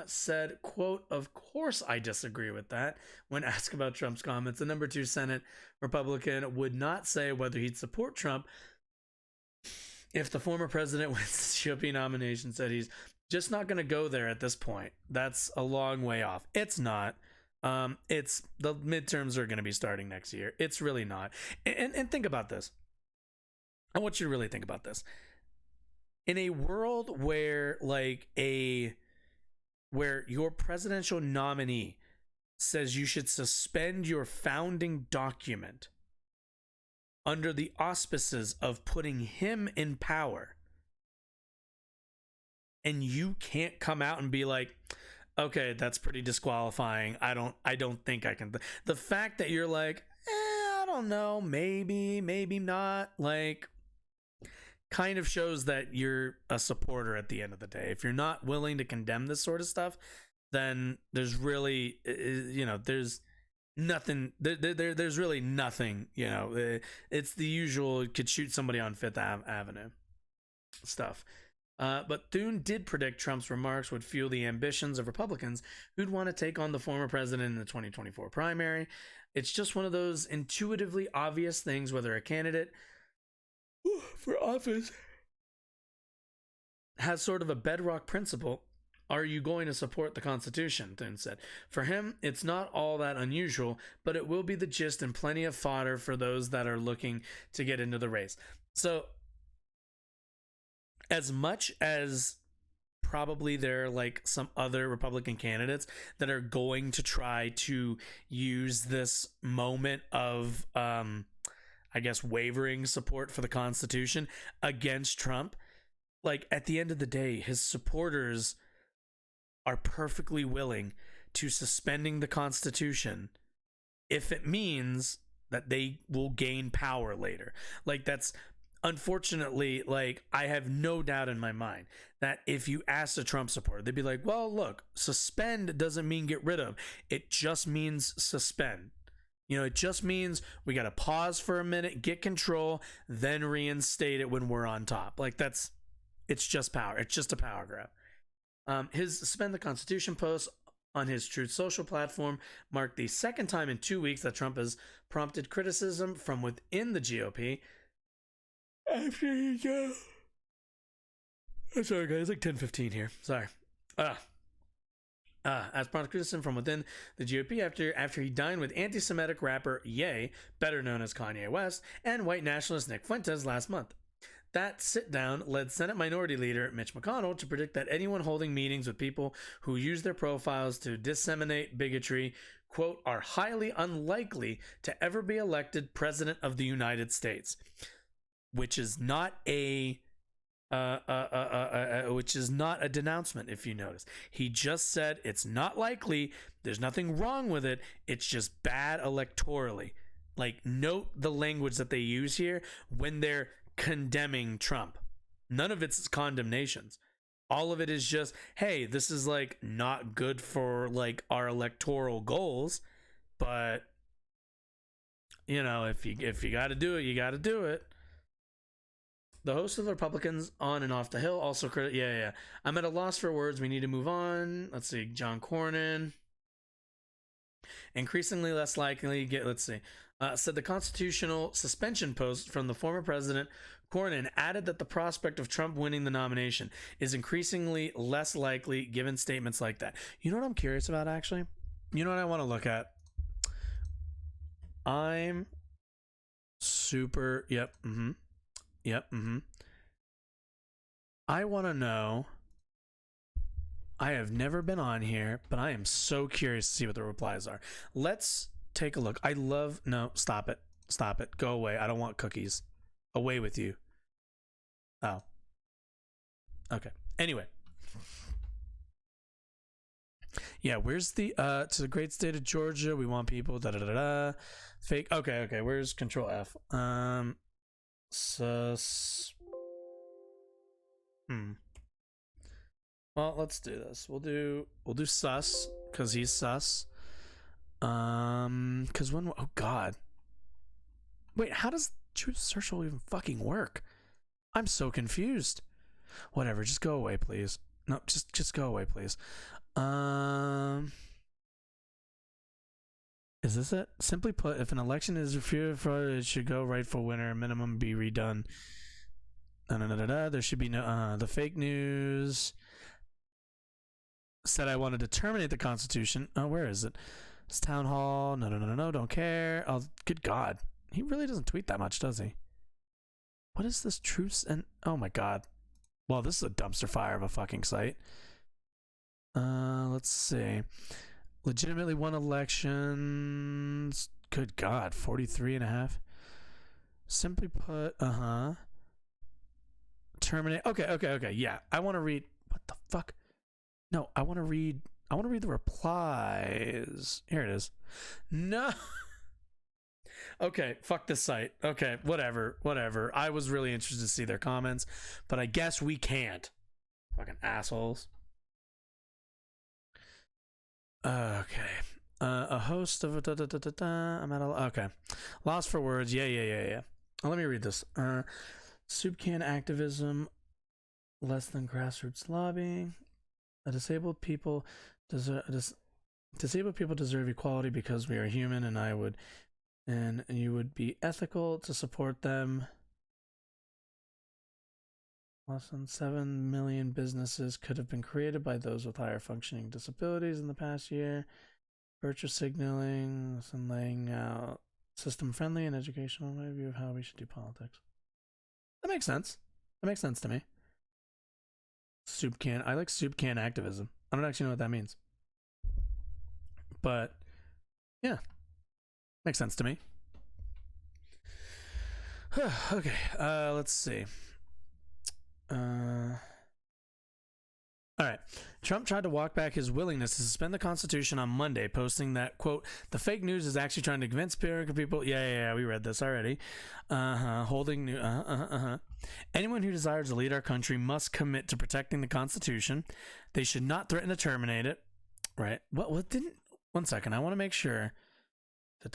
said, quote, "Of course I disagree with that." When asked about Trump's comments, the number 2 Senate Republican would not say whether he'd support Trump if the former president wins the GOP nomination. Said he's just not going to go there at this point. That's a long way off. It's not. It's the midterms are going to be starting next year. It's really not. And think about this. I want you to really think about this. In a world where where your presidential nominee says you should suspend your founding document under the auspices of putting him in power, and you can't come out and be like, okay, that's pretty disqualifying. I don't think I can. The fact that you're like, I don't know, maybe not, like, kind of shows that you're a supporter at the end of the day. If you're not willing to condemn this sort of stuff, then there's really, there's nothing. There's really nothing. It's the usual could shoot somebody on Fifth Avenue stuff. But Thune did predict Trump's remarks would fuel the ambitions of Republicans who'd want to take on the former president in the 2024 primary. It's just one of those intuitively obvious things, whether a candidate for office has sort of a bedrock principle. Are you going to support the Constitution? Thune said. For him, it's not all that unusual, but it will be the gist and plenty of fodder for those that are looking to get into the race. So, as much as probably there are like some other Republican candidates that are going to try to use this moment of, I guess, wavering support for the Constitution against Trump, like, at the end of the day, his supporters are perfectly willing to suspending the Constitution if it means that they will gain power later. Like, that's unfortunately, like, I have no doubt in my mind that if you ask a Trump supporter, they'd be like, well, look, suspend doesn't mean get rid of. It just means suspend. It just means we got to pause for a minute, get control, then reinstate it when we're on top. Like, it's just power. It's just a power grab. His suspend the Constitution post on his Truth Social platform marked the second time in 2 weeks that Trump has prompted criticism from within the GOP after he I'm sorry, guys. It's like 10:15 here. Sorry. As criticism from within the GOP after he dined with anti-Semitic rapper Ye, better known as Kanye West, and white nationalist Nick Fuentes last month. That sit-down led Senate Minority Leader Mitch McConnell to predict that anyone holding meetings with people who use their profiles to disseminate bigotry, quote, are highly unlikely to ever be elected President of the United States, which is not a denouncement, if you notice. He just said it's not likely, there's nothing wrong with it, it's just bad electorally. Like, note the language that they use here when they're condemning Trump. None of it's condemnations. All of it is just, hey, this is like not good for like our electoral goals, but you know, if you got to do it, you got to do it. The host of the Republicans on and off the Hill also I'm at a loss for words. We need to move on. Let's see. John Cornyn. Increasingly less likely. Said the constitutional suspension post from the former president. Cornyn added that the prospect of Trump winning the nomination is increasingly less likely given statements like that. You know what I'm curious about, actually? You know what I want to look at? I'm super... Yep. I want to know... I have never been on here, but I am so curious to see what the replies are. Let's take a look. No, stop it. Stop it. Go away. I don't want cookies. Away with you. Oh. Okay. Anyway. Yeah, where's the to the great state of Georgia? We want people fake. Okay. Where's Control F? Well, let's do this. We'll do sus because he's sus. Because oh god. Wait, how does Truth Social even fucking work? I'm so confused. Whatever, just go away, please. No, just go away, please. Is this it? Simply put, if an election is refuted, it should go rightful winner, minimum be redone. There should be no the fake news said I wanted to terminate the Constitution. Oh, where is it? It's town hall. No, don't care. Oh, good God. He really doesn't tweet that much, does he? What is this truce? And oh my God. Well, this is a dumpster fire of a fucking site. Let's see. Legitimately won elections. Good God. 43.5. Simply put, terminate. Okay. Yeah. I want to read. What the fuck? No, I want to read the replies. Here it is. No. Okay, fuck this site. Okay, whatever. I was really interested to see their comments, but I guess we can't. Fucking assholes. Okay. A host of I'm at a okay. Lost for words. Yeah. Let me read this. Soup can activism, less than grassroots lobbying. Disabled people deserve equality because we are human, and you would be ethical to support them. Less than 7 million businesses could have been created by those with higher functioning disabilities in the past year. Virtue signaling and laying out system-friendly and educational view of how we should do politics. That makes sense. That makes sense to me. Soup can. I like soup can activism. I don't actually know what that means. But, yeah. Makes sense to me. Okay. Let's see. All right. Trump tried to walk back his willingness to suspend the Constitution on Monday, posting that, quote, the fake news is actually trying to convince people. Yeah, we read this already. Holding new. Anyone who desires to lead our country must commit to protecting the Constitution. They should not threaten to terminate it. Right. What didn't. One second. I want to make sure. I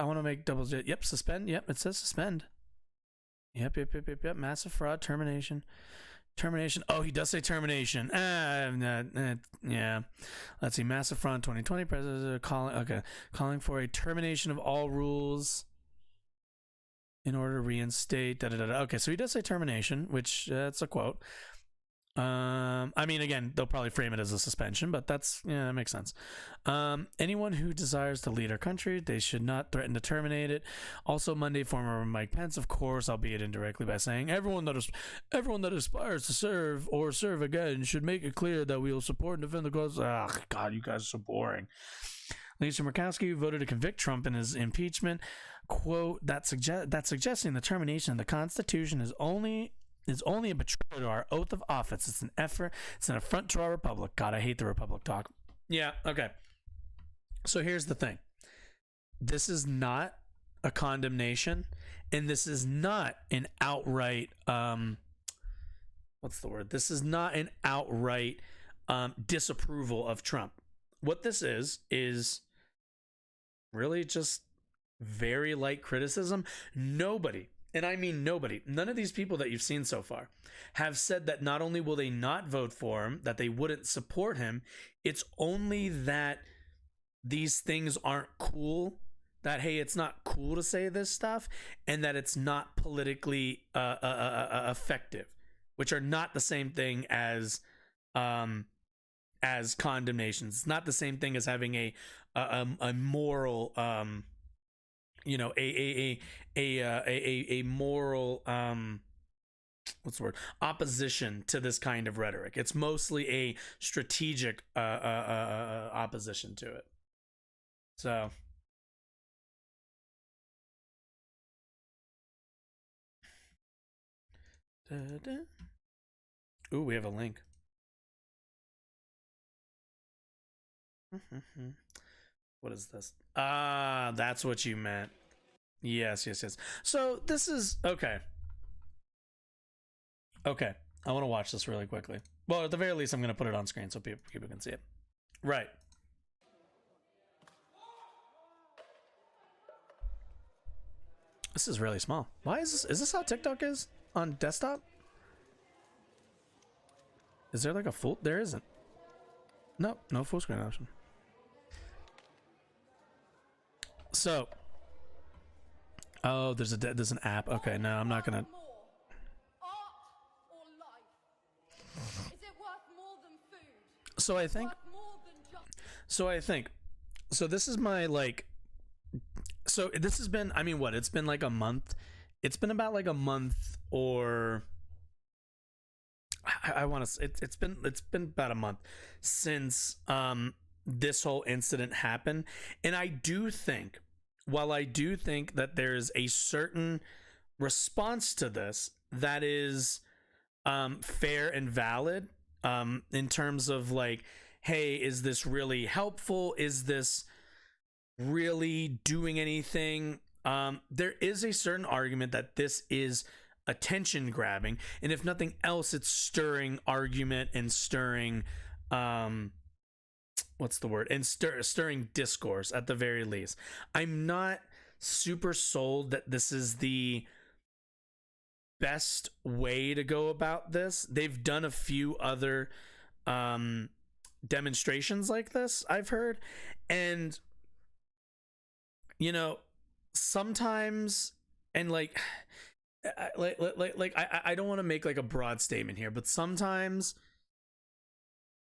want to make double. Yep. Suspend. Yep. It says suspend. Yep. Massive fraud. Termination. Oh, he does say termination. Yeah. Let's see. Massive fraud 2020. President calling for a termination of all rules in order to reinstate. Okay, so he does say termination, which that's a quote. I mean, again, they'll probably frame it as a suspension, but that makes sense. Anyone who desires to lead our country, they should not threaten to terminate it. Also, Monday, former Mike Pence, of course, albeit indirectly, by saying everyone that aspires to serve or serve again should make it clear that we will support and defend the cause. Ah, God, you guys are so boring. Lisa Murkowski voted to convict Trump in his impeachment. Quote, that suggesting the termination of the Constitution is only a betrayal to our oath of office. It's an affront to our republic. God, I hate the republic talk. Yeah, okay. So here's the thing. This is not a condemnation, and this is not an outright what's the word? This is not an outright disapproval of Trump. What this is really just very light criticism. Nobody, and I mean nobody, none of these people that you've seen so far have said that not only will they not vote for him, that they wouldn't support him, it's only that these things aren't cool, that, hey, it's not cool to say this stuff, and that it's not politically effective, which are not the same thing as condemnations. It's not the same thing as having a moral a moral what's the word, opposition to this kind of rhetoric. It's mostly a strategic opposition to it. So ooh, we have a link. What is this? Ah, that's what you meant. Yes. So this is okay. I want to watch this really quickly. Well, at the very least, I'm going to put it on screen so people can see it. Right. This is really small. Why is this? Is this how TikTok is on desktop? Is there like a full? There isn't. No full screen option. So, oh, there's an app. Okay, no, I'm not gonna. So I think. So this is my like. So this has been. I mean, what? It's been like a month. It's been about like a month, or I want to. It's been about a month since this whole incident happened, and I do think. While I do think that there's a certain response to this that is fair and valid in terms of like, hey, is this really helpful? Is this really doing anything? There is a certain argument that this is attention grabbing, and if nothing else, it's stirring argument and stirring what's the word? And stirring discourse at the very least. I'm not super sold that this is the best way to go about this. They've done a few other demonstrations like this, I've heard, and sometimes, and like I don't want to make like a broad statement here, but sometimes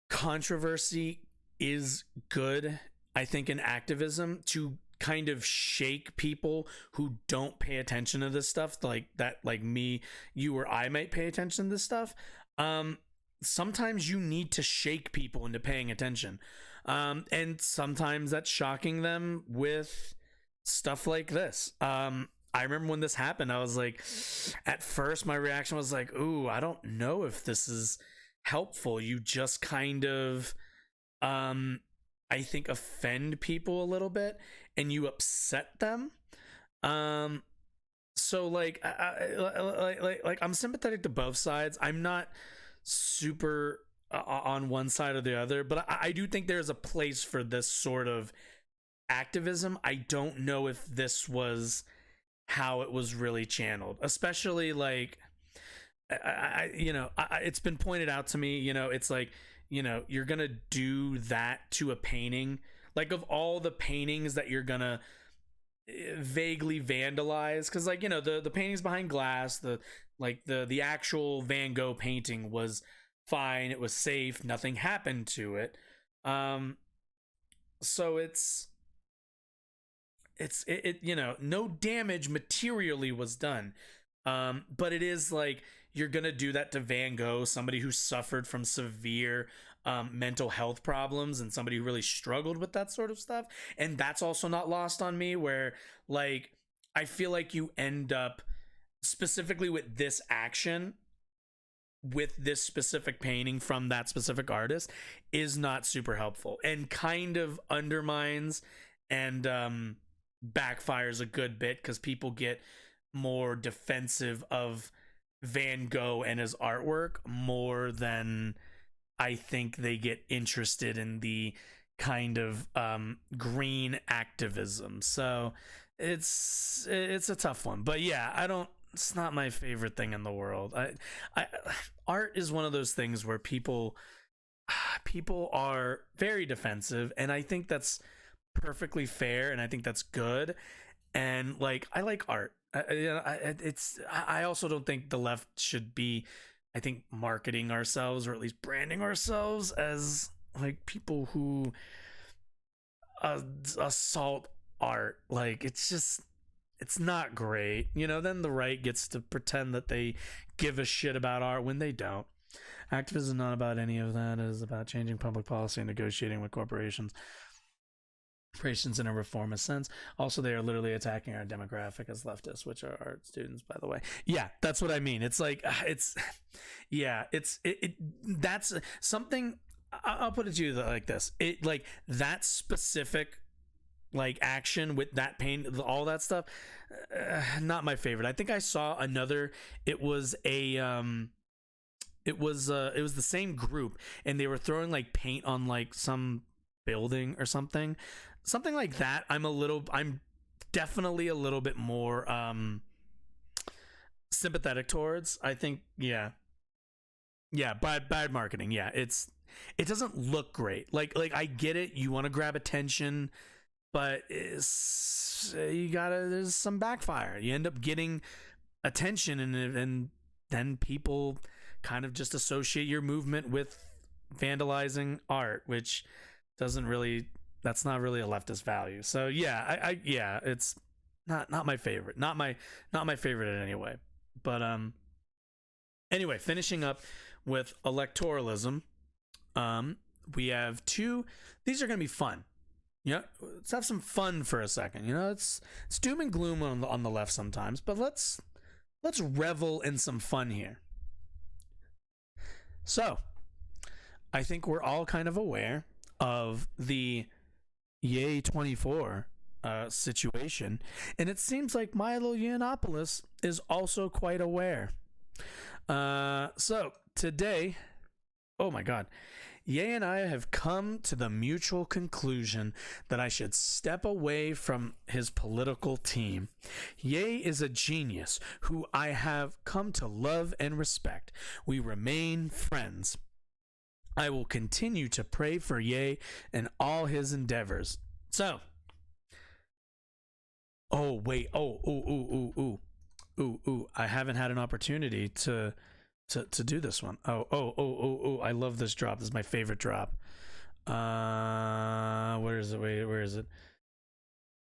controversy is good, I think, in activism, to kind of shake people who don't pay attention to this stuff, like that, like me, you, or I might pay attention to this stuff. Sometimes you need to shake people into paying attention, and sometimes that's shocking them with stuff like this. I remember when this happened, I was like, at first my reaction was like, ooh, I don't know if this is helpful. You just kind of I think offend people a little bit, and you upset them. So like I'm sympathetic to both sides. I'm not super on one side or the other, but I do think there's a place for this sort of activism. I don't know if this was how it was really channeled, especially like it's been pointed out to me, it's like, you're gonna do that to a painting, like, of all the paintings that you're gonna vaguely vandalize, because like, the paintings behind glass, the actual Van Gogh painting was fine. It was safe. Nothing happened to it. So it's you know, no damage materially was done. But it is like, you're gonna do that to Van Gogh, somebody who suffered from severe mental health problems and somebody who really struggled with that sort of stuff. And that's also not lost on me, where like, I feel like you end up, specifically with this action, with this specific painting from that specific artist, is not super helpful and kind of undermines and backfires a good bit, because people get more defensive of Van Gogh and his artwork more than I think they get interested in the kind of green activism. So it's a tough one. But yeah, it's not my favorite thing in the world. Art is one of those things where people are very defensive, and I think that's perfectly fair, and I think that's good. And like, I like art. I also don't think the left should be, I think, marketing ourselves, or at least branding ourselves as like people who assault art. Like, it's not great, you know. Then the right gets to pretend that they give a shit about art when they don't. Activism is not about any of that. It is about changing public policy and negotiating with corporations in a reformist sense. Also, they are literally attacking our demographic as leftists, which are art students, by the way. Yeah, that's what I mean. It's like, that's something. I'll put it to you like this. It, like, that specific like action with that pain, all that stuff, not my favorite. I think I saw another. It was the same group, and they were throwing like paint on like some building or something like that. I'm definitely a little bit more sympathetic towards. I think bad marketing. Yeah, it doesn't look great. Like I get it, you want to grab attention, but there's some backfire. You end up getting attention, and then people kind of just associate your movement with vandalizing art, which that's not really a leftist value. So yeah, it's not my favorite. Not my favorite in any way. But anyway, finishing up with electoralism. We have two. These are going to be fun. Yeah, let's have some fun for a second. You know, it's doom and gloom on the left sometimes, but let's revel in some fun here. So, I think we're all kind of aware of the Yay 24 situation, and it seems like Milo Yiannopoulos is also quite aware. So today, oh my God, Ye and I have come to the mutual conclusion that I should step away from his political team. Ye is a genius who I have come to love and respect. We remain friends. I will continue to pray for Ye and all his endeavors. So, oh wait, I haven't had an opportunity to do this one. I love this drop. This is my favorite drop. Where is it? Wait, where is it?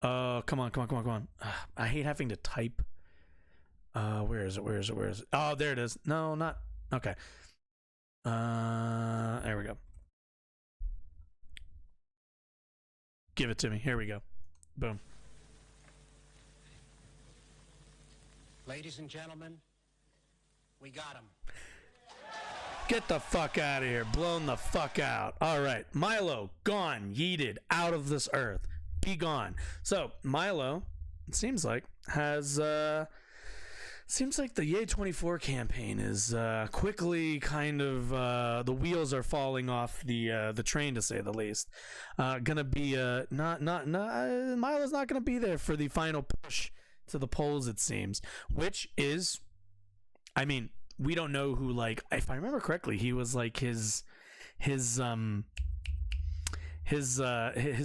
Come on. I hate having to type. Where is it? Oh, there it is. No, not okay. There we go. Give it to me. Here we go. Boom. Ladies and gentlemen, we got him. Get the fuck out of here. Blown the fuck out. All right. Milo, gone. Yeeted. Out of this earth. Be gone. So, Milo, it seems like, has... seems like the Yay 24 campaign is quickly kind of... the wheels are falling off the train, to say the least. Gonna be... Milo's not gonna be there for the final push to the polls, it seems. Which is... I mean... We don't know who, like, if I remember correctly, he was like his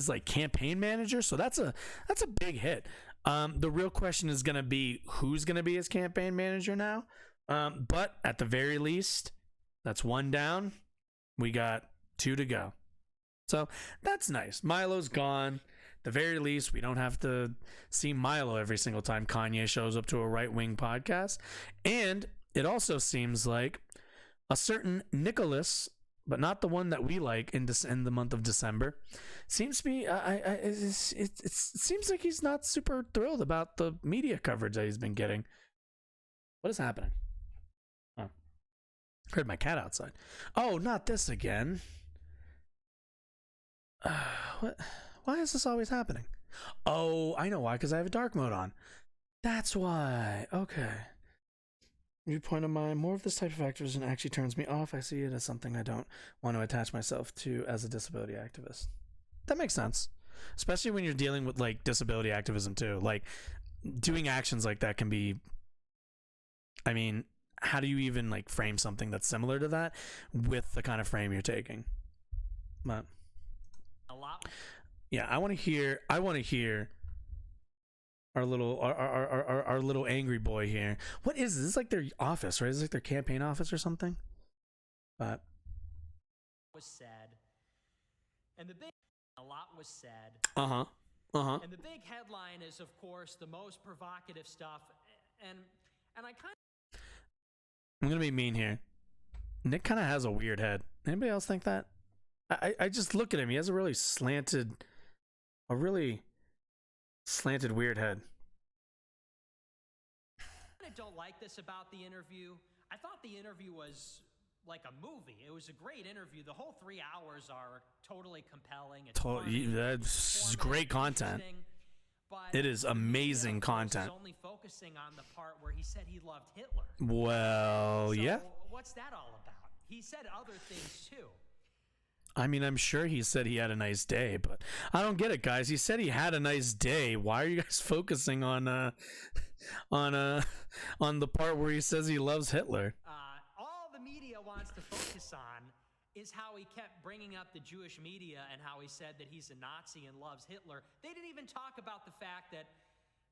like campaign manager. So that's a big hit. The real question is going to be who's going to be his campaign manager now. But at the very least, That's 1 down. We got 2 to go. So that's nice. Milo's gone. At the very least, we don't have to see Milo every single time Kanye shows up to a right-wing podcast. And it also seems like a certain Nicholas, but not the one that we like in the month of December, seems to be, it seems like he's not super thrilled about the media coverage that he's been getting. What is happening? Oh, heard my cat outside. Oh, not this again. What? Why is this always happening? Oh, I know why, because I have a dark mode on. That's why. Okay. Viewpoint of mine, more of this type of activism actually turns me off. I see it as something I don't want to attach myself to as a disability activist. That makes sense. Especially when you're dealing with like disability activism too. Like doing actions like that can be, I mean, how do you even like frame something that's similar to that with the kind of frame you're taking? But a lot. Yeah, I want to hear our little angry boy here. What is this? This is like their office, right? Is this like their campaign office or something? But was said, and a lot was said. And the big headline is, of course, the most provocative stuff, and I kind of. I'm gonna be mean here. Nick kind of has a weird head. Anybody else think that? I just look at him. He has a really slanted weird head. I don't like this about the interview. I thought the interview was like a movie. It was a great interview. The whole 3 hours are totally compelling. That's great content. It is amazing content. Only focusing on the part where he said he loved Hitler. Well, yeah. What's that all about? He said other things too. I mean, I'm sure he said he had a nice day, but I don't get it, guys. He said he had a nice day. Why are you guys focusing on the part where he says he loves Hitler? All the media wants to focus on is how he kept bringing up the Jewish media and how he said that he's a Nazi and loves Hitler. They didn't even talk about the fact that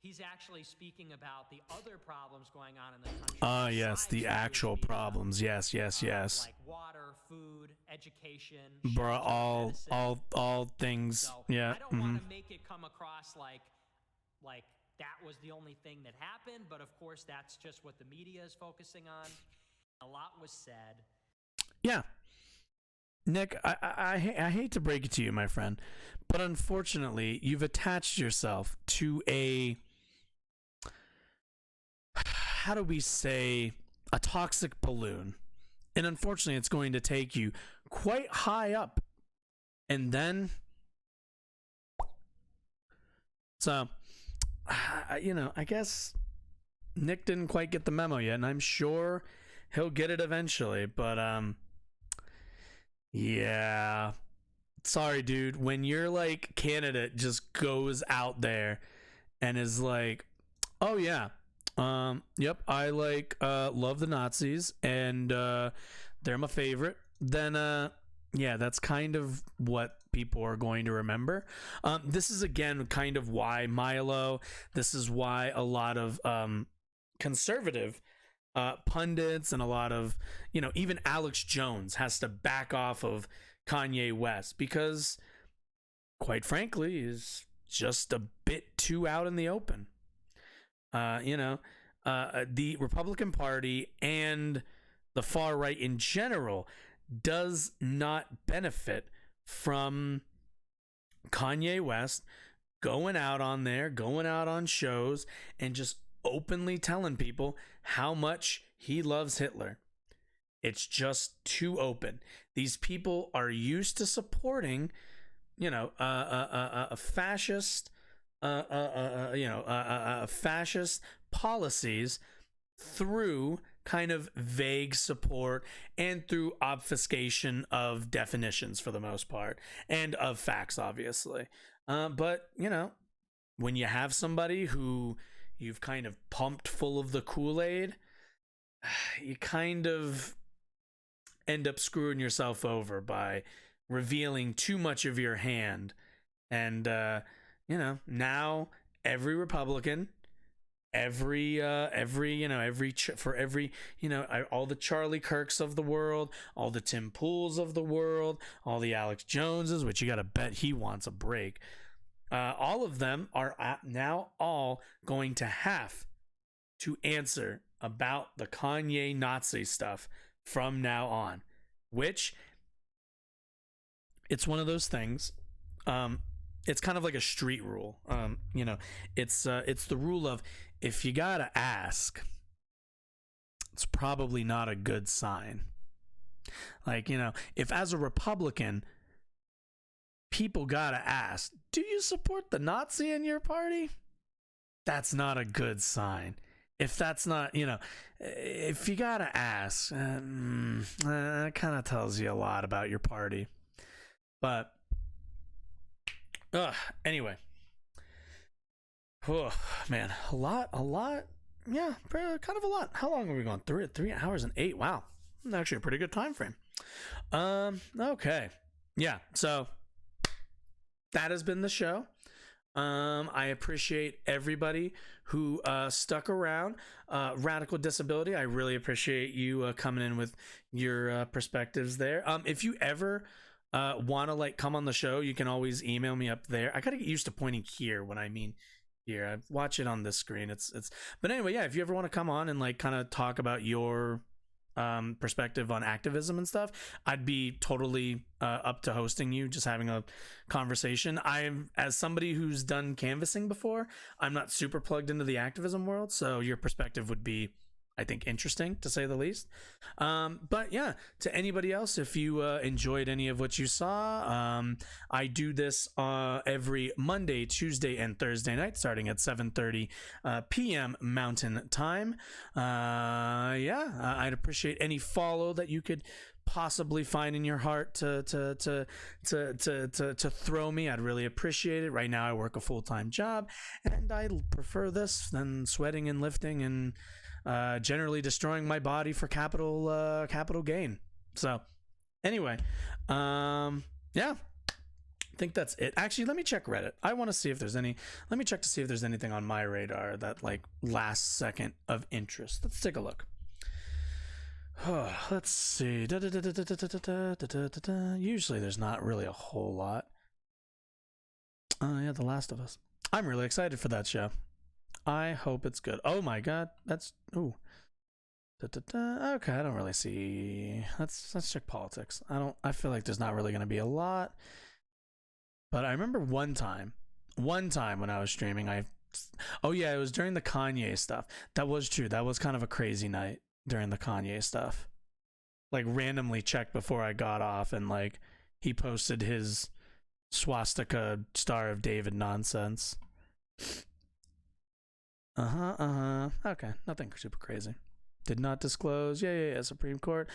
he's actually speaking about the other problems going on in the country. Yes, the actual problems. Yes. Like water, food, education, Bruh, all things. So yeah. I don't want to make it come across like that was the only thing that happened, but of course that's just what the media is focusing on. A lot was said. Yeah. Nick, I hate to break it to you, my friend, but unfortunately, you've attached yourself to a, how do we say, a toxic balloon. And unfortunately, it's going to take you quite high up. And then, so, I guess Nick didn't quite get the memo yet, and I'm sure he'll get it eventually, but, yeah. Sorry, dude. When your like candidate just goes out there and is like, "Oh yeah, yep, I like love the Nazis and they're my favorite," then yeah, that's kind of what people are going to remember. This is again kind of why Milo. This is why a lot of conservative pundits and a lot of, even Alex Jones has to back off of Kanye West because, quite frankly, is just a bit too out in the open. The Republican Party and the far right in general does not benefit from Kanye West going out on shows and just openly telling people how much he loves Hitler. It's just too open. These people are used to supporting, a fascist, fascist policies through kind of vague support and through obfuscation of definitions for the most part and of facts, obviously. But when you have somebody who you've kind of pumped full of the Kool-Aid, you kind of end up screwing yourself over by revealing too much of your hand. And, now every Republican, all the Charlie Kirks of the world, all the Tim Pools of the world, all the Alex Joneses, which you got to bet he wants a break. All of them are now all going to have to answer about the Kanye Nazi stuff from now on, which it's one of those things. It's kind of like a street rule. It's the rule of, if you gotta ask, it's probably not a good sign. Like, if as a Republican, people gotta ask, do you support the Nazi in your party? That's not a good sign. If that's not, if you gotta ask, that kind of tells you a lot about your party. But anyway, oh man, a lot, yeah, kind of a lot. How long are we going? 3 hours and 8. Wow, actually a pretty good time frame. Okay, yeah. So that has been the show. I appreciate everybody who stuck around. Radical Disability, I really appreciate you coming in with your perspectives there. If you ever want to come on the show, you can always email me up there. I gotta get used to pointing here when I mean here. I watch it on this screen. But anyway, yeah, if you ever want to come on and kind of talk about your perspective on activism and stuff, I'd be totally up to hosting you, just having a conversation. As somebody who's done canvassing before, I'm not super plugged into the activism world, so your perspective would be, I think, interesting to say the least. But yeah, to anybody else, if you enjoyed any of what you saw, I do this every Monday, Tuesday, and Thursday night, starting at 7:30 p.m. Mountain Time. I'd appreciate any follow that you could possibly find in your heart to throw me. I'd really appreciate it. Right now, I work a full-time job, and I prefer this than sweating and lifting and generally destroying my body for capital gain. So anyway, yeah, I think that's it. Actually, let me check Reddit. I want to see if there's let me check to see if there's anything on my radar that last second of interest. Let's take a look. Let's see. Usually there's not really a whole lot. Yeah, The Last of Us. I'm really excited for that show. I hope it's good. Oh my god, that's okay. I don't really see. Let's check politics. I feel like there's not really going to be a lot. But I remember one time when I was streaming, it was during the Kanye stuff. That was true. That was kind of a crazy night during the Kanye stuff. Randomly checked before I got off, and he posted his swastika Star of David nonsense. Okay, nothing super crazy. Did not disclose. Yeah. Supreme Court.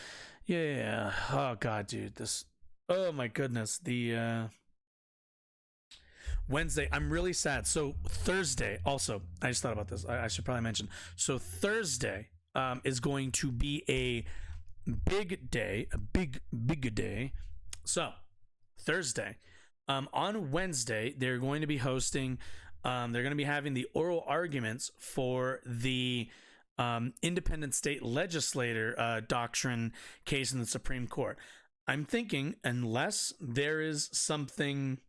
Yeah. Oh god, dude, this. Oh my goodness, the Wednesday. I'm really sad. So Thursday. Also, I just thought about this. I should probably mention. So Thursday is going to be a big day. A big day. So Thursday. On Wednesday, they're going to be hosting. They're going to be having the oral arguments for the independent state legislator doctrine case in the Supreme Court. I'm thinking, unless there is something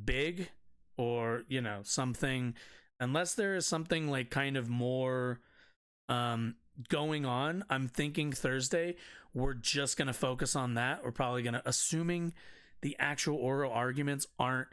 big, or something, unless there is something kind of more going on, I'm thinking Thursday we're just going to focus on that. We're probably going to, assuming the actual oral arguments aren't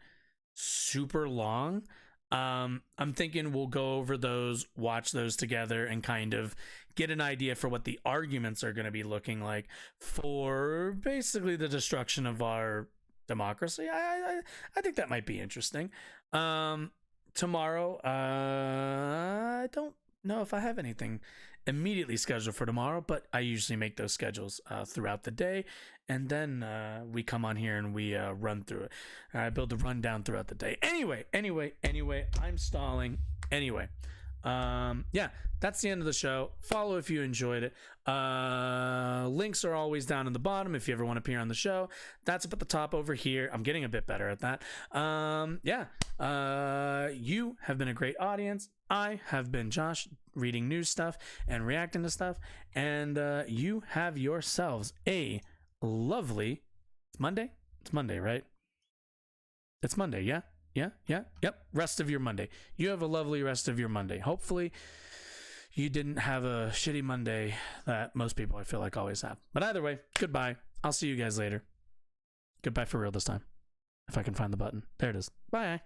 super long, I'm thinking we'll go over those, watch those together, and kind of get an idea for what the arguments are going to be looking like for basically the destruction of our democracy. I think that might be interesting. Tomorrow, I don't know if I have anything immediately scheduled for tomorrow, but I usually make those schedules throughout the day, and then we come on here and we run through it. I build a rundown throughout the day. Anyway, I'm stalling. Anyway, Yeah, that's the end of the show. Follow if you enjoyed it. Links are always down in the bottom if you ever want to appear on the show. That's up at the top over here. I'm getting a bit better at that. You have been a great audience. I have been Josh, reading news stuff and reacting to stuff. And you have yourselves a lovely Monday. It's Monday, right? It's Monday, yeah? Yep. Rest of your Monday. You have a lovely rest of your Monday. Hopefully, you didn't have a shitty Monday that most people, I feel like, always have. But either way, goodbye. I'll see you guys later. Goodbye for real this time. If I can find the button. There it is. Bye.